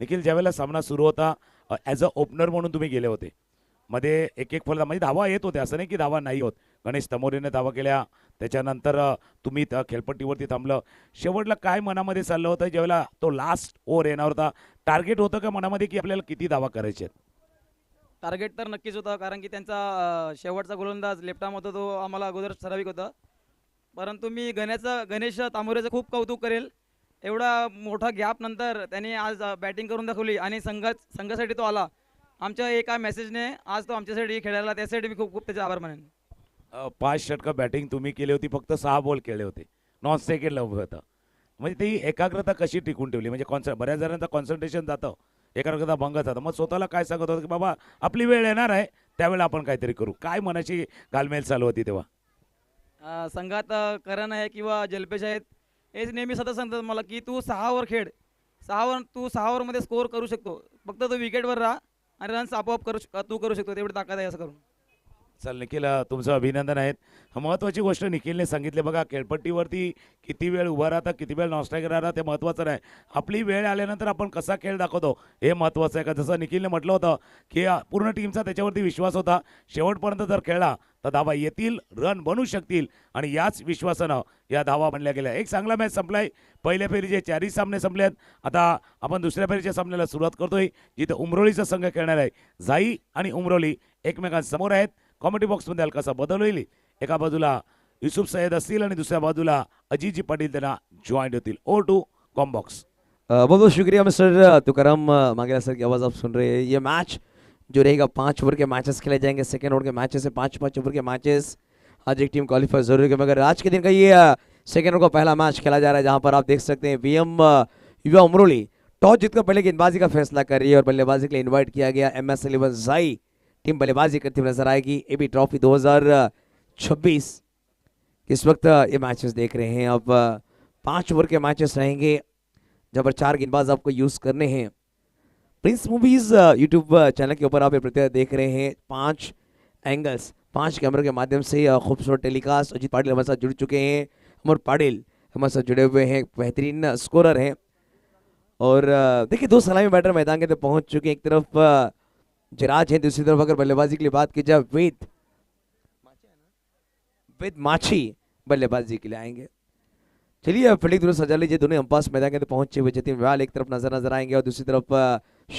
निखिल ज्यावेळेला सामना सुरू होता ॲज अ ओपनर म्हणून तुम्ही गेले होते, मध्ये एक फलंदाज म्हणजे धावा येत होते, असं नाही की धावा नाही होत, गणेश तमोरेने धावा केल्या. त्याच्यानंतर तुम्ही त्या खेळपट्टीवरती थांबलं. शेवटला काय मनामध्ये चाललं होतं ज्यावेळेला तो लास्ट ओव्हर येणार होता? टार्गेट होतं का मनामध्ये की आपल्याला किती धावा करायचे आहेत? टार्गेट तर नक्कीच होतं, कारण की त्यांचा शेवटचा गोलंदाज लेफ्ट आर्म होता, तो आम्हाला अगोदर ठराविक होता. परंतु मी गणेश तांबोरेचं खूप कौतुक करेल. एवढा मोठा गॅप नंतर त्याने आज बॅटिंग करून दाखवली आणि संघासाठी तो आला. आमच्या एका मेसेजने आज तो आमच्यासाठी खेळायला, त्यासाठी मी खूप खूप त्याचे आभार मानेन. 5 षटकं बॅटिंग तुम्ही केली होती, फक्त 6 बॉल खेळले होते, नॉन सेकंड उभं होतं. म्हणजे ती एकाग्रता कशी टिकून ठेवली? म्हणजे बऱ्याच जणांचं कॉन्सन्ट्रेशन जातं, एकाग्रता भंग जातं. मग स्वतःला काय सांगत होतं की बाबा आपली वेळ येणार आहे, त्यावेळेला आपण काहीतरी करू? काय मनाची घालमेल चालू होती तेव्हा? संघात करण आहे किंवा जल्पेश आहेत, हेच नेहमी सतत सांगतात मला की तू 6 खेळ, 6 ओव्हरमध्ये स्कोअर करू शकतो, फक्त तू विकेटवर राहा आणि रन्स आपोआप तू करू शकतो, तेवढी ताकद आहे असं करून. चल निखिल, तुमचं अभिनंदन आहेत. महत्त्वाची गोष्ट निखिलने सांगितली बघा, खेळपट्टीवरती किती वेळ उभा राहता, किती वेळ नॉनस्ट्रायकर राहता ते महत्त्वाचं नाही, आपली वेळ आल्यानंतर आपण कसा खेळ दाखवतो हे महत्त्वाचं आहे. का जसं निखिलने म्हटलं होतं की पूर्ण टीमचा त्याच्यावरती विश्वास होता, शेवटपर्यंत जर खेळला तर धावा येतील, रन बनू शकतील आणि याच विश्वासानं या धावा बनल्या गेल्या. एक चांगला मॅच संपलाय. पहिल्या फेरीचे 4ही सामने संपले आहेत. आता आपण दुसऱ्या फेरीच्या सामन्याला सुरुवात करतोय, जिथे उमरोलीचा संघ खेळणार आहे. जाई आणि उमरोली एकमेकांसमोर आहेत. कॉमेडी बॉक्समध्ये हलकासा बदल होईल. एका बाजूला युसुफ सय्यद असतील आणि दुसऱ्या बाजूला अजितजी पाटील त्यांना जॉईंट होतील. Over to comm box. बहुत बहुत शुक्रिया मिस्टर तुकाराम मांगेला सर की आवाज़ आप सुन रहे हैं. ये मैच जो रहेगा 5 ओवर के मैचेस खेले जाएंगे. सेकेंड ओवर के मैचेस से 5-5 ओवर के मैचेस. आज एक टीम क्वालिफाई जरूर होगी, मगर आज के दिन का ये सेकेंड ओवर का पहला मैच खेला जा रहा है, जहां पर आप देख सकते हैं वीएम युवा उमरोली टॉस जीतकर पहले गेंदबाजी का फैसला कर रही है और बल्लेबाजी के लिए इन्वाइट किया गया MS 11 जाई टीम बल्लेबाजी करती हुई नजर आएगी. एबी ट्रॉफी 2026 इस वक्त ये मैचेस देख रहे हैं. अब 5 ओवर के मैचेस रहेंगे, जहाँ पर 4 गेंदबाज आपको यूज करने हैं. प्रिंस मूवीज यूट्यूब चैनल के ऊपर आप ये प्रतिक्रिया देख रहे हैं. 5 एंगल्स, 5 कैमरे के माध्यम से खूबसूरत टेलीकास्ट. अजीत पाटिल हमारे साथ जुड़ चुके हैं, अमर पाटिल हमारे साथ जुड़े हुए हैं, बेहतरीन स्कोरर हैं. और देखिए 2 सलामी बैटर मैदान के अंदर पहुंच चुके हैं. एक तरफ जिराज है, दूसरी तरफ अगर बल्लेबाजी के लिए बात की जाए वेद माछी बल्लेबाजी के लिए आएंगे. चलिए फील्डिंग दोनों सजा लीजिए. दोनों अंपास मैदान के अंदर पहुंचे हुए जतिन व्याल एक तरफ नजर आएंगे और दूसरी तरफ